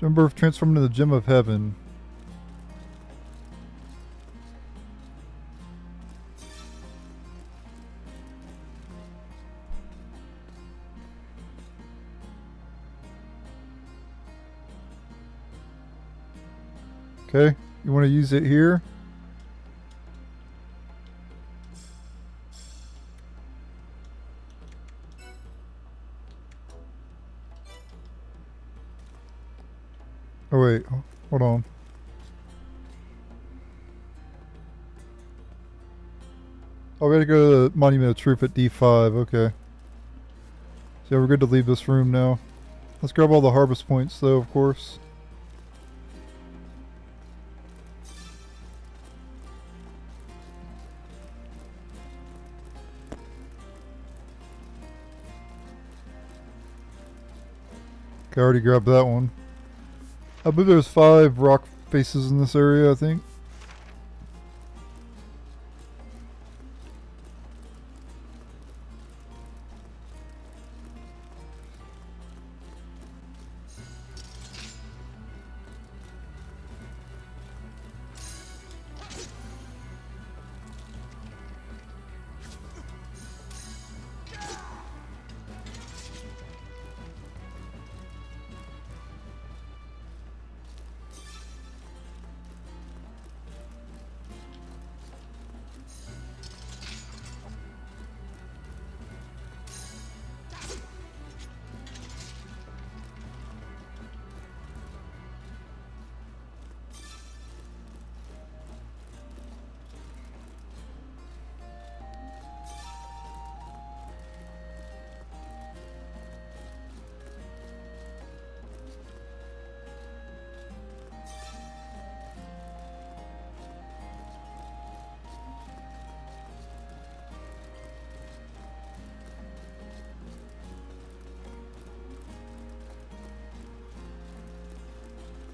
Remember, transformed into the Gem of Heaven. Okay, you want to use it here? Oh wait, hold on. Oh, we gotta go to the Monument of Truth at D5, okay. So yeah, we're good to leave this room now. Let's grab all the harvest points though, of course. Okay, I already grabbed that one. I believe there's 5 rock faces in this area, I think.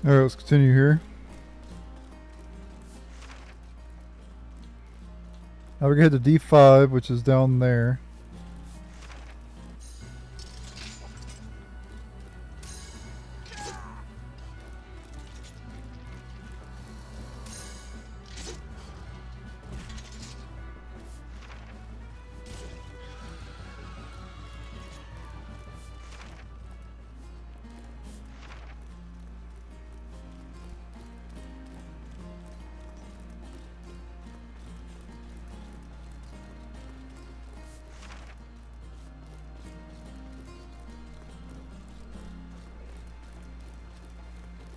Alright, let's continue here. Now we're going to head to D5, which is down there.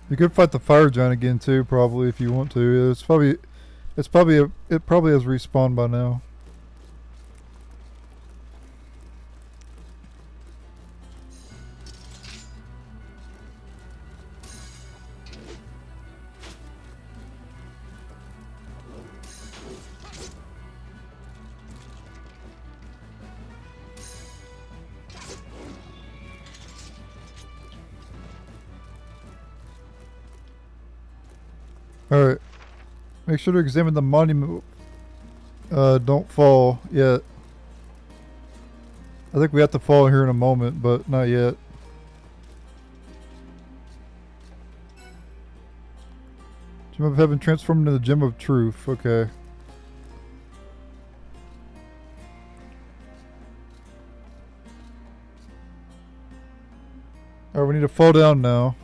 You could fight the fire giant again too, probably if you want to. It probably has respawned by now. Alright. Make sure to examine the monument. Don't fall yet. I think we have to fall here in a moment, but not yet. Gem of Heaven transformed into the Gem of Truth. Okay. Alright, we need to fall down now.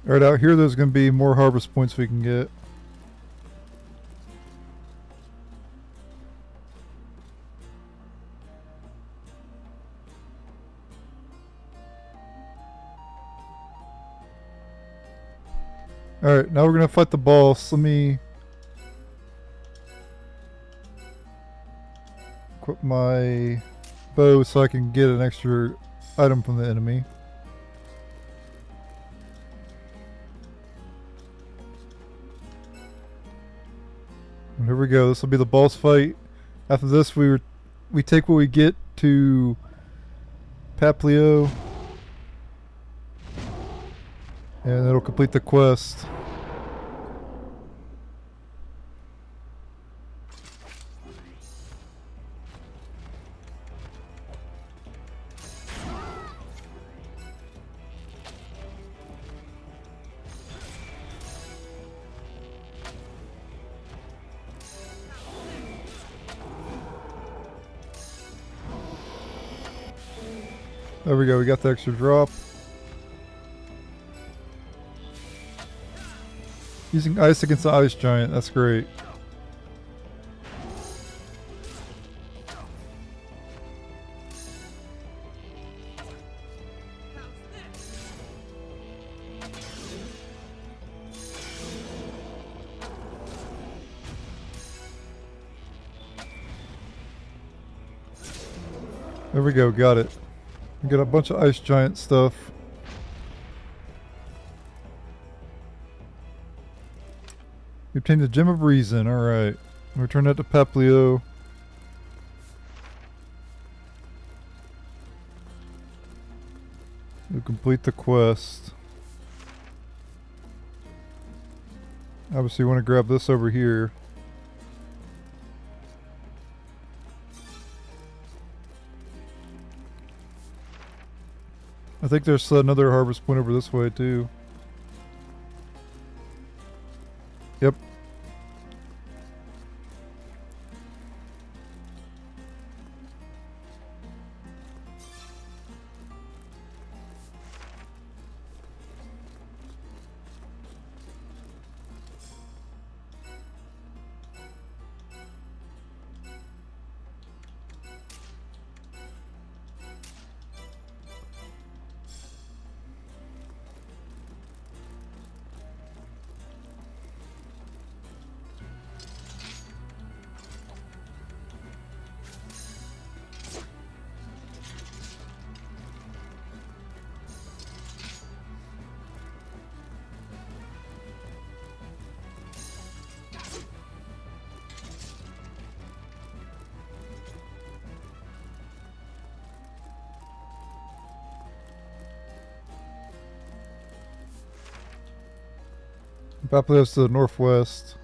Alright, out here there's going to be more harvest points we can get. Alright, now we're going to fight the boss. Let me equip my bow so I can get an extra item from the enemy. And here we go. This will be the boss fight. After this, we take what we get to Paplio, and it'll complete the quest. There we go, we got the extra drop. Using ice against the ice giant, that's great. There we go, got it. We got a bunch of ice giant stuff. We obtained the Gem of Reason, alright. Return that to Paplio. We'll complete the quest. Obviously you want to grab this over here. I think there's another harvest point over this way too. Yep. Paplio's to the northwest.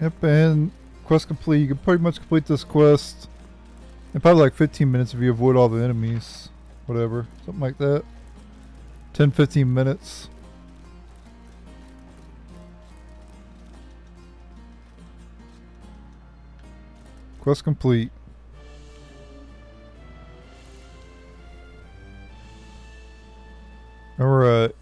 Yep, and quest complete. You can pretty much complete this quest in probably like 15 minutes if you avoid all the enemies. Whatever. Something like that. 10-15 minutes. Quest complete. Alright.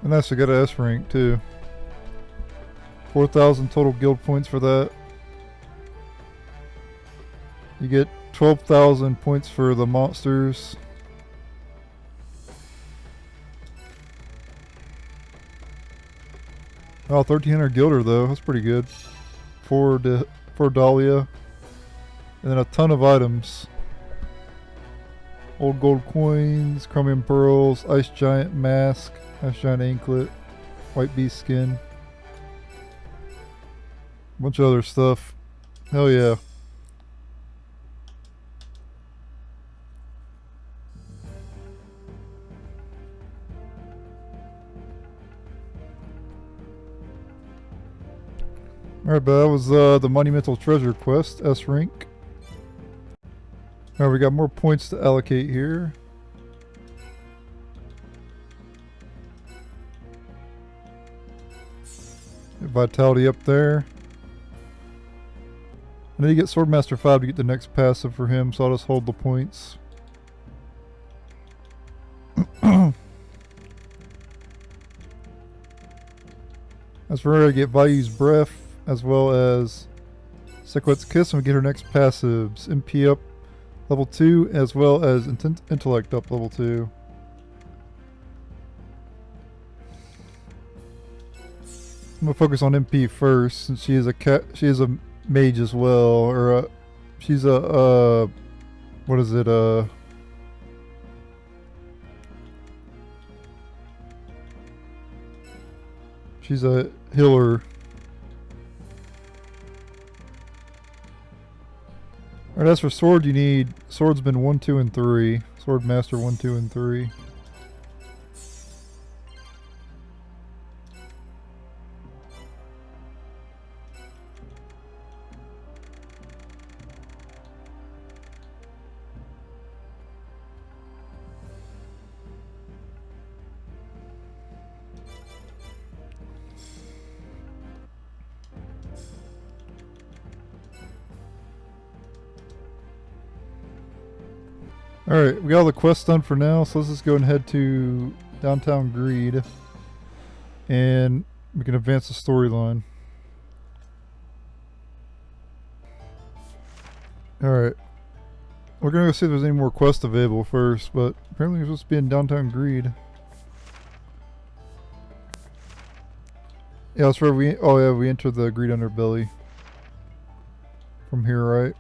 And that's a good S rank too. 4,000 total guild points for that. You get 12,000 points for the monsters. Oh, 1,300 gilder though. That's pretty good. For Dahlia. And then a ton of items. Old gold coins, chromium pearls, ice giant mask, ice giant anklet, white beast skin. Bunch of other stuff. Hell yeah. Alright, but that was the Monumental Treasure quest, S rank. Alright, we got more points to allocate here. Get vitality up there. I need to get Swordmaster 5 to get the next passive for him, so I'll just hold the points. As for her, I get Value's Breath, as well as Sequet's Kiss, and we get her next passives. MP up level 2, as well as Intellect up level 2. I'm gonna focus on MP first, since she is a mage as well, or she's a what is it? She's a healer. Alright, as for sword, you need swordsman 1, 2, and 3. Sword master 1, 2, and 3. Alright, we got all the quests done for now, so let's just go and head to downtown Greede. And we can advance the storyline. Alright. We're gonna go see if there's any more quests available first, but apparently we're supposed to be in downtown Greede. Yeah, that's where we entered the Greede Underbelly. From here, right?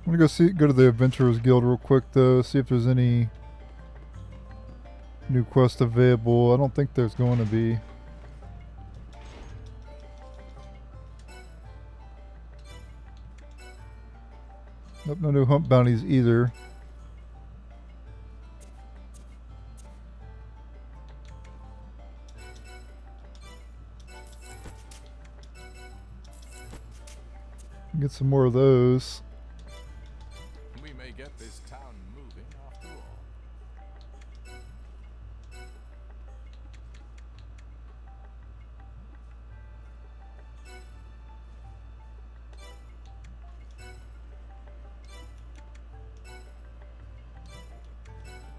I'm gonna go to the Adventurers Guild real quick though, see if there's any new quest available. I don't think there's going to be. Nope, no new hump bounties either. Get some more of those. We may get this town moving after all.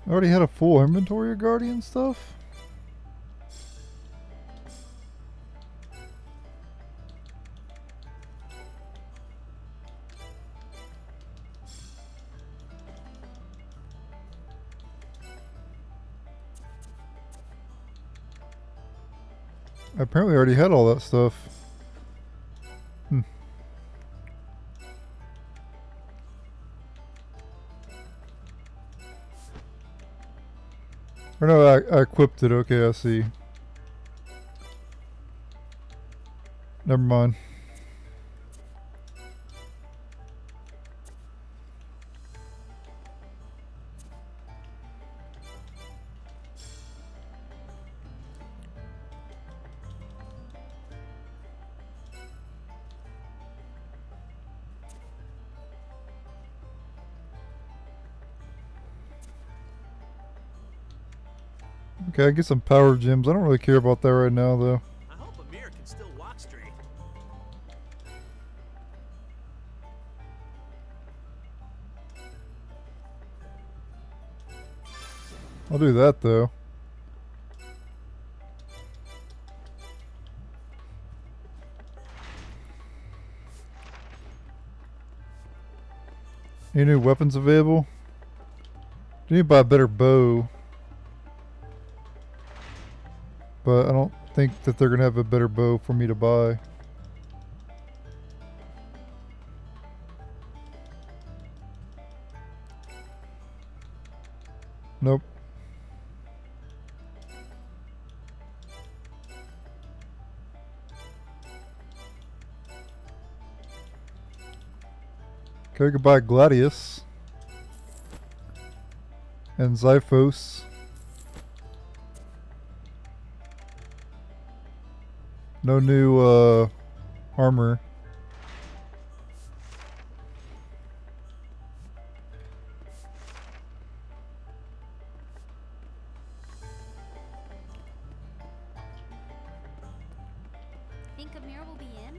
I already had a full inventory of Guardian stuff. I apparently already had all that stuff. Or no, I equipped it. Okay, I see. Never mind. Okay, I get some power gems. I don't really care about that right now, though. I hope Amir can still walk straight. I'll do that, though. Any new weapons available? I need to buy a better bow. But I don't think that they're going to have a better bow for me to buy. Nope. Okay, goodbye Gladius. And Xiphos. No new armor. Think Amir will be in?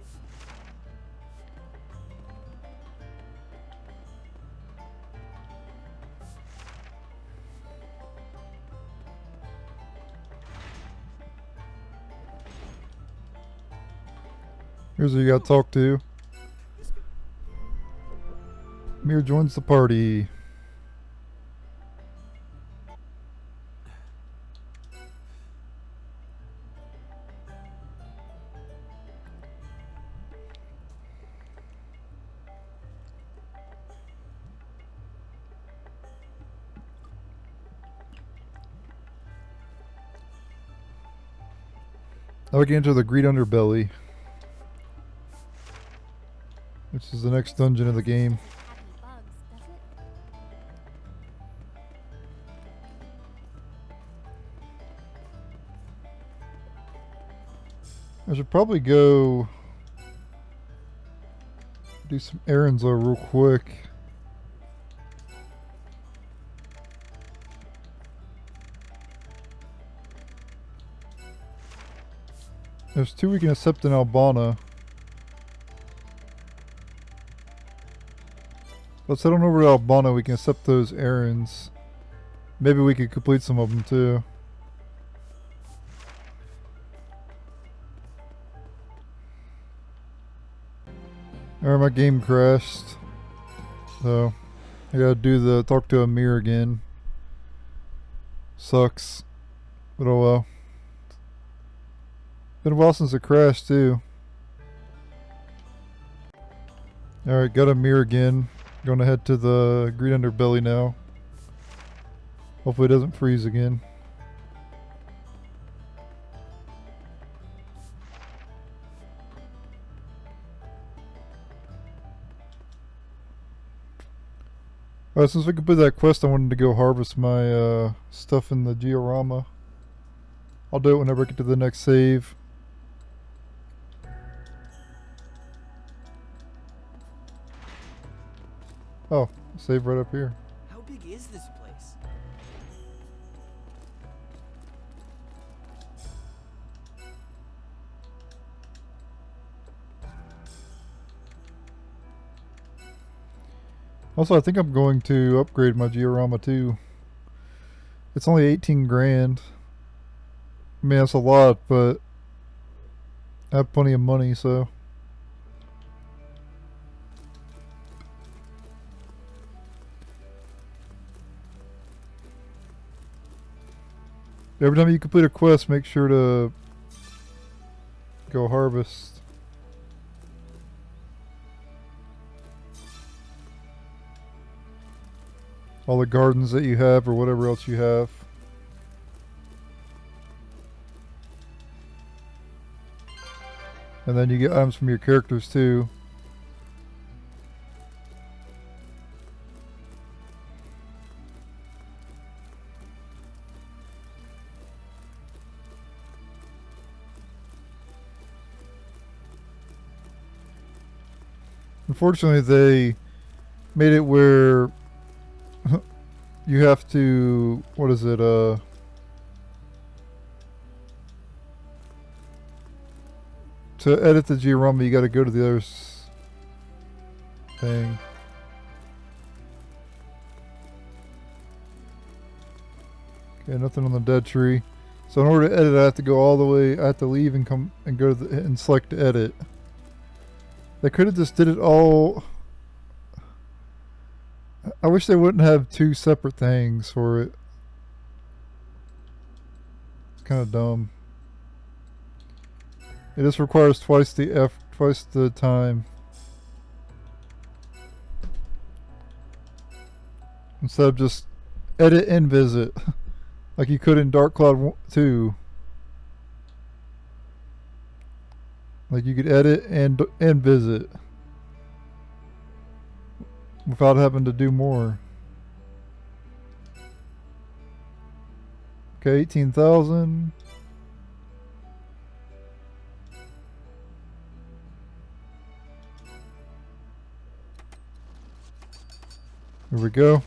Here's who you got to talk to. Mir joins the party. Now we can enter the Greede Underbelly, which is the next dungeon of the game. Happy bugs, does it? I should probably go do some errands though real quick. There's 2 we can accept in Albana. Let's head on over to Albana. We can accept those errands. Maybe we could complete some of them too. Alright, my game crashed. So, I gotta do the talk to Amir again. Sucks. But oh well. Been a while since it crashed too. Alright, got Amir again. Gonna head to the Greede Underbelly now. Hopefully it doesn't freeze again. Alright, since we completed that quest, I wanted to go harvest my stuff in the Georama. I'll do it whenever I get to the next save. Oh, save right up here. How big is this place? Also, I think I'm going to upgrade my Georama too. It's only 18 grand. I mean, that's a lot, but I have plenty of money, so. Every time you complete a quest, make sure to go harvest. All the gardens that you have or whatever else you have. And then you get items from your characters too. Unfortunately, they made it where you have to, what is it, to edit the Georama, you gotta go to the other thing. Okay, nothing on the dead tree. So in order to edit, I have to go all the way, I have to leave and come and go to the, and select edit. They could have just did it all. I wish they wouldn't have two separate things for it. It's kind of dumb. It just requires twice the time. Instead of just edit and visit. Like you could in Dark Cloud 2. Like you could edit and visit without having to do more. Okay, 18,000. Here we go.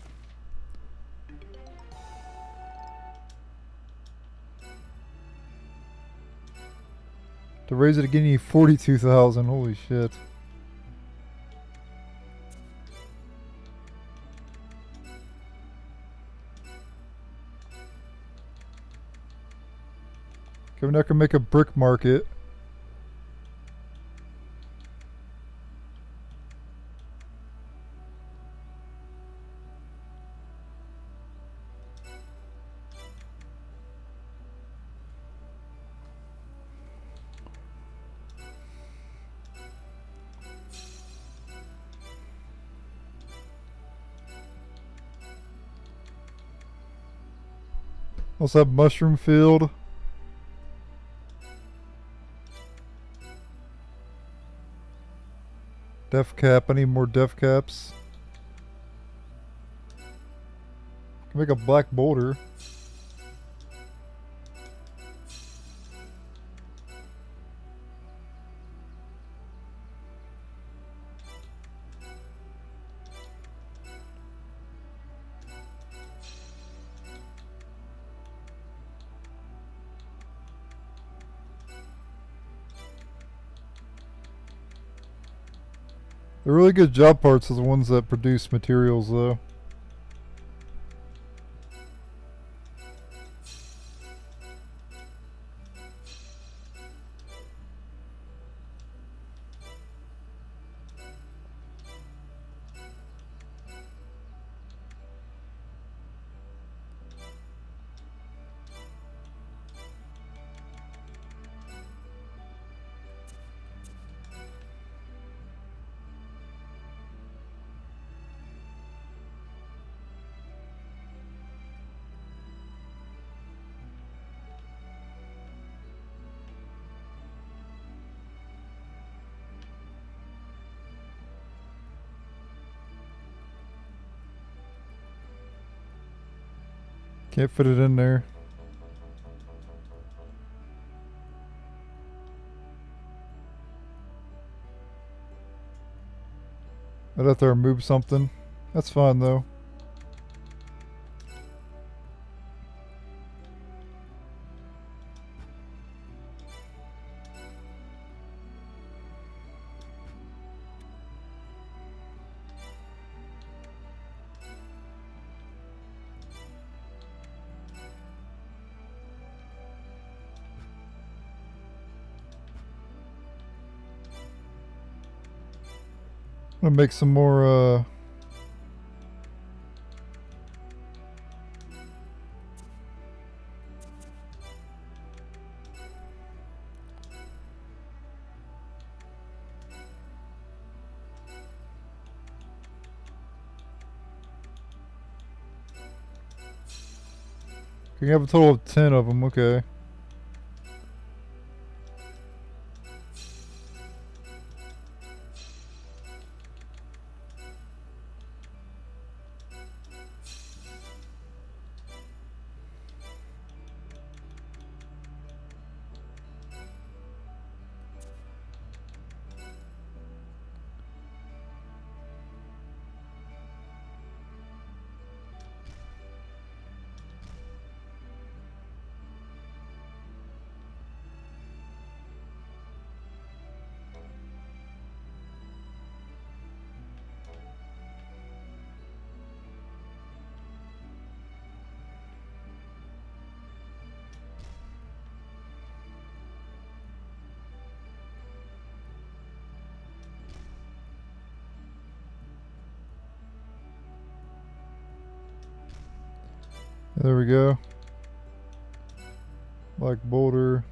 To raise it again, you need 42,000. Holy shit. Okay, we're not gonna make a brick market. Also have mushroom field. Def cap. I need more def caps. Can make a black boulder. The really good job parts are the ones that produce materials though. Can't fit it in there. I'd have to remove something. That's fine though. I'm gonna make some more you have a total of 10 of them, okay. There we go. Black boulder.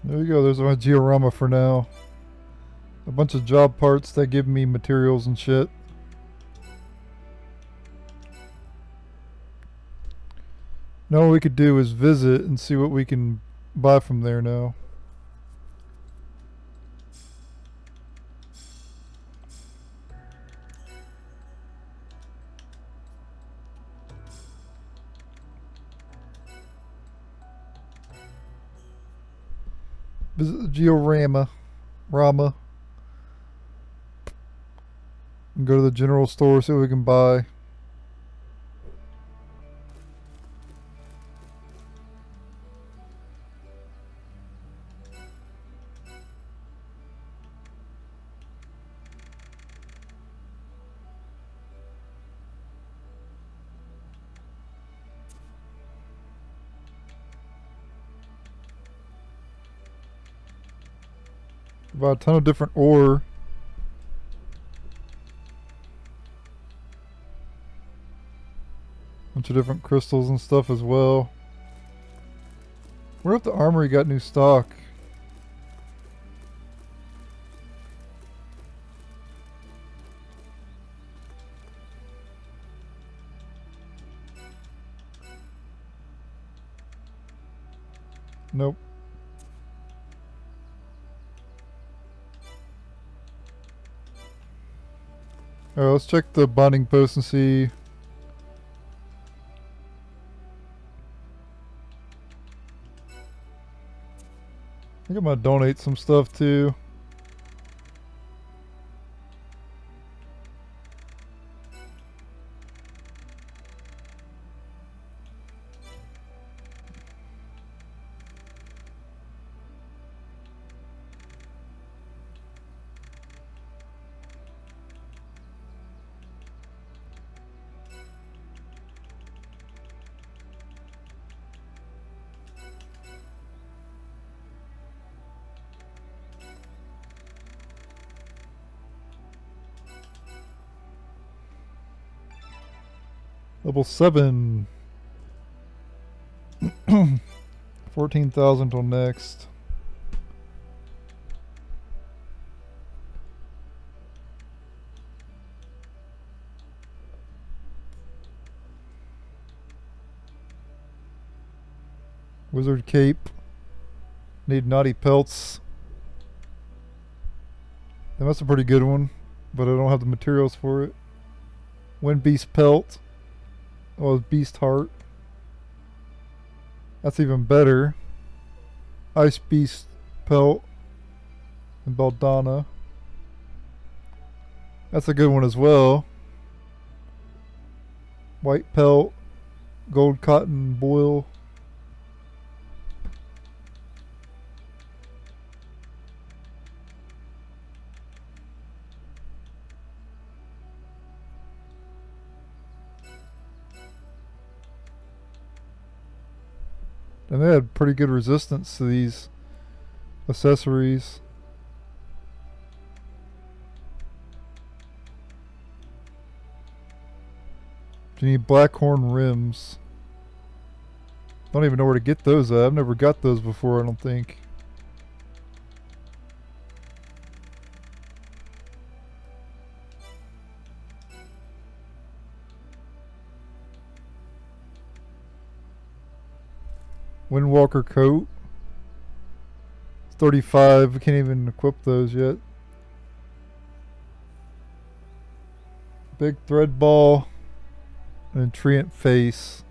There you go, there's my Georama for now. A bunch of job parts that give me materials and shit. Now what we could do is visit and see what we can buy from there now. Visit the Georama. Rama. And go to the general store, see what we can buy. Buy a ton of different ore. Bunch of different crystals and stuff as well. Where if the armory got new stock? Nope. Alright, let's check the bonding post and see. I think I'm gonna donate some stuff too. Level 7. 14,000 till next. Wizard cape. Need naughty pelts. That's a pretty good one, but I don't have the materials for it. Wind beast pelt. Oh, beast heart. That's even better. Ice beast pelt. And Belladonna. That's a good one as well. White pelt. Gold cotton boil. And they had pretty good resistance to these accessories. You need blackhorn rims. Don't even know where to get those at. I've never got those before, I don't think. Windwalker coat. 35. We can't even equip those yet. Big thread ball. An treant face.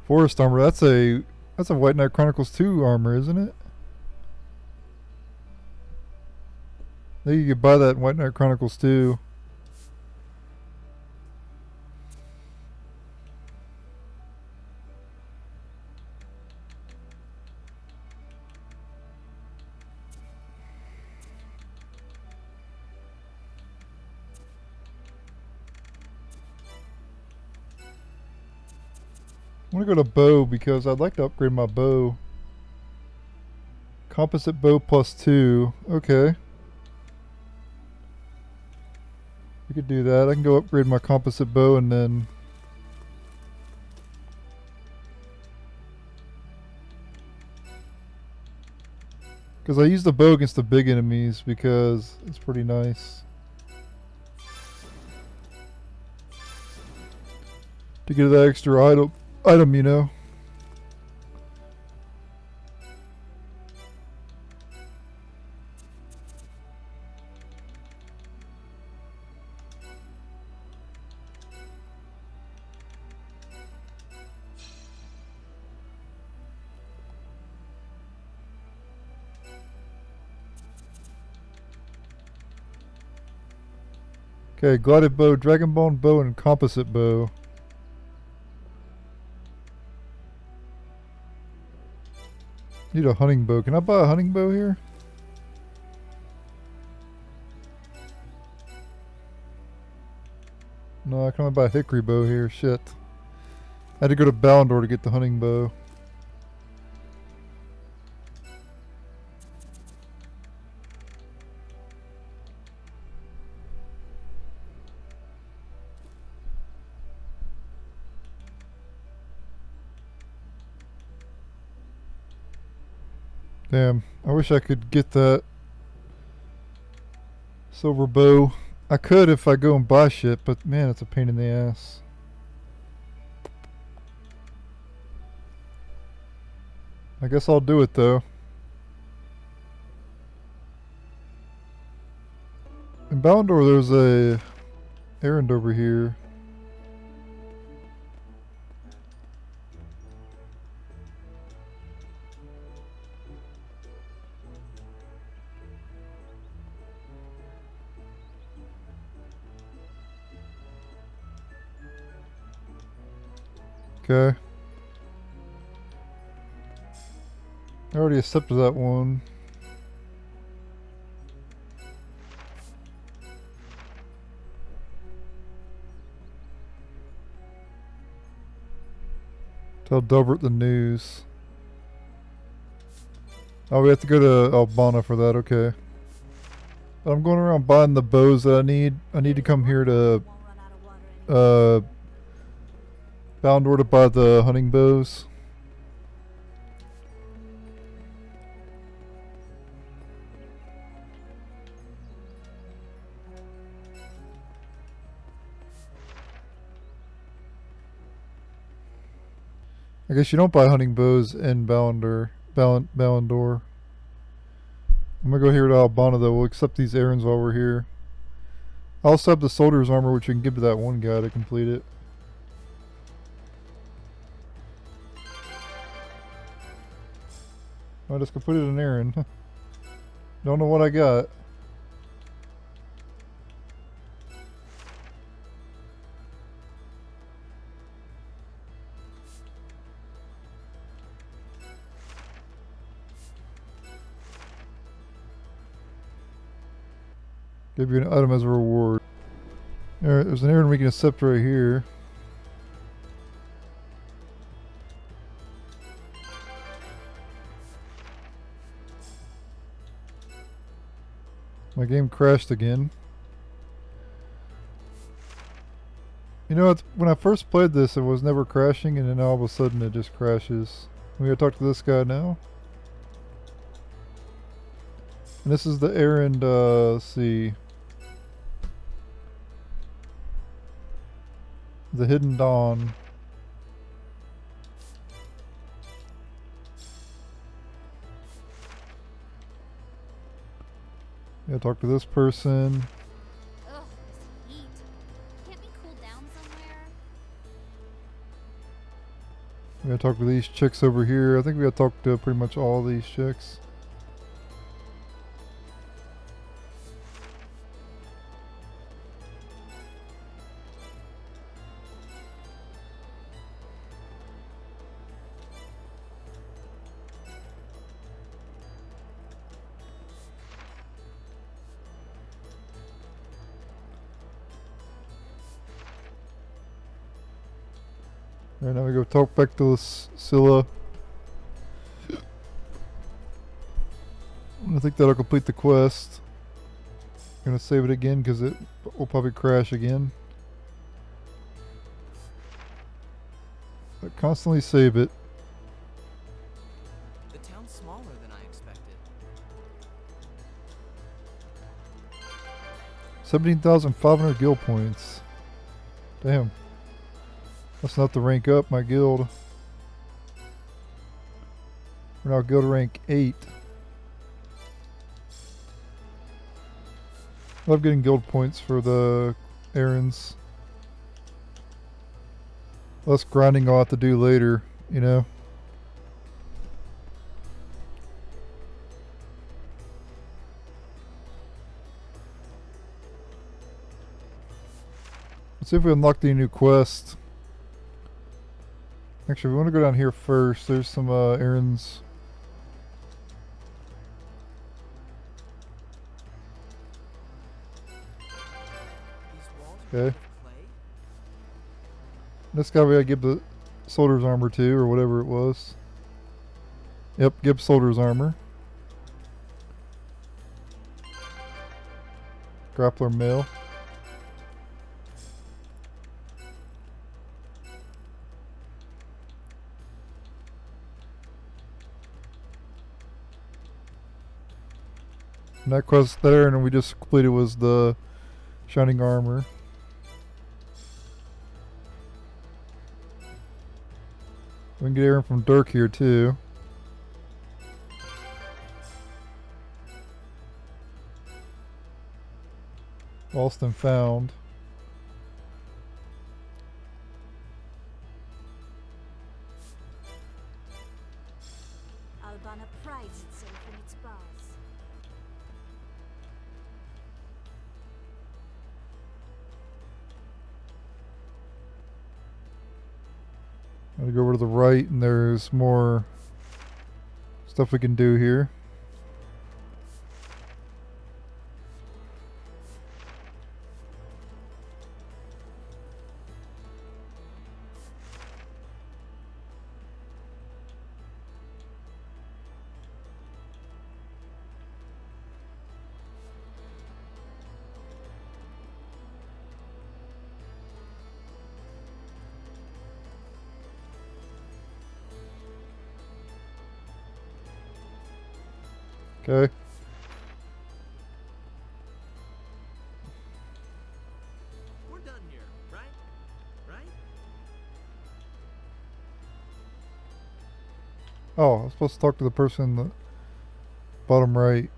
Forest armor. That's a White Knight Chronicles 2 armor, isn't it? I think you could buy that in White Knight Chronicles too. I want to go to bow because I'd like to upgrade my bow. Composite bow +2. Okay. We could do that. I can go upgrade my composite bow and then... Because I use the bow against the big enemies because it's pretty nice. To get that extra item, you know. Okay, glided bow, dragonbone bow, and composite bow. Need a hunting bow. Can I buy a hunting bow here? No, I can only buy a hickory bow here. Shit. I had to go to Balindor to get the hunting bow. Damn, I wish I could get that silver bow. I could if I go and buy shit, but man, it's a pain in the ass. I guess I'll do it though. In Balindor there's a errand over here. Okay. I already accepted that one. Tell Delbert the news. Oh, we have to go to Albana for that, okay. But I'm going around buying the bows that I need. I need to come here to Balindor to buy the hunting bows. I guess you don't buy hunting bows in Balindor. I'm gonna go here to Albana though. We'll accept these errands while we're here. I also have the soldier's armor, which we can give to that one guy to complete it. I just completed an errand. Don't know what I got. Give you an item as a reward. Alright, there's an errand we can accept right here. My game crashed again. You know, when I first played this, it was never crashing, and then all of a sudden it just crashes. We gotta talk to this guy now. And this is the errand, let's see. The Hidden Dawn. Yeah, talk to this person. Ugh, this heat. Can't we cool down somewhere? We gotta talk to these chicks over here. I think we gotta talk to pretty much all these chicks. Alright, now we go talk back to Scylla. I think that'll complete the quest. Gonna save it again because it will probably crash again. But constantly save it. The town's smaller than I expected. 17,500 guild points. Damn. That's enough to rank up my guild. We're now guild rank 8. Love getting guild points for the errands. Less grinding I'll have to do later, you know. Let's see if we unlock the new quest. Actually, we want to go down here first. There's some errands. These walls are Okay. made of clay? This guy we gotta give the soldier's armor to, or whatever it was. Yep, give soldier's armor. Grappler mail. And that quest there, and we just completed was the Shining Armour. We can get Aaron from Dirk here too. Lost and found. Albana prides itself in its bars. I'm gonna go over to the right, and there's more stuff we can do here. Okay. We're done here, right? Right? Oh, I was supposed to talk to the person in the bottom right.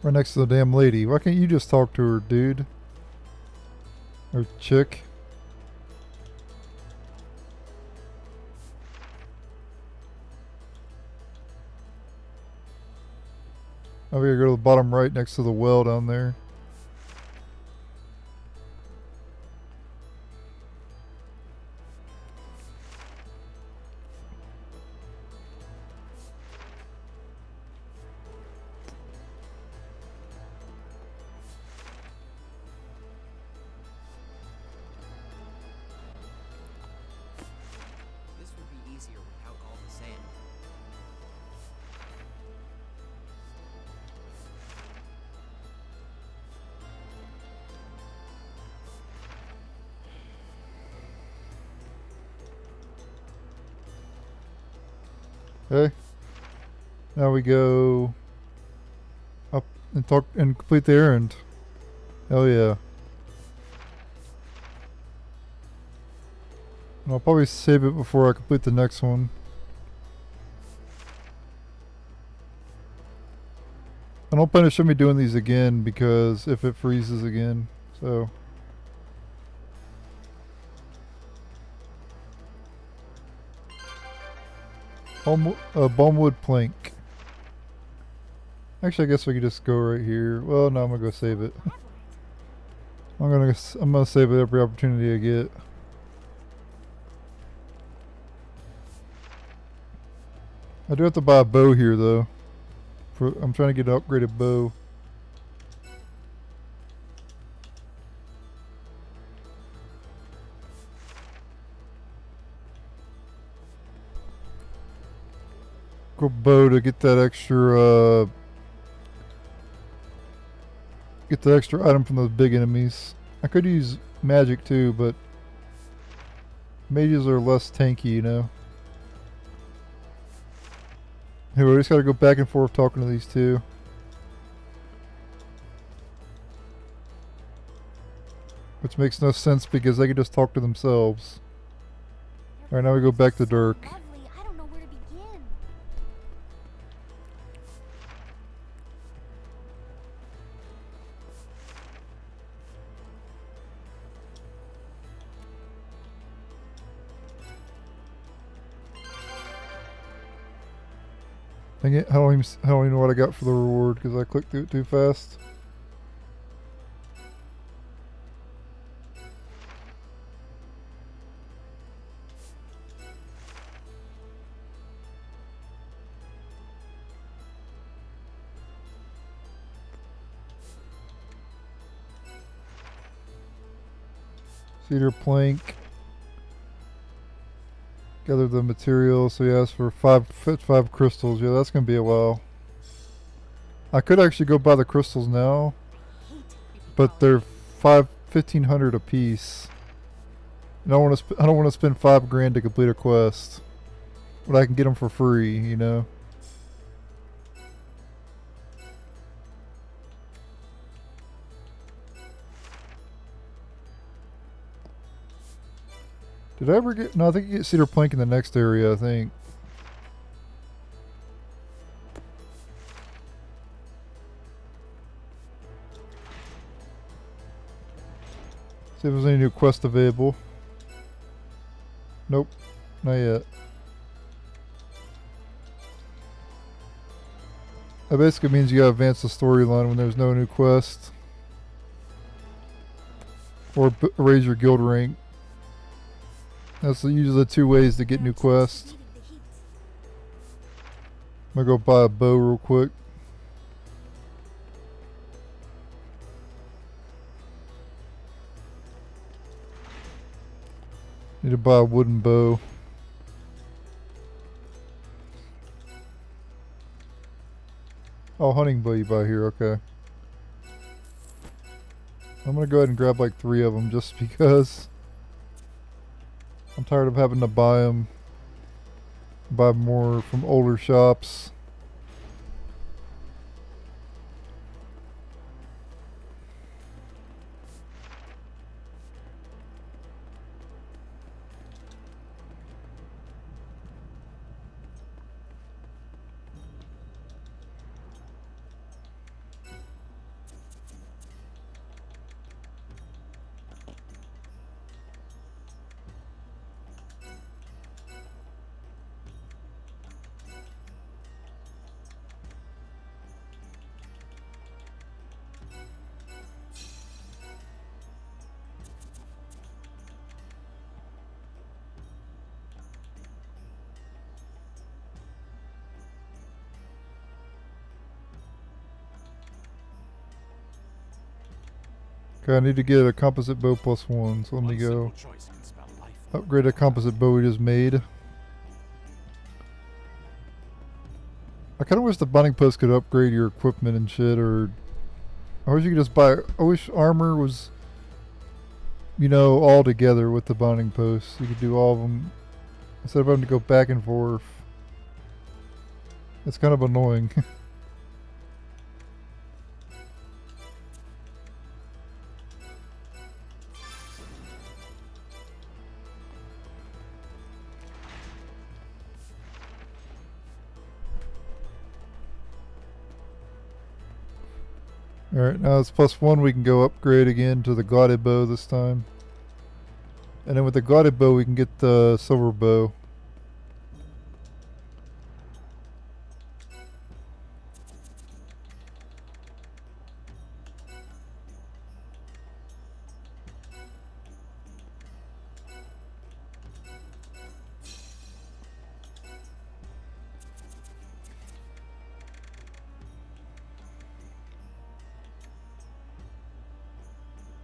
Right next to the damn lady. Why can't you just talk to her, dude? Or chick? I'm gonna go to the bottom right next to the well down there. This would be easier without all the sand. Okay. Now we go up and talk and complete the errand. Hell yeah. And I'll probably save it before I complete the next one. I don't plan to show me doing these again because if it freezes again, so. Balmwood plank. Actually, I guess we could just go right here. Well, no, I'm gonna go save it. I'm gonna save it every opportunity I get. I do have to buy a bow here, though. I'm trying to get an upgraded bow. electrical bow to get that extra item from those big enemies. I could use magic too, but mages are less tanky, you know. Anyway, we just gotta go back and forth talking to these two. Which makes no sense because they can just talk to themselves. Alright, now we go back to Dirk. Lovely, I don't know where to begin. Dang it, I don't even know what I got for the reward because I clicked through it too fast. Cedar plank. Gather the materials. So he asked for five crystals. Yeah, that's gonna be a while. I could actually go buy the crystals now, but they're 1,500 a piece. And I don't want to spend $5,000 to complete a quest, but I can get them for free. You know. Did I ever get... No, I think you get cedar plank in the next area, I think. See if there's any new quest available. Nope. Not yet. That basically means you gotta advance the storyline when there's no new quest. Or raise your guild rank. That's usually the two ways to get new quests. I'm gonna go buy a bow real quick. Need to buy a wooden bow. Oh, hunting bow you buy here, okay. I'm gonna go ahead and grab like 3 of them just because. I'm tired of having to buy them. Buy more from older shops. Okay, I need to get a composite bow +1, so let me go upgrade a composite bow we just made. I kind of wish the binding post could upgrade your equipment and shit, or I wish you could just buy. I wish armor was, you know, all together with the binding posts. You could do all of them instead of having to go back and forth. It's kind of annoying. Alright, now it's +1, we can go upgrade again to the glotted bow this time. And then with the glotted bow we can get the silver bow.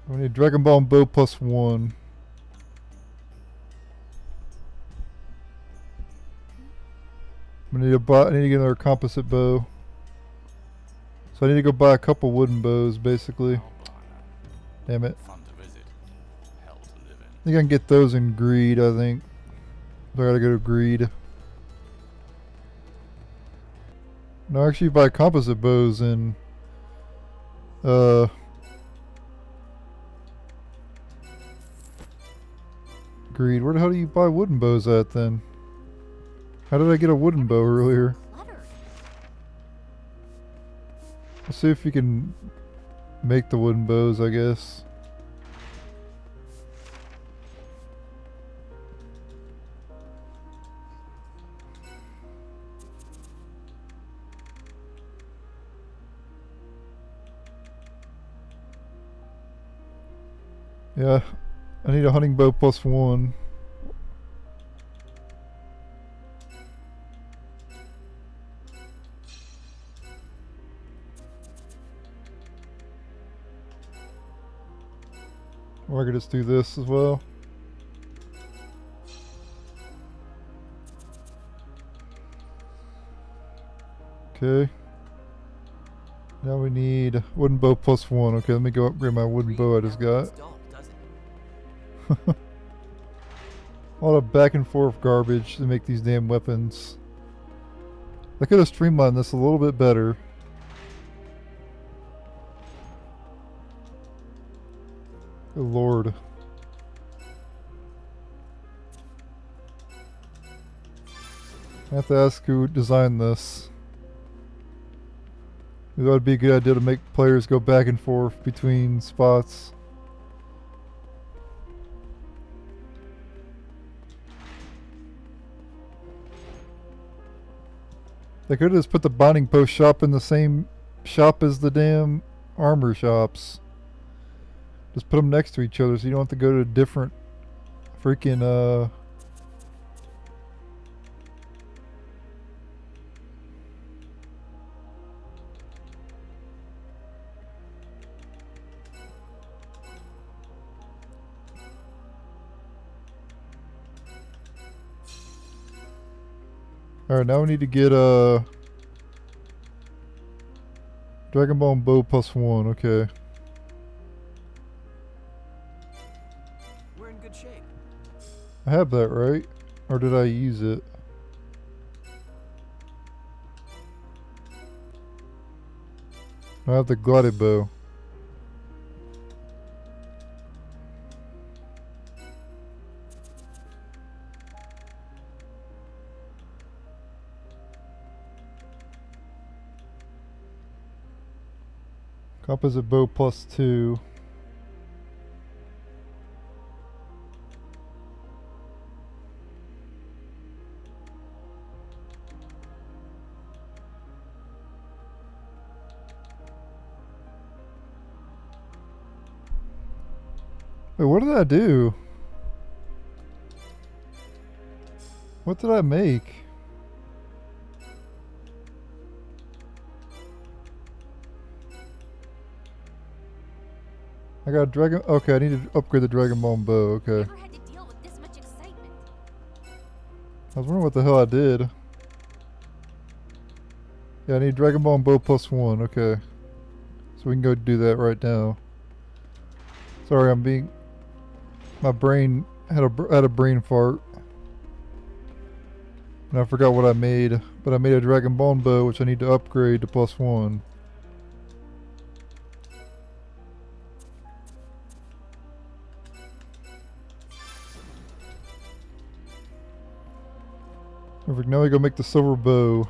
We need Dragon Ball and bow +1. I need to get another composite bow. So I need to go buy a couple wooden bows, basically. Damn it. Fun to visit. Hell to live in. I think I can get those in Greede, I think. So I gotta go to Greede. No, actually buy composite bows in Greede. Where the hell do you buy wooden bows at then? How did I get a wooden bow earlier? Cluttered. Let's see if you can make the wooden bows, I guess. Yeah, I need a hunting bow +1. Or I could just do this as well. Okay. Now we need wooden bow +1. Okay, let me go upgrade my wooden bow I just got. A lot of back and forth garbage to make these damn weapons. I could have streamlined this a little bit better. Good lord. I have to ask who designed this. That would be a good idea to make players go back and forth between spots. They could have just put the binding post shop in the same shop as the damn armor shops. Just put them next to each other so you don't have to go to different freaking Alright, now we need to get a Dragon Ball bow +1, okay. We're in good shape. I have that, right? Or did I use it? I have the glided bow. Composite bow +2. Wait, what did I do? What did I make? I got a dragon. Okay, I need to upgrade the Dragon Ball bow. Okay. Never had to deal with this much excitement. I was wondering what the hell I did. Yeah, I need Dragon Ball bow +1. Okay. So we can go do that right now. Sorry, I'm being. My brain had a brain fart. And I forgot what I made. But I made a Dragon Ball bow, which I need to upgrade to +1. Perfect. Now we go make the silver bow,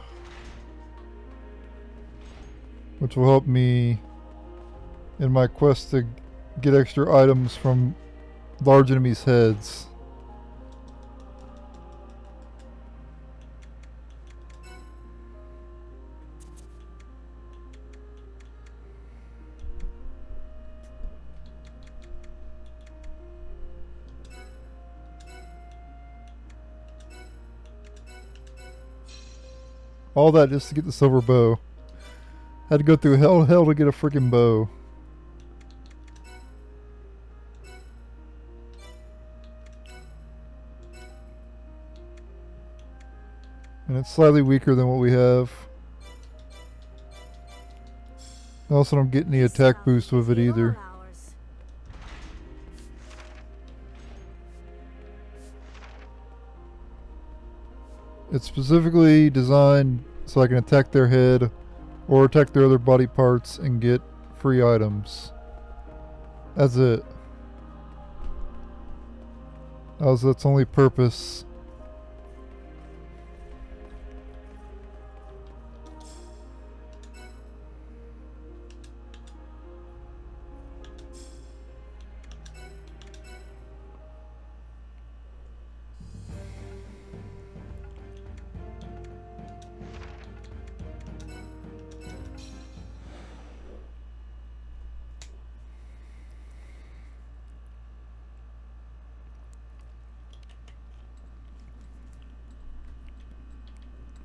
which will help me in my quest to get extra items from large enemies' heads. All that just to get the silver bow. Had to go through hell to get a freaking bow. And it's slightly weaker than what we have. I also don't get any attack boost with it either. It's specifically designed so I can attack their head or attack their other body parts and get free items. That's it. That was its only purpose.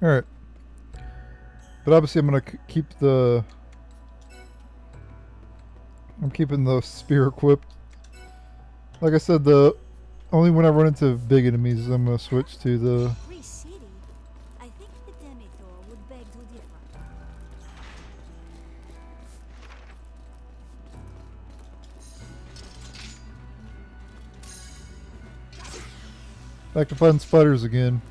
Alright. But obviously I'm going to keep the... I'm keeping the spear equipped. Like I said, the only when I run into big enemies I'm going to switch to the... City? I think the Demitor would beg to differ. Back to fighting spiders again.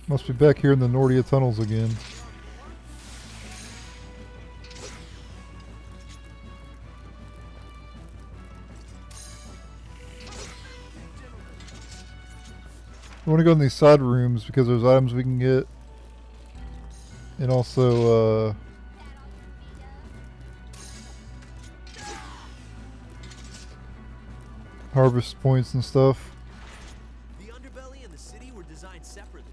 Must be back here in the Nordia tunnels again. We want to go in these side rooms because there's items we can get. And also, harvest points and stuff. The underbelly and the city were designed separately.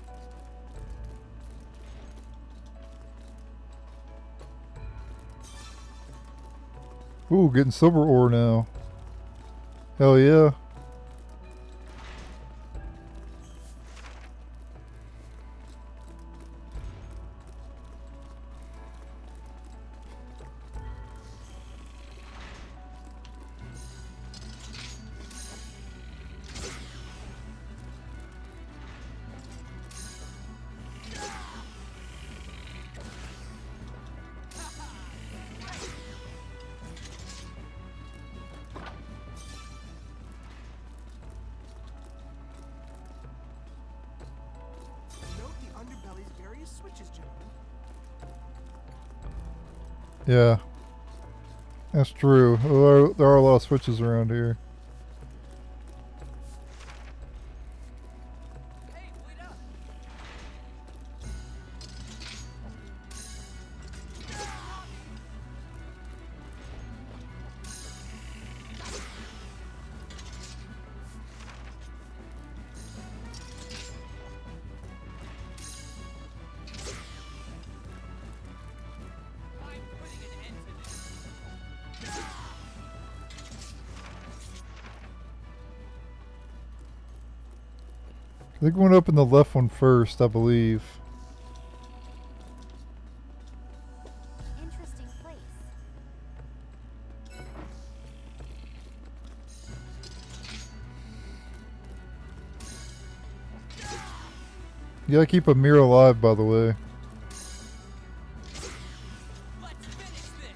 Ooh, getting silver ore now. Hell yeah. Note the underbelly's various switches, gentlemen. Yeah. That's true. There are a lot of switches around here. Hey, wait up! I'm putting an end to this. I think we went up in the left one first, I believe. Interesting place. You gotta keep a mirror alive, by the way. Let's finish this!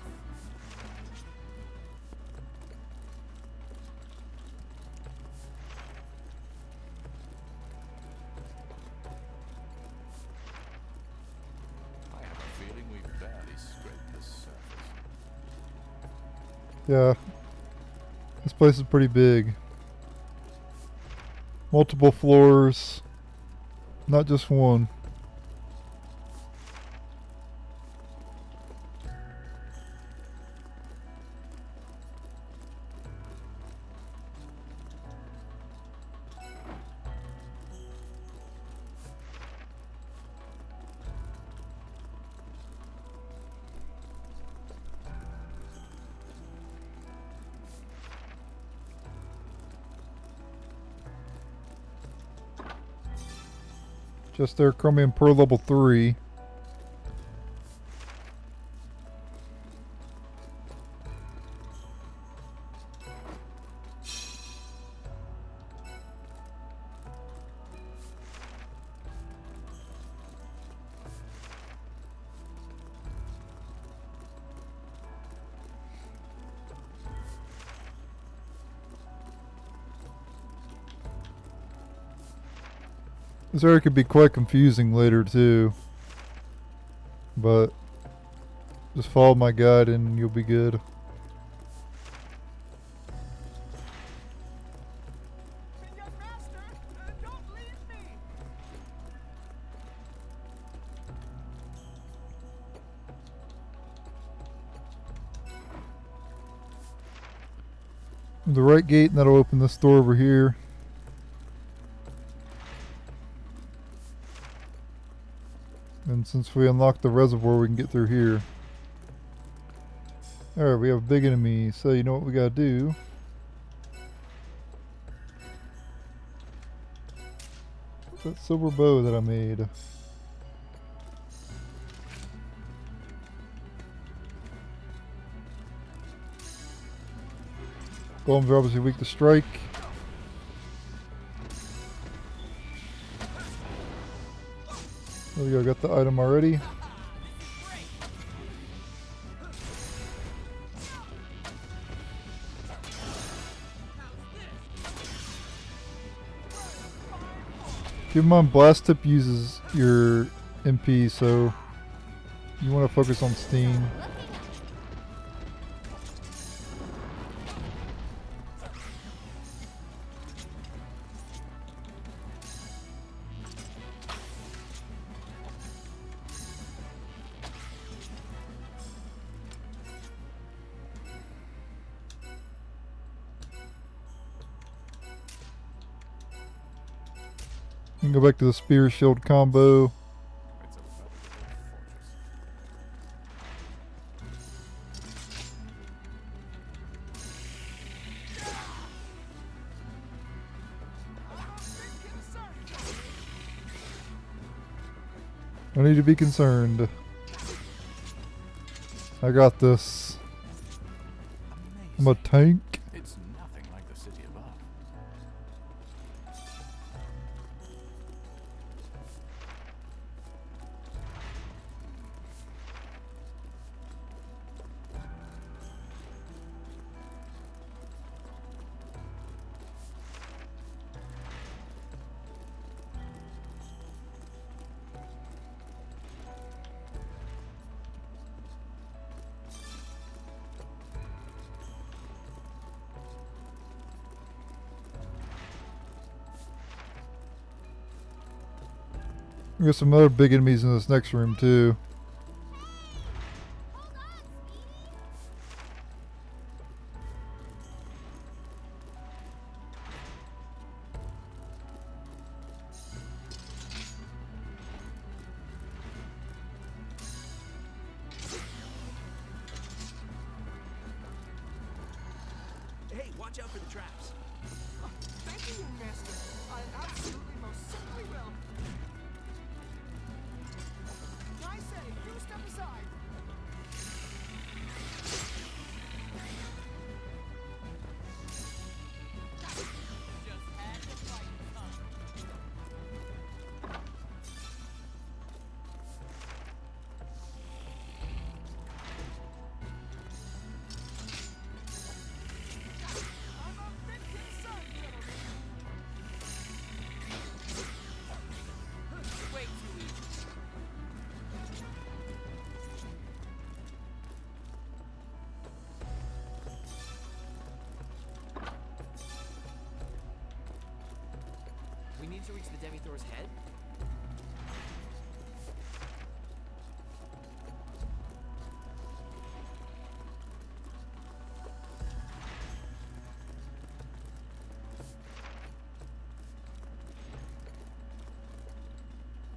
I have a feeling we've barely scraped the surface. Yeah. This place is pretty big. Multiple floors. Not just one. Just there, Chromium Pearl level 3. This area could be quite confusing later too. But just follow my guide and you'll be good. Young master, don't leave me. The right gate, and that'll open this door over here. And since we unlocked the reservoir, we can get through here. Alright, we have a big enemy, so you know what we gotta do. What's that silver bow that I made? Golems are obviously weak to strike. There we go, got the item already. Keep in mind, Blast Tip uses your MP, so you want to focus on Steen. You can go back to the spear shield combo. It's another fortress. No need to be concerned. I got this. I'm a tank. It's nothing like the city above. We got some other big enemies in this next room too. Hey, watch out for the traps. Thank you, young master. I absolutely most certainly will. I say, you step aside. Just had to fight, huh? I'm a big concern, gentlemen. Way too easy. We need to reach the Demithor's head?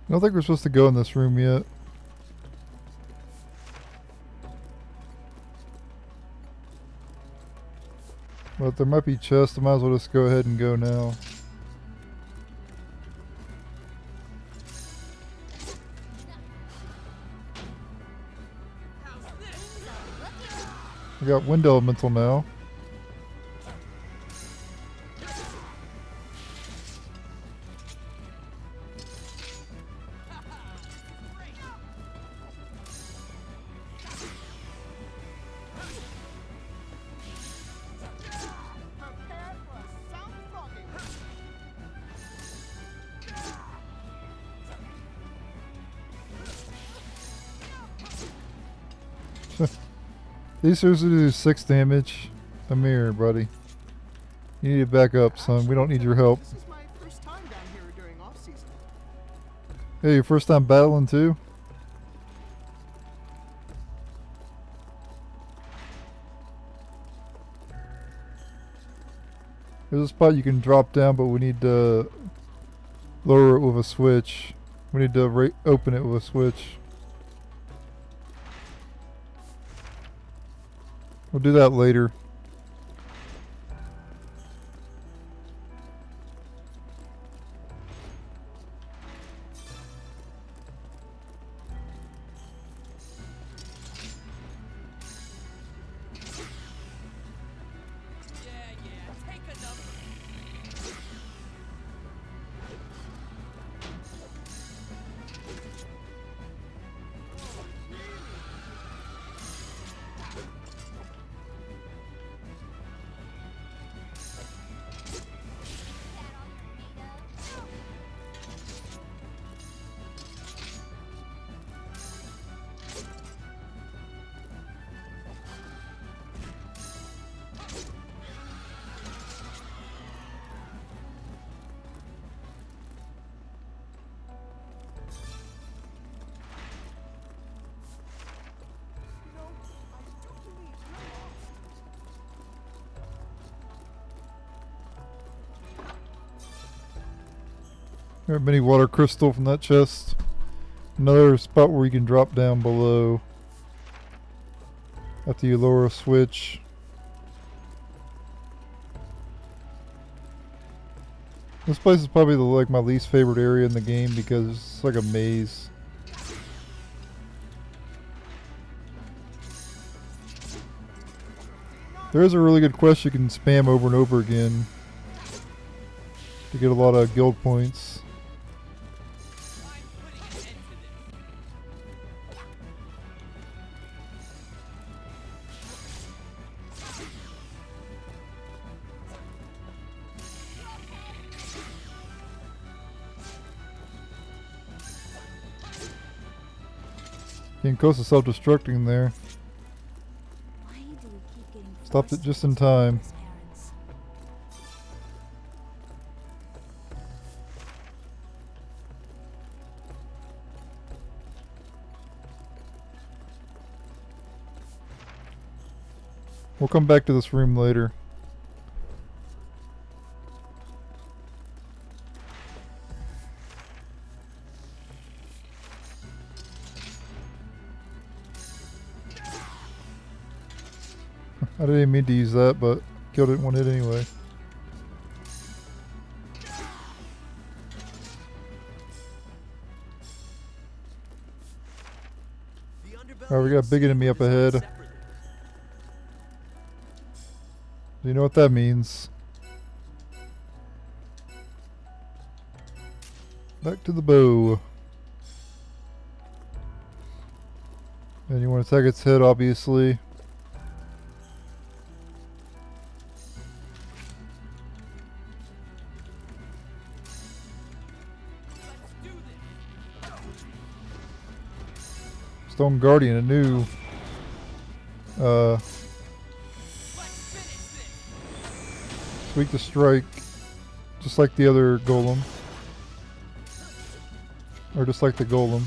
I don't think we're supposed to go in this room yet. But there might be chests. I might as well just go ahead and go now. How's this? We got wind elemental now. Prepare for a sound flogging. These seriously do 6 damage. Come here, buddy. You need to back up, son. We don't need your help. This is my first time down here during off-season. Hey, your first time battling too? There's a spot you can drop down, but we need to lower it with a switch. We need to open it with a switch. We'll do that later. Take a number. You know, I do believe you're lost. Alright, mini water crystal from that chest. Another spot where you can drop down below after you lower a switch. This place is probably like my least favorite area in the game because it's like a maze. There is a really good quest you can spam over and over again to get a lot of guild points. I'm putting an end to this. Getting close to self-destructing there. Why do we keep getting Stopped it forced just in into time. these errands? We'll come back to this room later. I didn't even mean to use that, but killed it in one hit anyway. The Underbelly Alright, we got a big enemy up ahead. separately. You know what that means. Back to the bow. And you want to attack its head, obviously. Let's do this. Stone Guardian, a new Let's finish this. weak to strike, just like the other golem. Or just like the golem.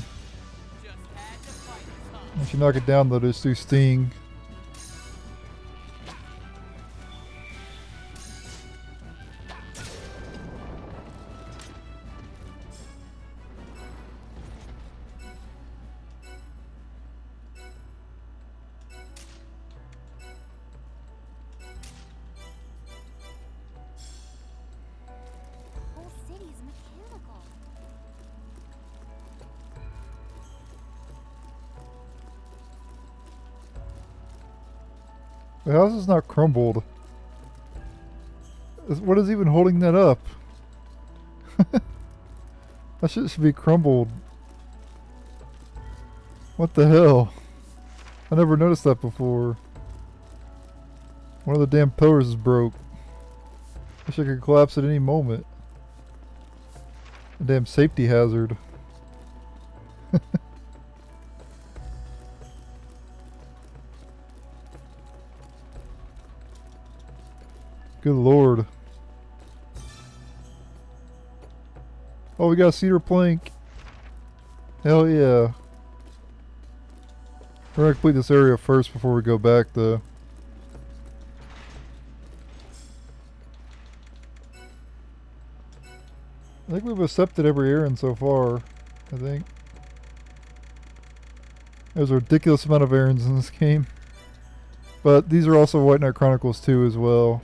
Just had to fight this, huh? Once you knock it down, they'll just do sting. Whole city's mechanical. The house is not crumbled. What is even holding that up? That shit should be crumbled. What the hell? I never noticed that before. One of the damn pillars is broke. Wish I could collapse at any moment. A damn safety hazard. Good lord. Oh, we got a cedar plank. Hell yeah. We're gonna complete this area first before we go back though. I think we've accepted every errand so far. I think. There's a ridiculous amount of errands in this game. But these are also White Knight Chronicles 2 as well.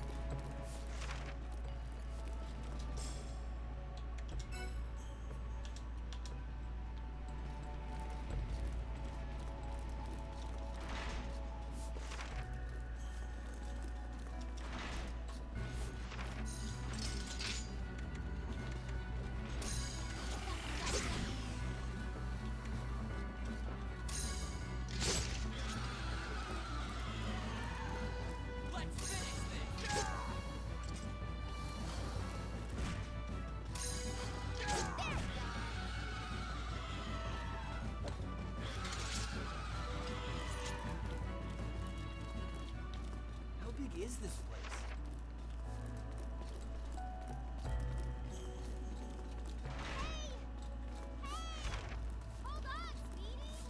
How big is this place? Hold on, Speedy!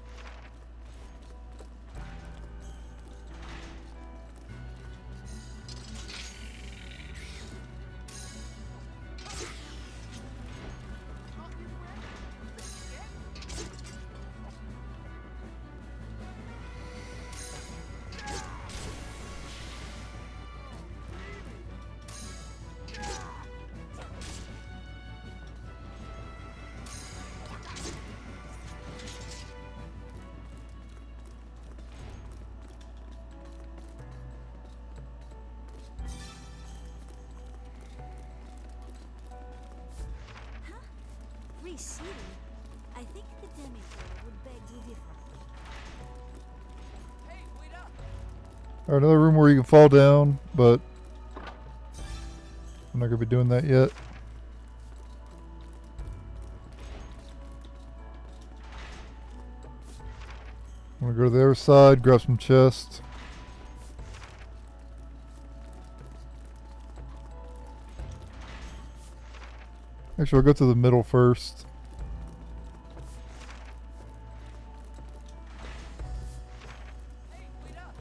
Cedar, I think the Denethor would beg you differently. Hey, wait up! Alright, another room where you can fall down, but I'm not gonna be doing that yet. I'm gonna go to the other side, grab some chests. Actually, I'll go to the middle first. Hey, wait up!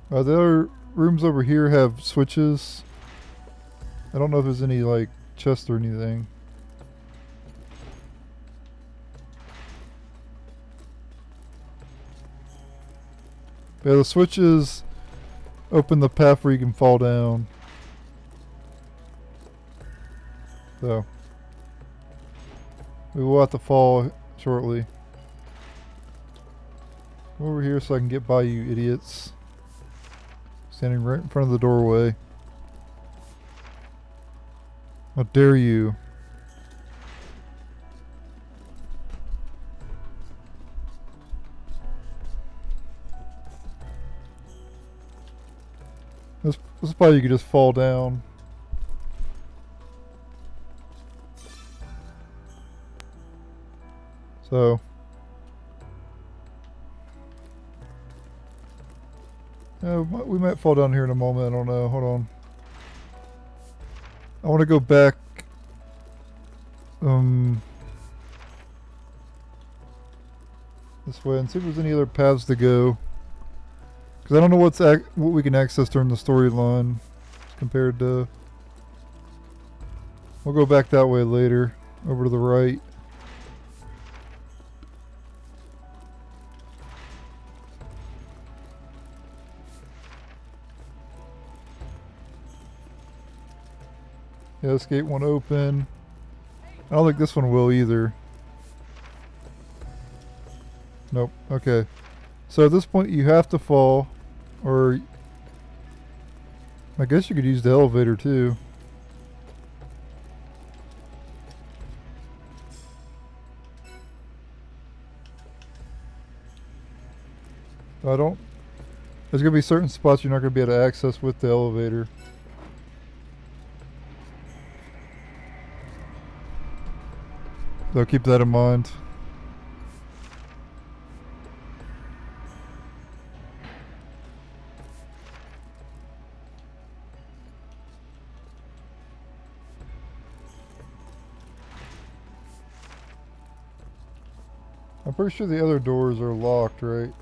The other rooms over here have switches. I don't know if there's any like chests or anything. Yeah, the switches open the path where you can fall down. So we will have to fall shortly. Come over here so I can get by you idiots. Standing right in front of the doorway. How dare you? This spot you could just fall down. So we might fall down here in a moment. I don't know. Hold on. I want to go back. This way and see if there's any other paths to go. Because I don't know what we can access during the storyline compared to. We'll go back that way later, over to the right. Yeah, this gate won't open. I don't think this one will either. Nope. Okay. So at this point you have to fall, or I guess you could use the elevator too. I don't. There's gonna be certain spots you're not gonna be able to access with the elevator. So keep that in mind. I'm pretty sure the other doors are locked, right?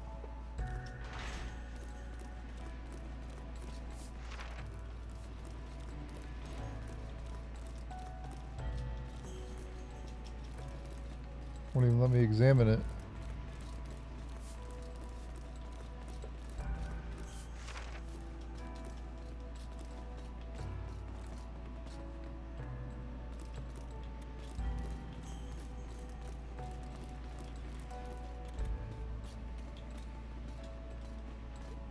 Won't even let me examine it.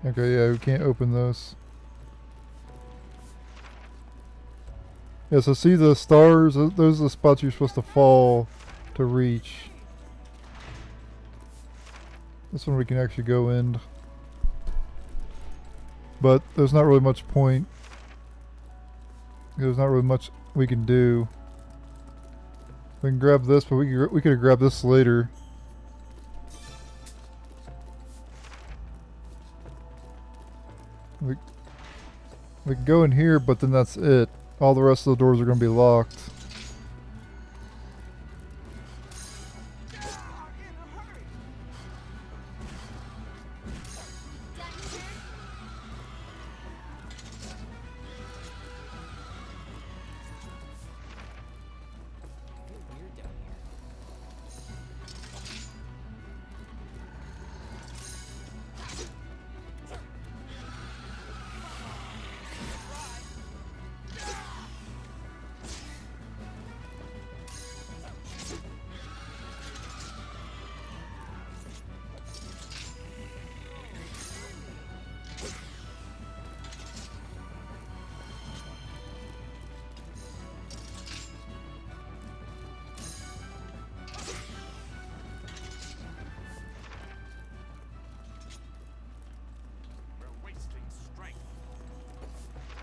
Okay, yeah, we can't open those. Yeah, so see the stars? Those are the spots you're supposed to fall to reach. This one we can actually go in. But there's not really much point. There's not really much we can do. We can grab this, but we could have grabbed this later. We can go in here, but then that's it. All the rest of the doors are going to be locked.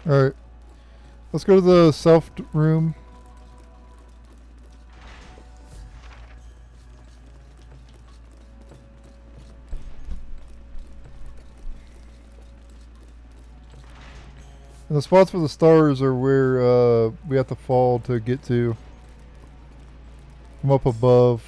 Alright. Let's go to the south room. And the spots for the stars are where we have to fall to get to. From up above.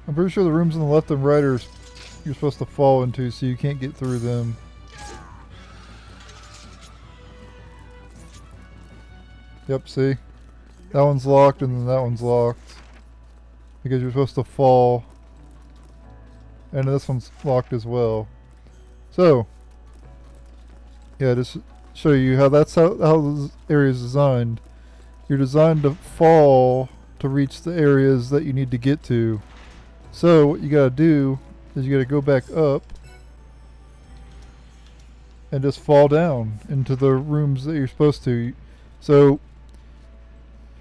I'm pretty sure the rooms on the left and right are you're supposed to fall into, so you can't get through them. Yep, see? That one's locked and then that one's locked. Because you're supposed to fall. And this one's locked as well. So, yeah, just show you how that's how this area is designed. You're designed to fall to reach the areas that you need to get to. So what you gotta do is you gotta go back up and just fall down into the rooms that you're supposed to. So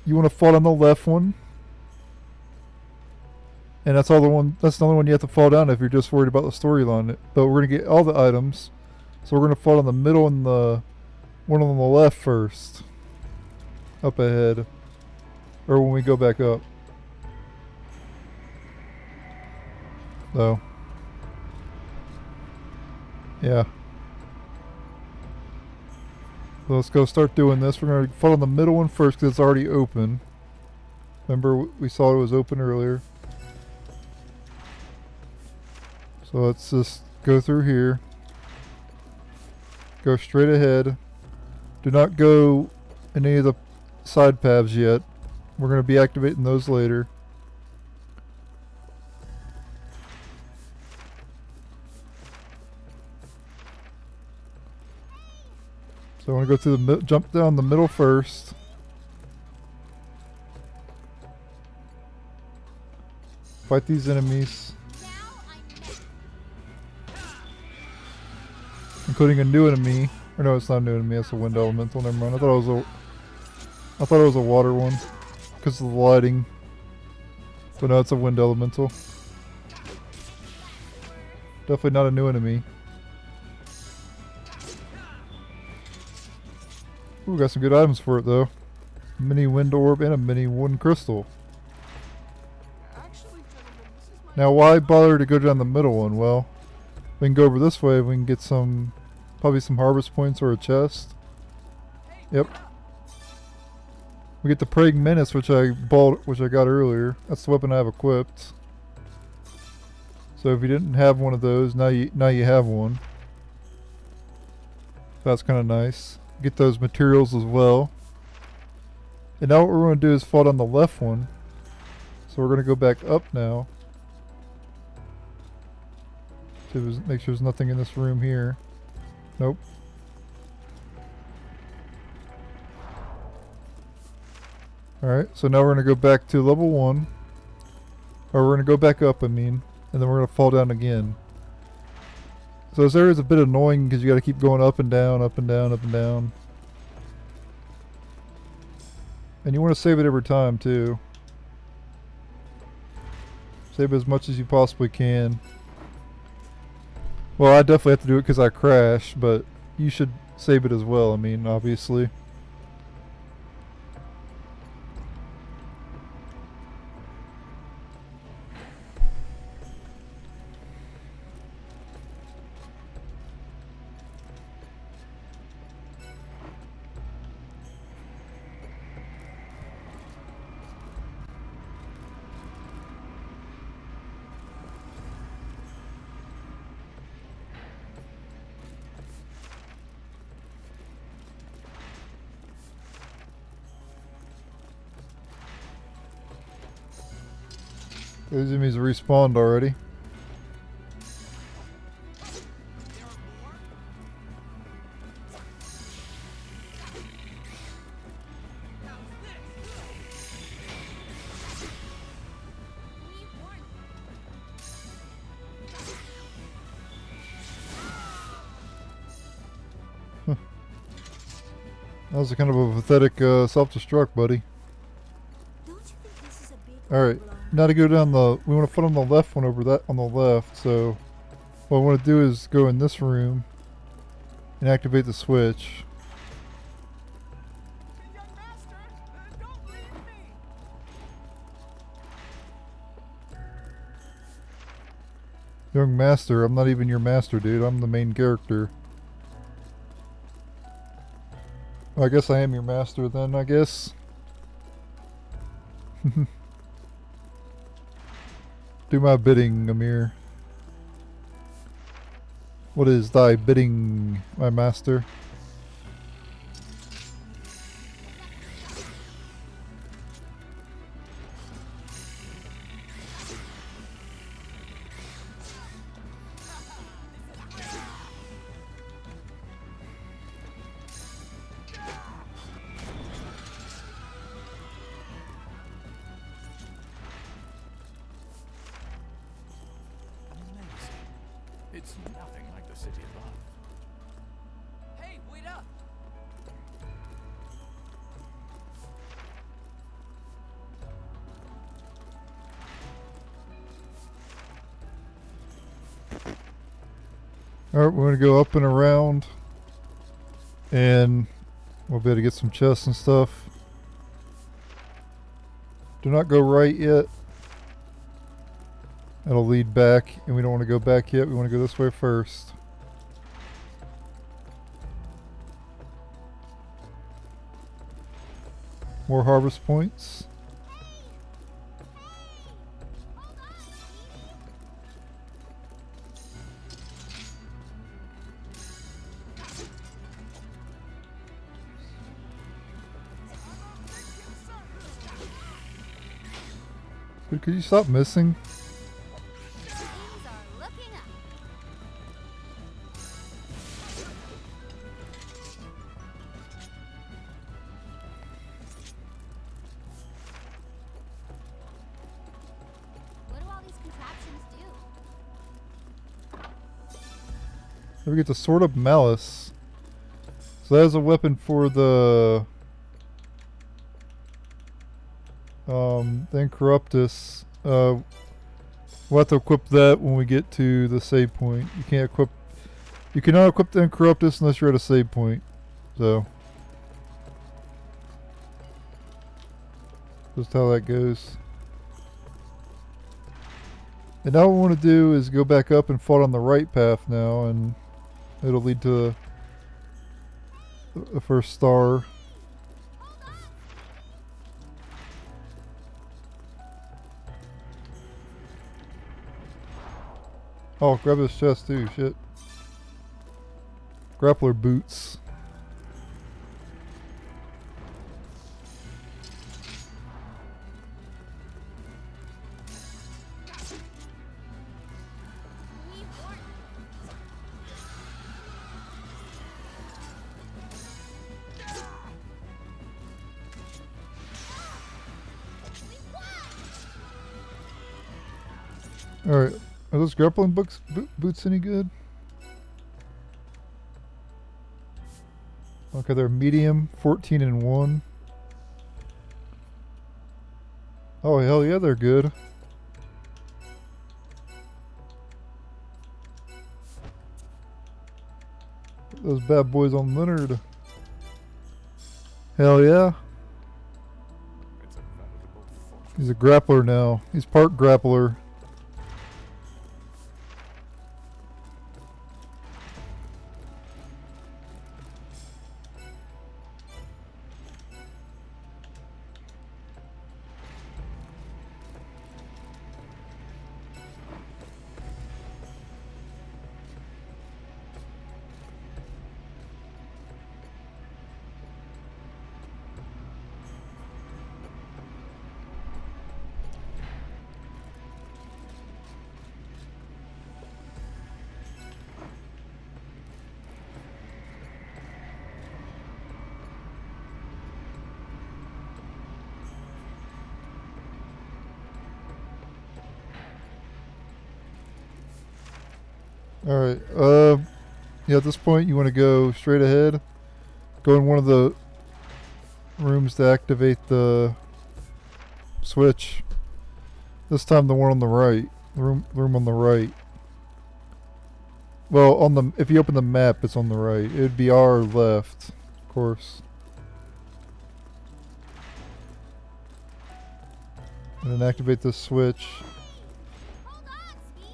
you want to fall down the left one, and that's the only one you have to fall down if you're just worried about the storyline. But we're gonna get all the items, so we're gonna fall down the middle and the one on the left first, up ahead, or when we go back up. So, yeah. So let's go start doing this. We're going to fall on the middle one first because it's already open. Remember we saw it was open earlier. So let's just go through here. Go straight ahead. Do not go in any of the side paths yet. We're going to be activating those later. So I want to go through the jump down the middle first. Fight these enemies. including a new enemy. Or no, it's not a new enemy. It's a wind elemental. Never mind. I thought it was a water one because of the lighting. But no, it's a wind elemental. Definitely not a new enemy. Ooh, got some good items for it though. Mini wind orb and a mini wind crystal. Actually, gentlemen, this is my Now why bother to go down the middle one? Well, we can go over this way. We can get some, probably some harvest points or a chest. Yep. We get the Praying Menace, which I got earlier. That's the weapon I have equipped. So if you didn't have one of those, now you have one. That's kind of nice. Get those materials as well. And now what we're going to do is fall down the left one. So we're going to go back up now. So make sure there's nothing in this room here. Nope. Alright, so now we're going to go back to level 1. Or we're going to go back up, I mean. And then we're going to fall down again. So this area is a bit annoying because you got to keep going up and down, up and down, up and down. And you want to save it every time too. Save as much as you possibly can. Well, I definitely have to do it because I crashed, but you should save it as well, I mean, obviously. Those enemies respawned already. That was a kind of a pathetic self-destruct, buddy. Don't you think this is a big Alright, problem? now to go down the... We want to put on the left one over that on the left, so... What I want to do is go in this room and activate the switch. young master. Don't leave me. Young master, I'm not even your master, dude. I'm the main character. I guess I am your master then, I guess. Do my bidding, Amir. What is thy bidding, my master? Amazing. It's nothing like the city above. Hey, wait up! Alright, we're going to go up and around. And we'll be able to get some chests and stuff. Do not go right yet. That'll lead back, and we don't want to go back yet. We want to go this way first. More harvest points. Dude, could you stop missing? Things are looking up. What do all these contraptions do? Then we get the Sword of Malice. So that is a weapon for the Incorruptus. We'll have to equip that when we get to the save point. You cannot equip the Incorruptus unless you're at a save point. So just how that goes. And now what we want to do is go back up and fall on the right path now, and it'll lead to the first star. Oh, grab this chest too, shit. Grappler boots. Alright, are those grappling boots any good? Okay, they're medium, 14 and 1. Oh, hell yeah, they're good. Put those bad boys on Leonard. Hell yeah. It's a veritable fortress. He's a grappler now. He's part grappler. Alright, yeah, at this point you want to go straight ahead. Go in one of the rooms to activate the switch. This time the one on the right. The room on the right. Well, if you open the map, it's on the right. It would be our left, of course. And then activate this switch. Hold on, Speedy.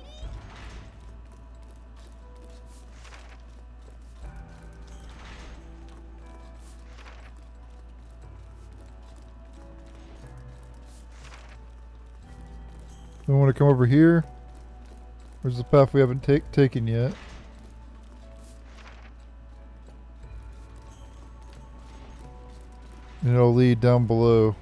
Then we want to come over here. Where's the path we haven't taken yet? And it'll lead down below.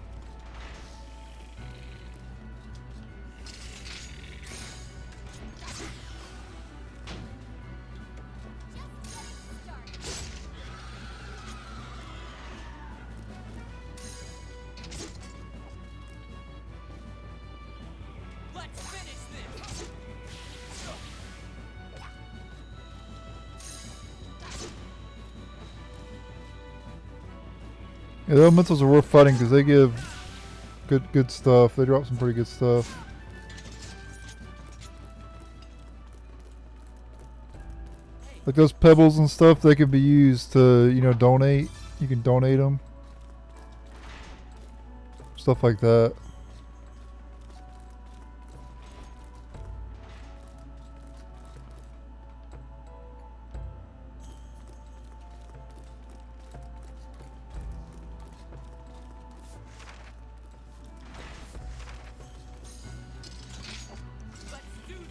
Let's finish this. Yeah, the elementals are worth fighting because they give good stuff. They drop some pretty good stuff. Like those pebbles and stuff, they can be used to, donate. You can donate them. Stuff like that. Let's do this.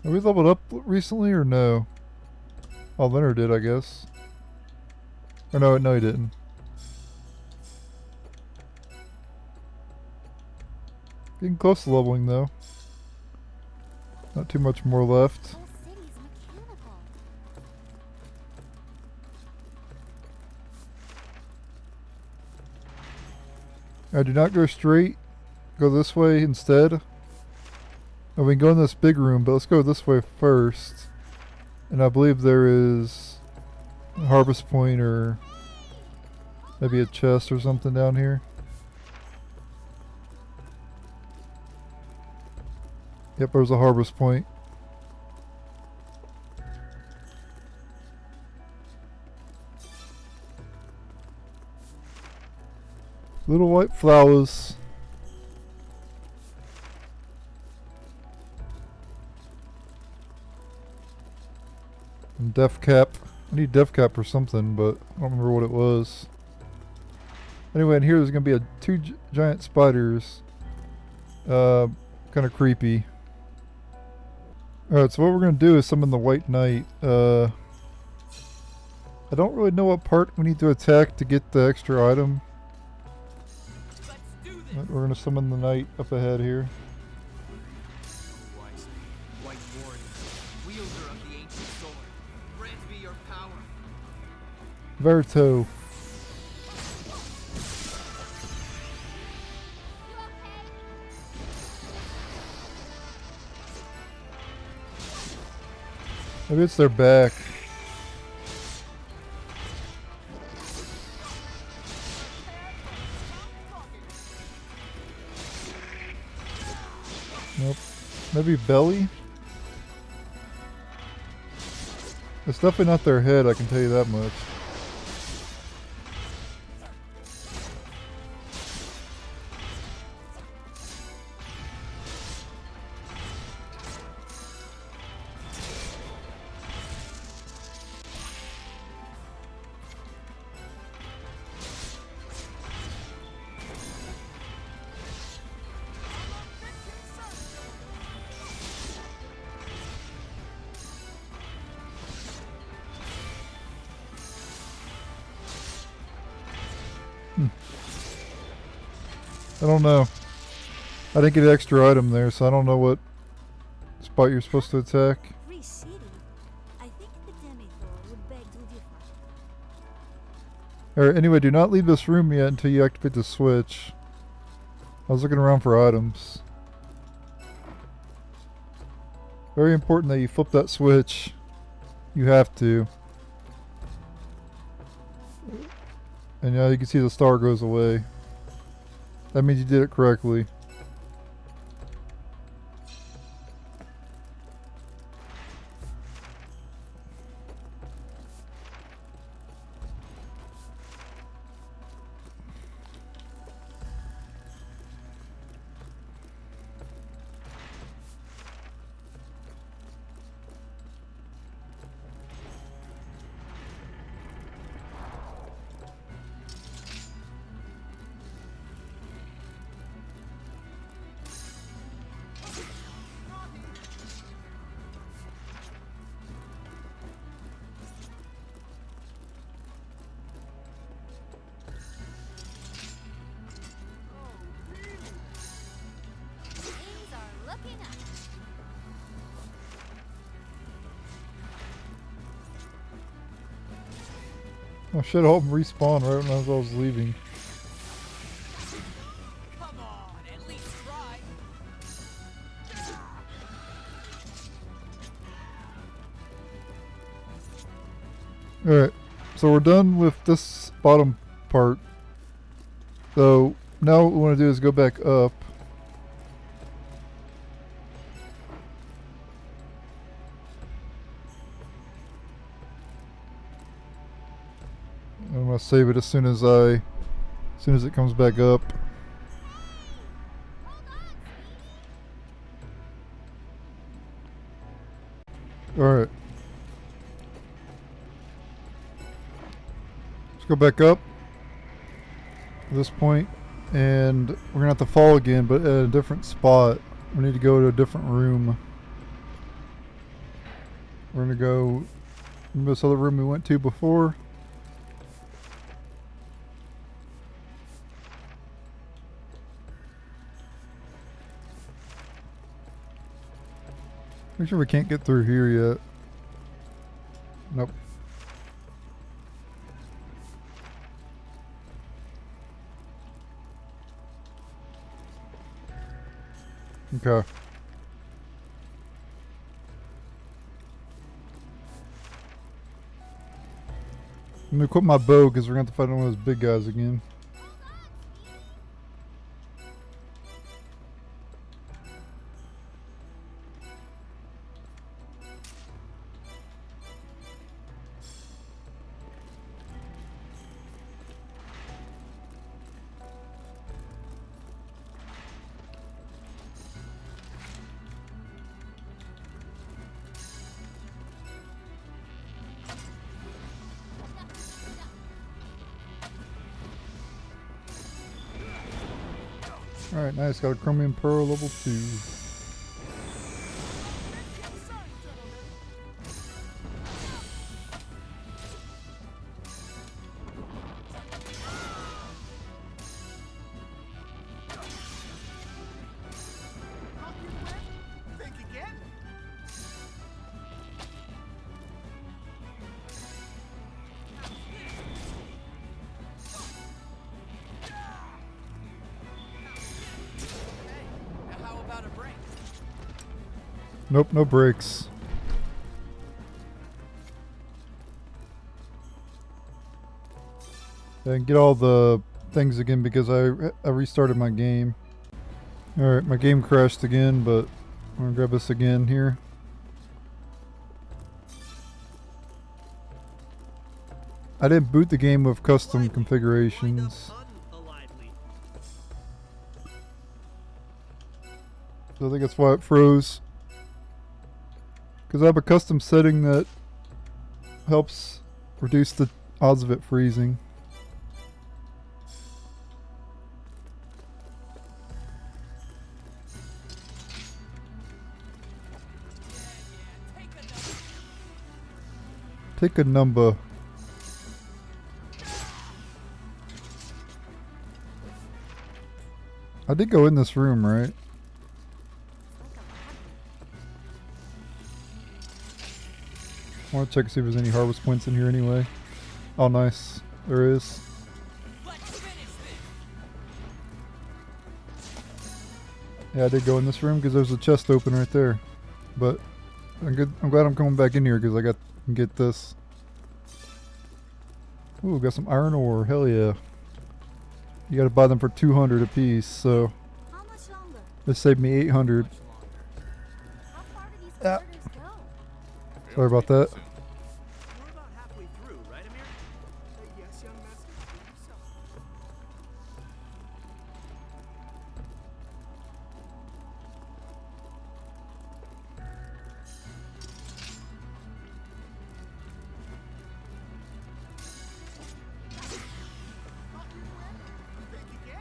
Have we leveled up recently or no? Oh, Leonard did, I guess. Or no, he didn't. Getting close to leveling though. Not too much more left. The whole city's mechanical. I do not go straight. Go this way instead. We can go in this big room, but let's go this way first. And I believe there is a harvest point or maybe a chest or something down here. Yep, there's a harvest point. Little white flowers. And death cap. I need death cap or something, but I don't remember what it was. Anyway, in here there's going to be two giant spiders. Kind of creepy. Alright, so what we're going to do is summon the White Knight. I don't really know what part we need to attack to get the extra item. Let's do this. But we're going to summon the Knight up ahead here. Who I say? White warrior, wielder of the ancient sword. Grant me your power. Verto. You okay? Maybe it's their back. Nope. Maybe belly? It's definitely not their head, I can tell you that much. I don't know. I didn't get an extra item there, so I don't know what spot you're supposed to attack. Free city? I think the Denethor would beg to differ. Alright, anyway, do not leave this room yet until you activate the switch. I was looking around for items. Very important that you flip that switch. You have to. And now you can see the star goes away. That means you did it correctly. Things are looking up. Oh shit, I hope respawn right when I was leaving. Come on, at least try. Alright, so we're done with this bottom part. So now what we want to do is go back up. I'm gonna save it as soon as it comes back up. Alright. Let's go back up at this point, and we're gonna have to fall again, but at a different spot. We need to go to a different room. We're gonna go, remember this other room we went to before? Make sure we can't get through here yet. Nope. Okay. I'm gonna equip my bow because we're gonna have to fight one of those big guys again. Alright, nice. Got a Chromium Pearl level 2. Think again? Now how about a break? Nope, no breaks. And get all the things again because I restarted my game. Alright, my game crashed again, but I'm gonna grab this again here. I didn't boot the game with custom configurations. So I think that's why it froze. Because I have a custom setting that helps reduce the odds of it freezing. Take a number. I did go in this room, right? I want to check to see if there's any harvest points in here anyway. Oh, nice. There is. Yeah, I did go in this room because there's a chest open right there. But I'm good. I'm glad I'm coming back in here because I can get this. Ooh, got some iron ore. Hell yeah. You gotta buy them for 200 a piece, so How much longer? this saved me 800. How far do these Ah. corridors go? Sorry about that. We're about halfway through, right, Amir? Yes, young master. Believe so. Think again?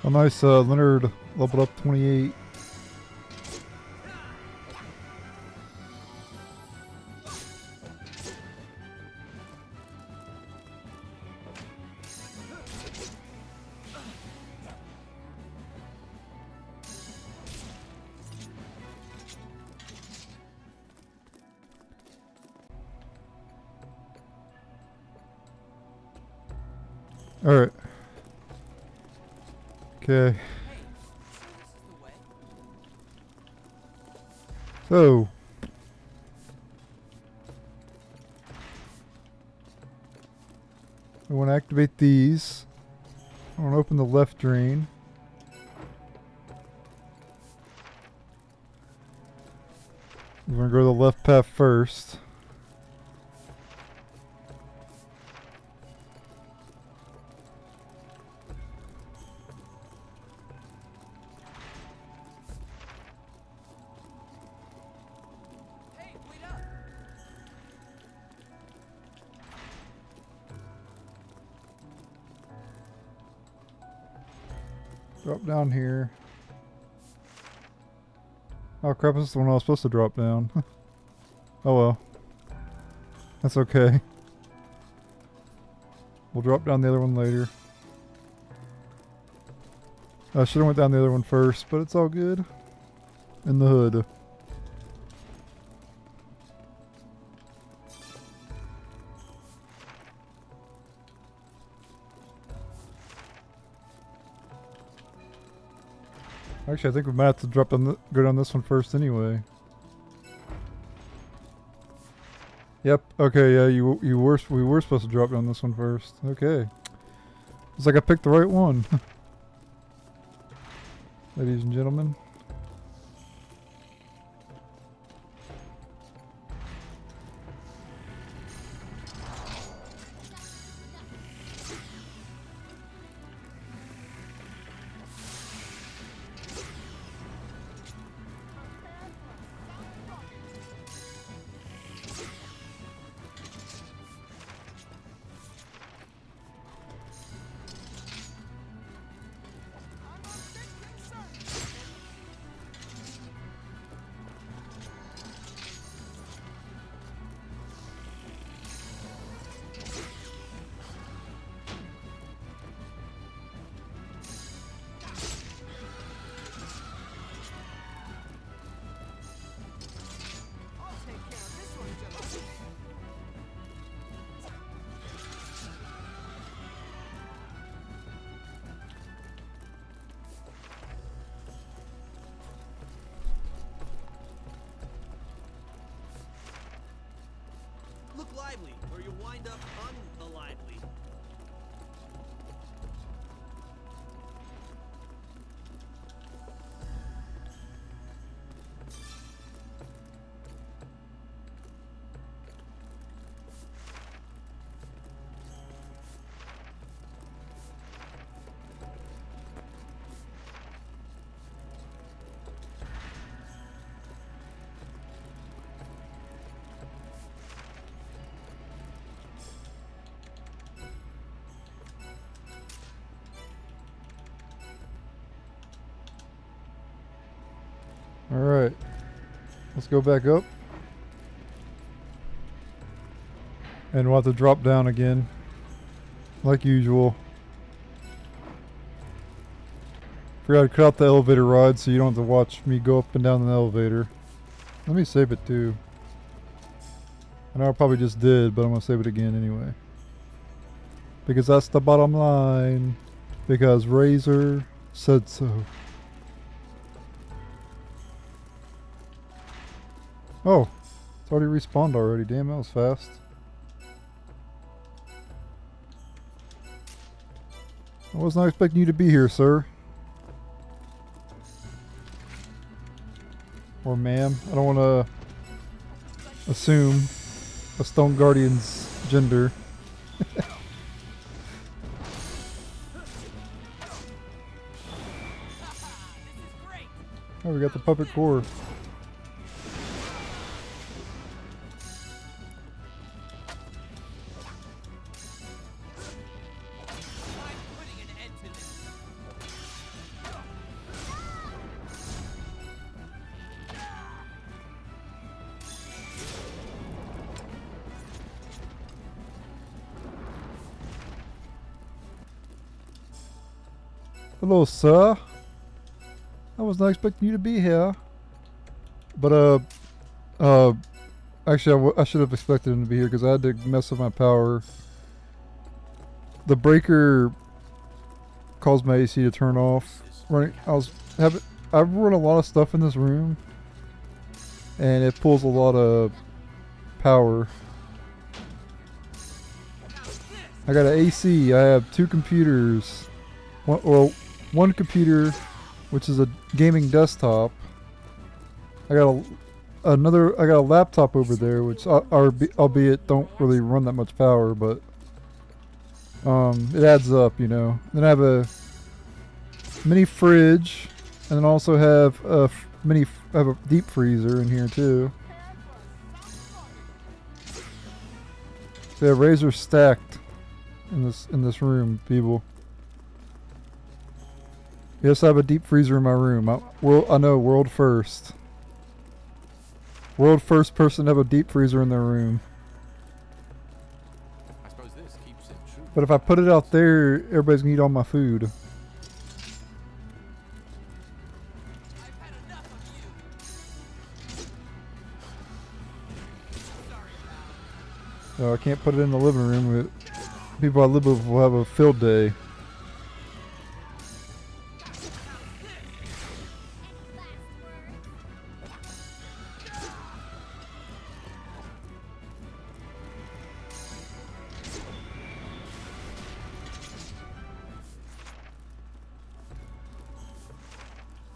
Oh, nice. Leonard leveled up 28. All right. Okay. So, I want to activate these. I want to open the left drain. We're going to go to the left path first. Hey, wait up! Drop down here. Oh crap, this is the one I was supposed to drop down. Oh well. That's okay. We'll drop down the other one later. I should have went down the other one first, but it's all good. In the hood. Actually, I think we might have to drop on go down this one first anyway. Yep. Okay. Yeah. We were supposed to drop down this one first. Okay. It's like I picked the right one. Ladies and gentlemen. I'll take care of this one, gentlemen. Look lively, or you'll wind up unalively. Alright. Let's go back up. And we'll have to drop down again. Like usual. Forgot to cut out the elevator ride so you don't have to watch me go up and down the elevator. Let me save it too. I know I probably just did, but I'm going to save it again anyway. Because that's the bottom line. Because Razor said so. Oh, it's already respawned already. Damn, that was fast. I was not expecting you to be here, sir. Or ma'am. I don't want to assume a Stone Guardian's gender. Oh, we got the puppet core. Hello, sir. I was not expecting you to be here. But, actually, I should have expected him to be here because I had to mess with my power. The breaker caused my AC to turn off. I've run a lot of stuff in this room, and it pulls a lot of power. I got an AC. I have 2 computers. One computer, which is a gaming desktop. I got a laptop over there, which albeit don't really run that much power, but it adds up, you know. Then I have a mini fridge, and then also have a deep freezer in here too. So yeah, Razor stacked in this room, people. Yes, I have a deep freezer in my room. I know, world first. World first person to have a deep freezer in their room. I suppose this keeps intruders. But if I put it out there, everybody's gonna eat all my food. I've had enough of you. Sorry, pal. So I can't put it in the living room. But people I live with will have a field day.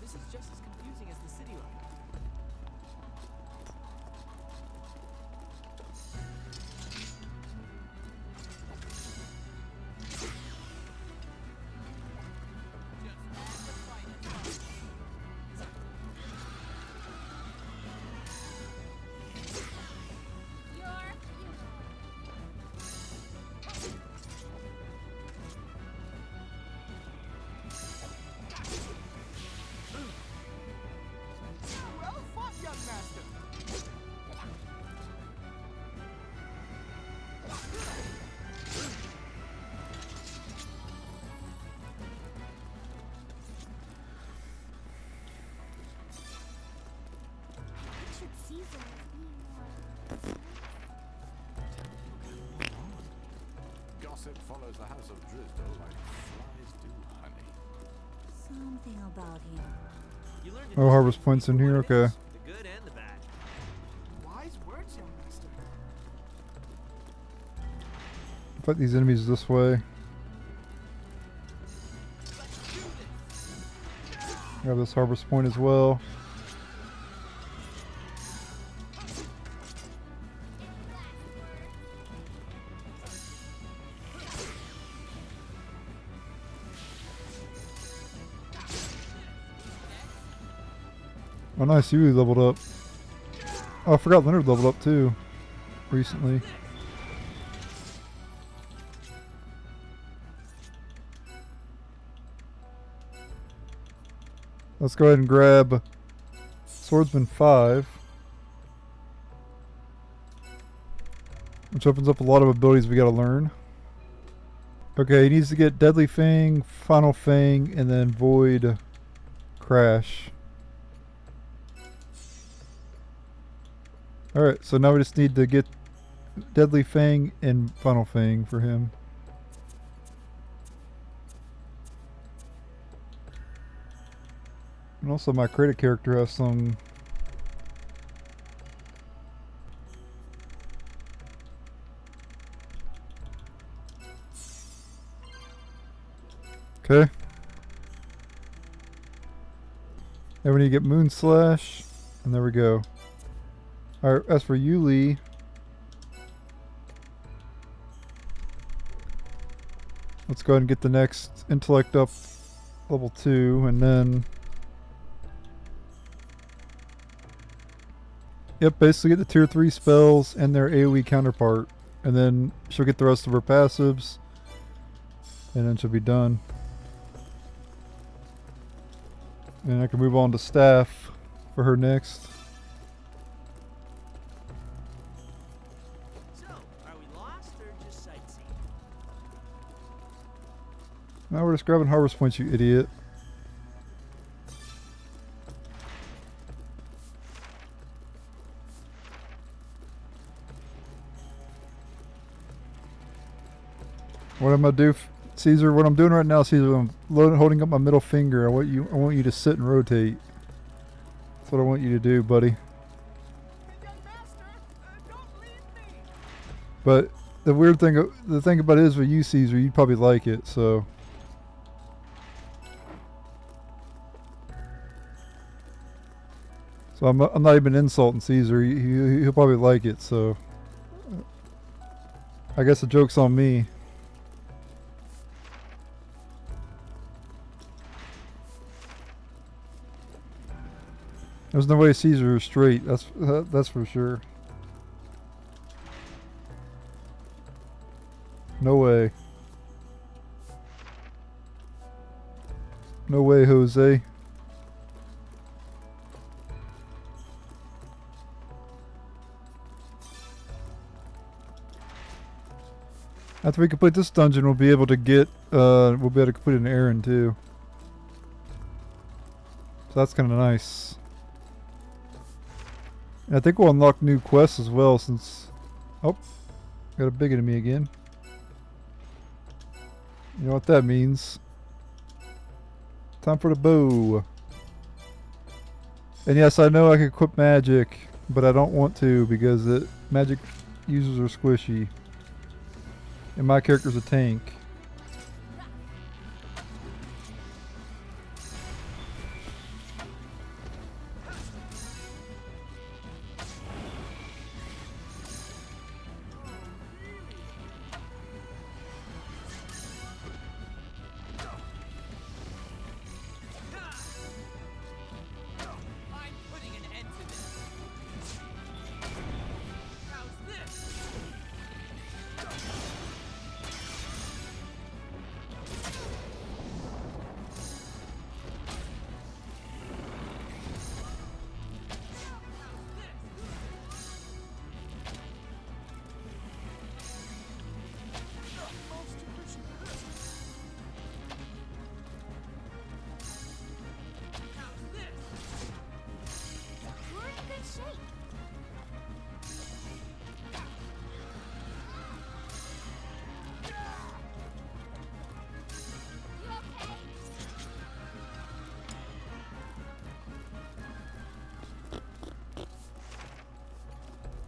This is just as confusing as the city life. Your funeral. Well fought, young master. Should Caesar be more? Gossip follows the house of Driscoll like flies do honey. Something about him. You learned Oh, harvest points in here. Okay. The good and the bad. Wise words, young master. Put these enemies this way. Let's do this. Grab this harvest point as well. Oh nice, you leveled up. Oh, I forgot Leonard leveled up too. Recently. Let's go ahead and grab Swordsman 5. Which opens up a lot of abilities we gotta learn. Okay, he needs to get Deadly Fang, Final Fang, and then Void Crash. Alright, so now we just need to get Deadly Fang and Final Fang for him. And also my credit character has some... Okay. Then we need to get Moon Slash, and there we go. Alright, as for Yuli, let's go ahead and get the next intellect up level 2, and then... Yep, basically get the tier 3 spells and their AoE counterpart. And then she'll get the rest of her passives, and then she'll be done. And I can move on to Staff for her next. So, are we lost or just sightseeing? Now we're just grabbing harvest points, you idiot. What I'm gonna do, Caesar? What I'm doing right now, Caesar, I'm holding up my middle finger. I want you to sit and rotate. That's what I want you to do, buddy. Young master, don't leave me. But the thing about it is with you, Caesar, you'd probably like it. So I'm not even insulting Caesar. He'll probably like it. So I guess the joke's on me. There's no way Caesar is straight. That's for sure. No way. No way, Jose. After we complete this dungeon, we'll be able to get, we'll be able to complete an errand too. So that's kind of nice. And I think we'll unlock new quests as well since, oh, got a big enemy again. You know what that means. Time for the bow. And yes, I know I can equip magic, but I don't want to because magic users are squishy. And my character's a tank. I'm putting an end to this. How's this? You're in good shape. You okay?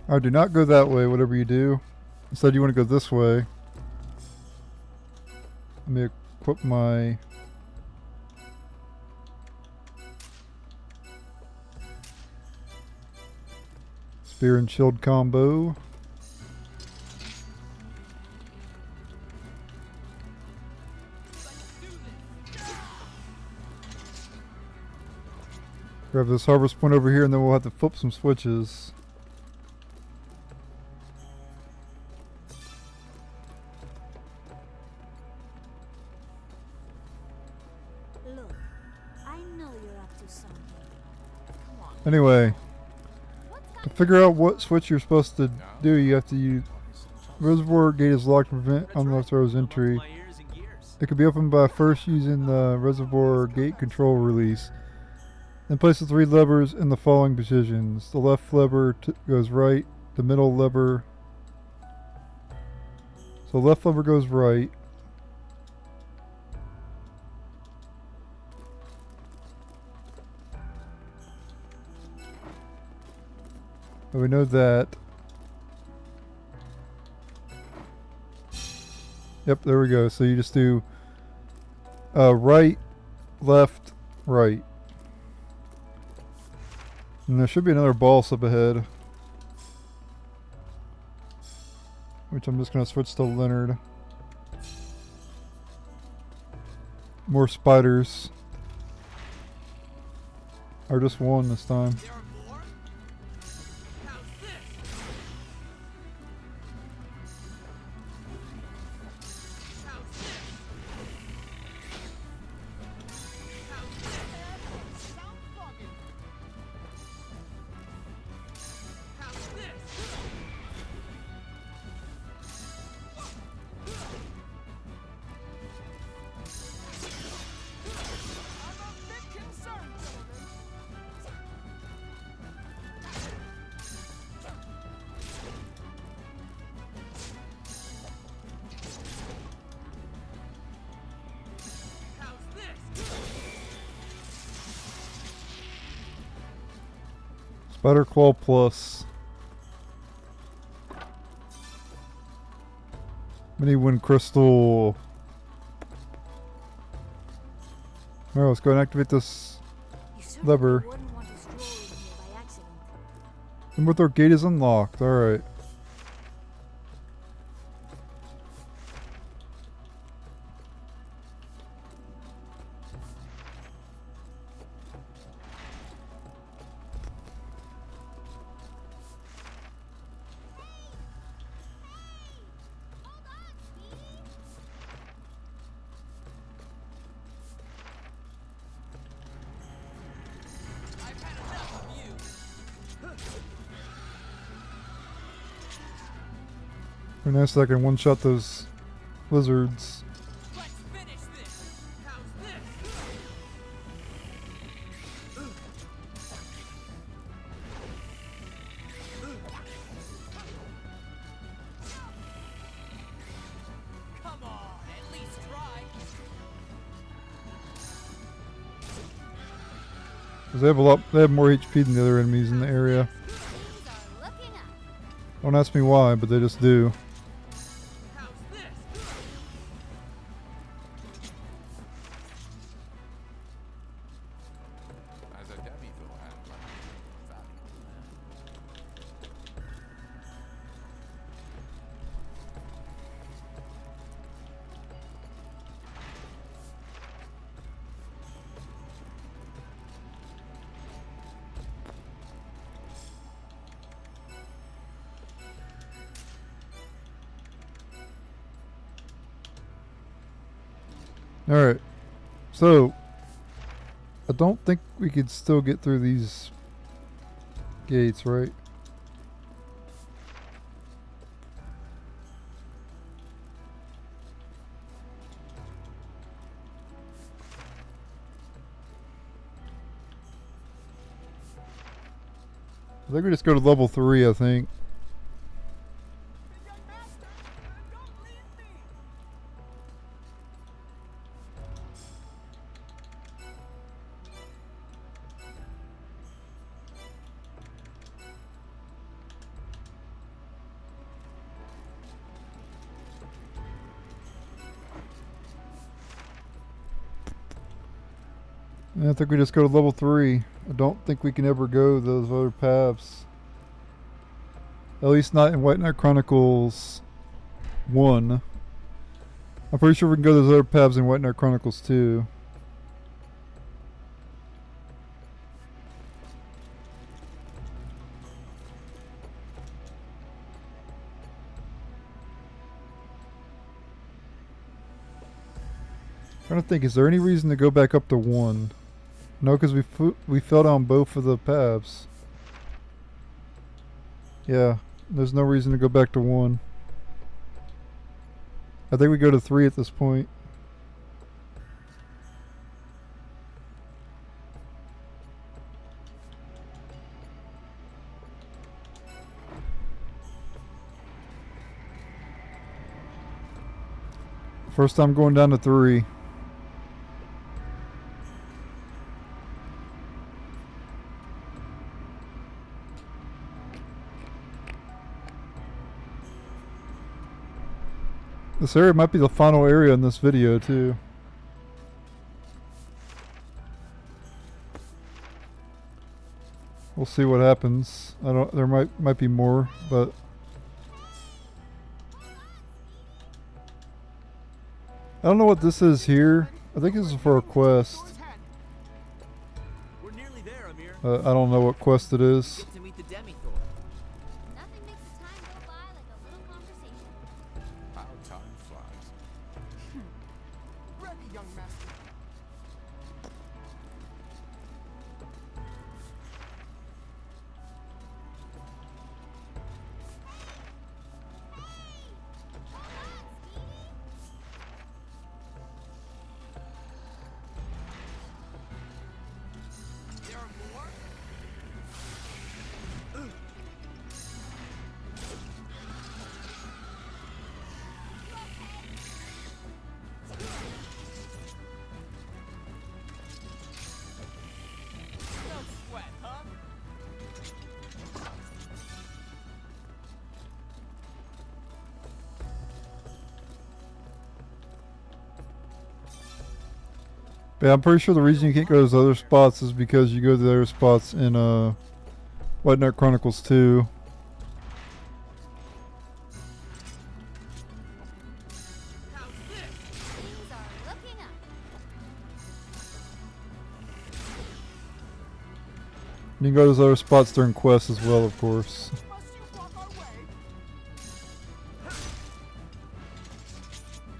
Alright, do not go that way, whatever you do. Instead, you want to go this way. Let me equip my... Spear and shield combo. Grab this harvest point over here and then we'll have to flip some switches. Look, I know you're up to something. Anyway, What's to happening? figure out what switch you're supposed to do, you have to use... Reservoir gate is locked to prevent unauthorized entry. My ears and gears. It can be opened by first using the reservoir gate control release. Then place the 3 levers in the following positions. The left lever goes right, the middle lever... So left lever goes right. So we know that. Yep, there we go. So you just do right, left, right. And there should be another boss up ahead. Which I'm just going to switch to Leonard. More spiders. Or just one this time. There are more? How's this? How's this? How's this? Sound foggy. How's this? I'm a bit concerned, gentlemen. How's this? Spider Claw Plus. Mini Wind Crystal. Alright, let's go and activate this You certainly lever. wouldn't want to stroll in here by accident. The Morthor gate is unlocked. Alright. Hold on, Speedy. I've had enough of you. Very nice that I can one-shot those lizards. Let's finish this. How's this? Come on, at least try. 'Cause they have more HP than the other enemies in the area. Things are looking up. Don't ask me why, but they just do. How's this? As a demi-Thor handler, valuable man. Alright. So, I don't think we could still get through these gates, right? I think we just go to level 3, I think. Young master, don't leave me. I think we just go to level 3. I don't think we can ever go those other paths. At least not in White Knight Chronicles 1. I'm pretty sure we can go those other paths in White Knight Chronicles 2. Trying to think, is there any reason to go back up to 1? No, because we fell down both of the paths. Yeah, there's no reason to go back to 1. I think we go to 3 at this point. First time going down to 3. This area might be the final area in this video too. We'll see what happens. There might be more, but I don't know what this is here. I think this is for a quest. Thor's head. We're nearly there, Amir. I don't know what quest it is. Get to meet the Demi-Thor. Nothing makes the time go by like a little conversation. How time flies. Ready, young master. There are more? No sweat, huh? Yeah, I'm pretty sure the reason you can't go to those other spots is because you go to the other spots in White Knight Chronicles 2. How's this? Things are looking up. You can go to those other spots during quests as well, of course. Must you block our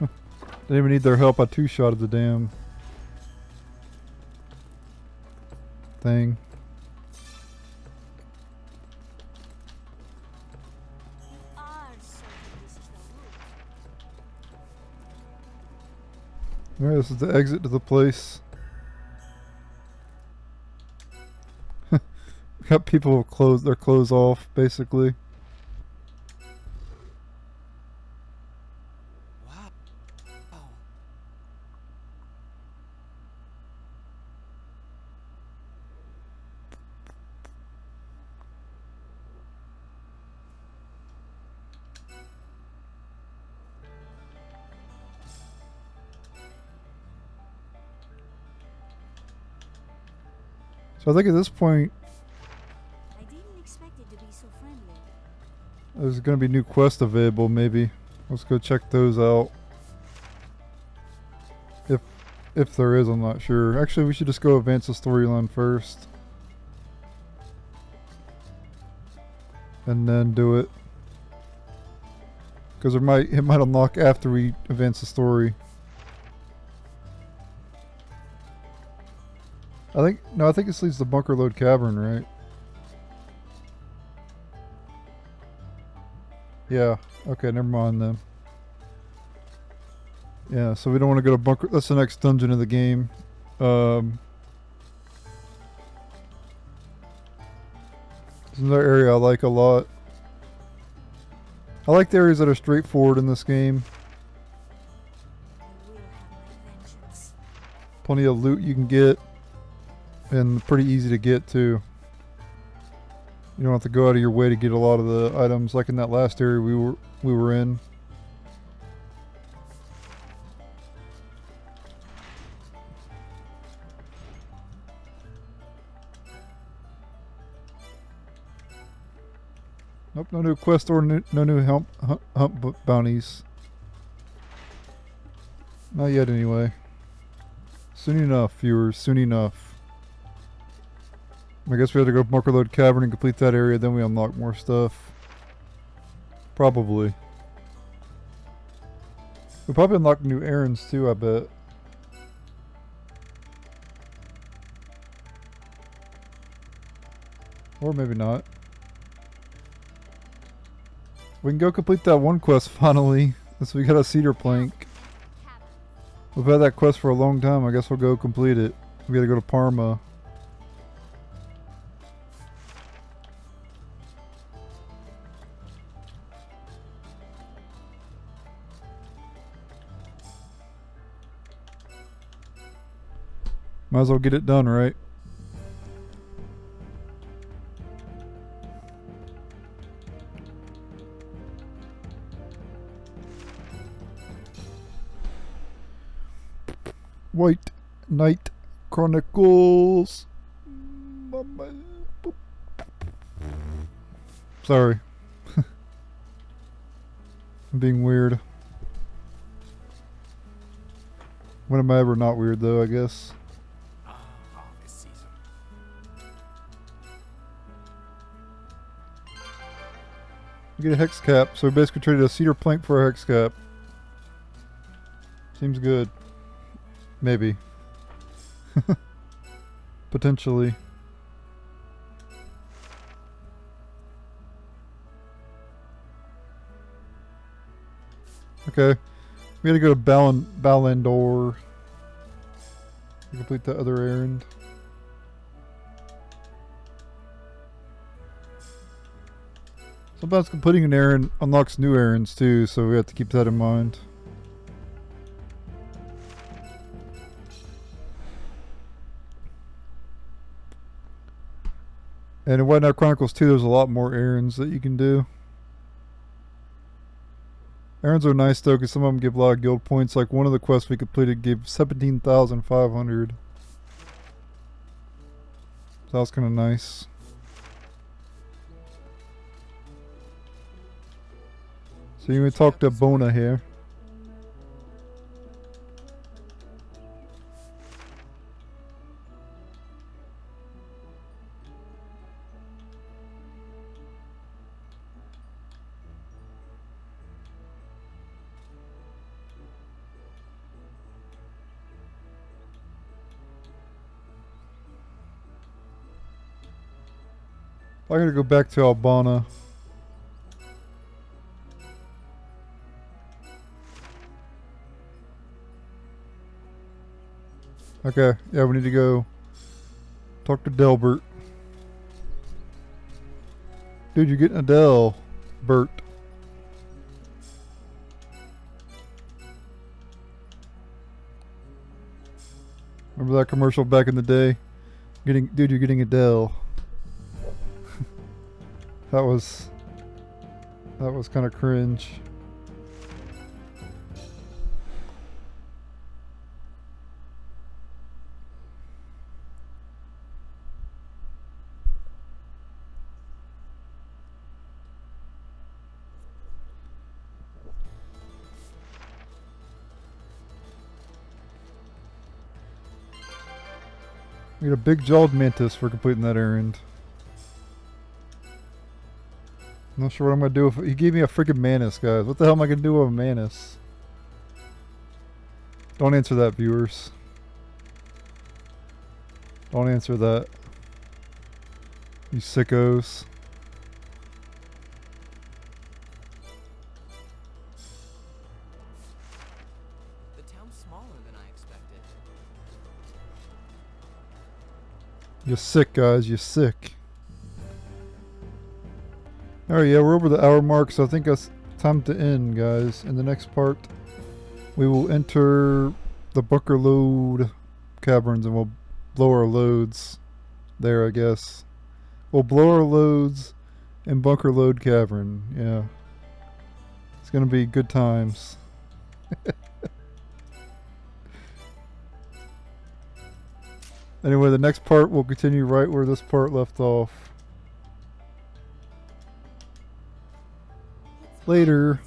way? Didn't even need their help. I two-shotted the damn thing. You are certain this is the route. Alright, this is the exit to the place. Got people with clothes, their clothes off, basically. Wow. Oh. So I think at this point, I didn't expect it to be so friendly. there's going to be new quests available, maybe. Let's go check those out. If there is, I'm not sure. Actually, we should just go advance the storyline first. And then do it. Because it might unlock after we advance the story. I think this leads to Bunker Load Cavern, right? Yeah. Okay, never mind then. Yeah, so we don't want to go to Bunker. That's the next dungeon of the game. There's another area I like a lot. I like the areas that are straightforward in this game. I will have my vengeance. Plenty of loot you can get. And pretty easy to get too. You don't have to go out of your way to get a lot of the items, like in that last area we were in. Nope, no new quest or no new hunt bounties. Not yet anyway. Soon enough, viewers, soon enough. I guess we have to go to Bunker Load Cavern and complete that area, then we unlock more stuff. Probably. We'll probably unlock new errands too, I bet. Or maybe not. We can go complete that one quest finally. So we got a cedar plank. We've had that quest for a long time. I guess we'll go complete it. We gotta go to Parma. Might as well get it done, right? White Knight Chronicles. Sorry. I'm being weird. When am I ever not weird though, I guess? Harvest season. We get a hex cap, so we basically traded a cedar plank for a hex cap. Seems good. Maybe. Potentially. Okay. We gotta go to Balandor to complete the other errand. Sometimes completing an errand unlocks new errands too, so we have to keep that in mind. And in White Knight Chronicles 2, there's a lot more errands that you can do. Errands are nice though, because some of them give a lot of guild points. Like one of the quests we completed gave 17,500. So that was kind of nice. So you can talk to Bona here. I gotta go back to Albana. Okay, yeah, we need to go talk to Delbert. Dude, you're getting Adele, Bert. Remember that commercial back in the day? Dude, you're getting Adele. that was kind of cringe. We got a big jawed mantis for completing that errand. Not sure what I'm gonna do if he gave me a freaking mantis, guys. What the hell am I gonna do with a mantis? Don't answer that, viewers. Don't answer that. You sickos. The town's smaller than I expected. You're sick, guys. You're sick. Alright, yeah, we're over the hour mark, so I think it's time to end, guys. In the next part, we will enter the bunker load caverns and we'll blow our loads there, I guess. We'll blow our loads in bunker load cavern, yeah. It's gonna be good times. Anyway, the next part will continue right where this part left off. Later.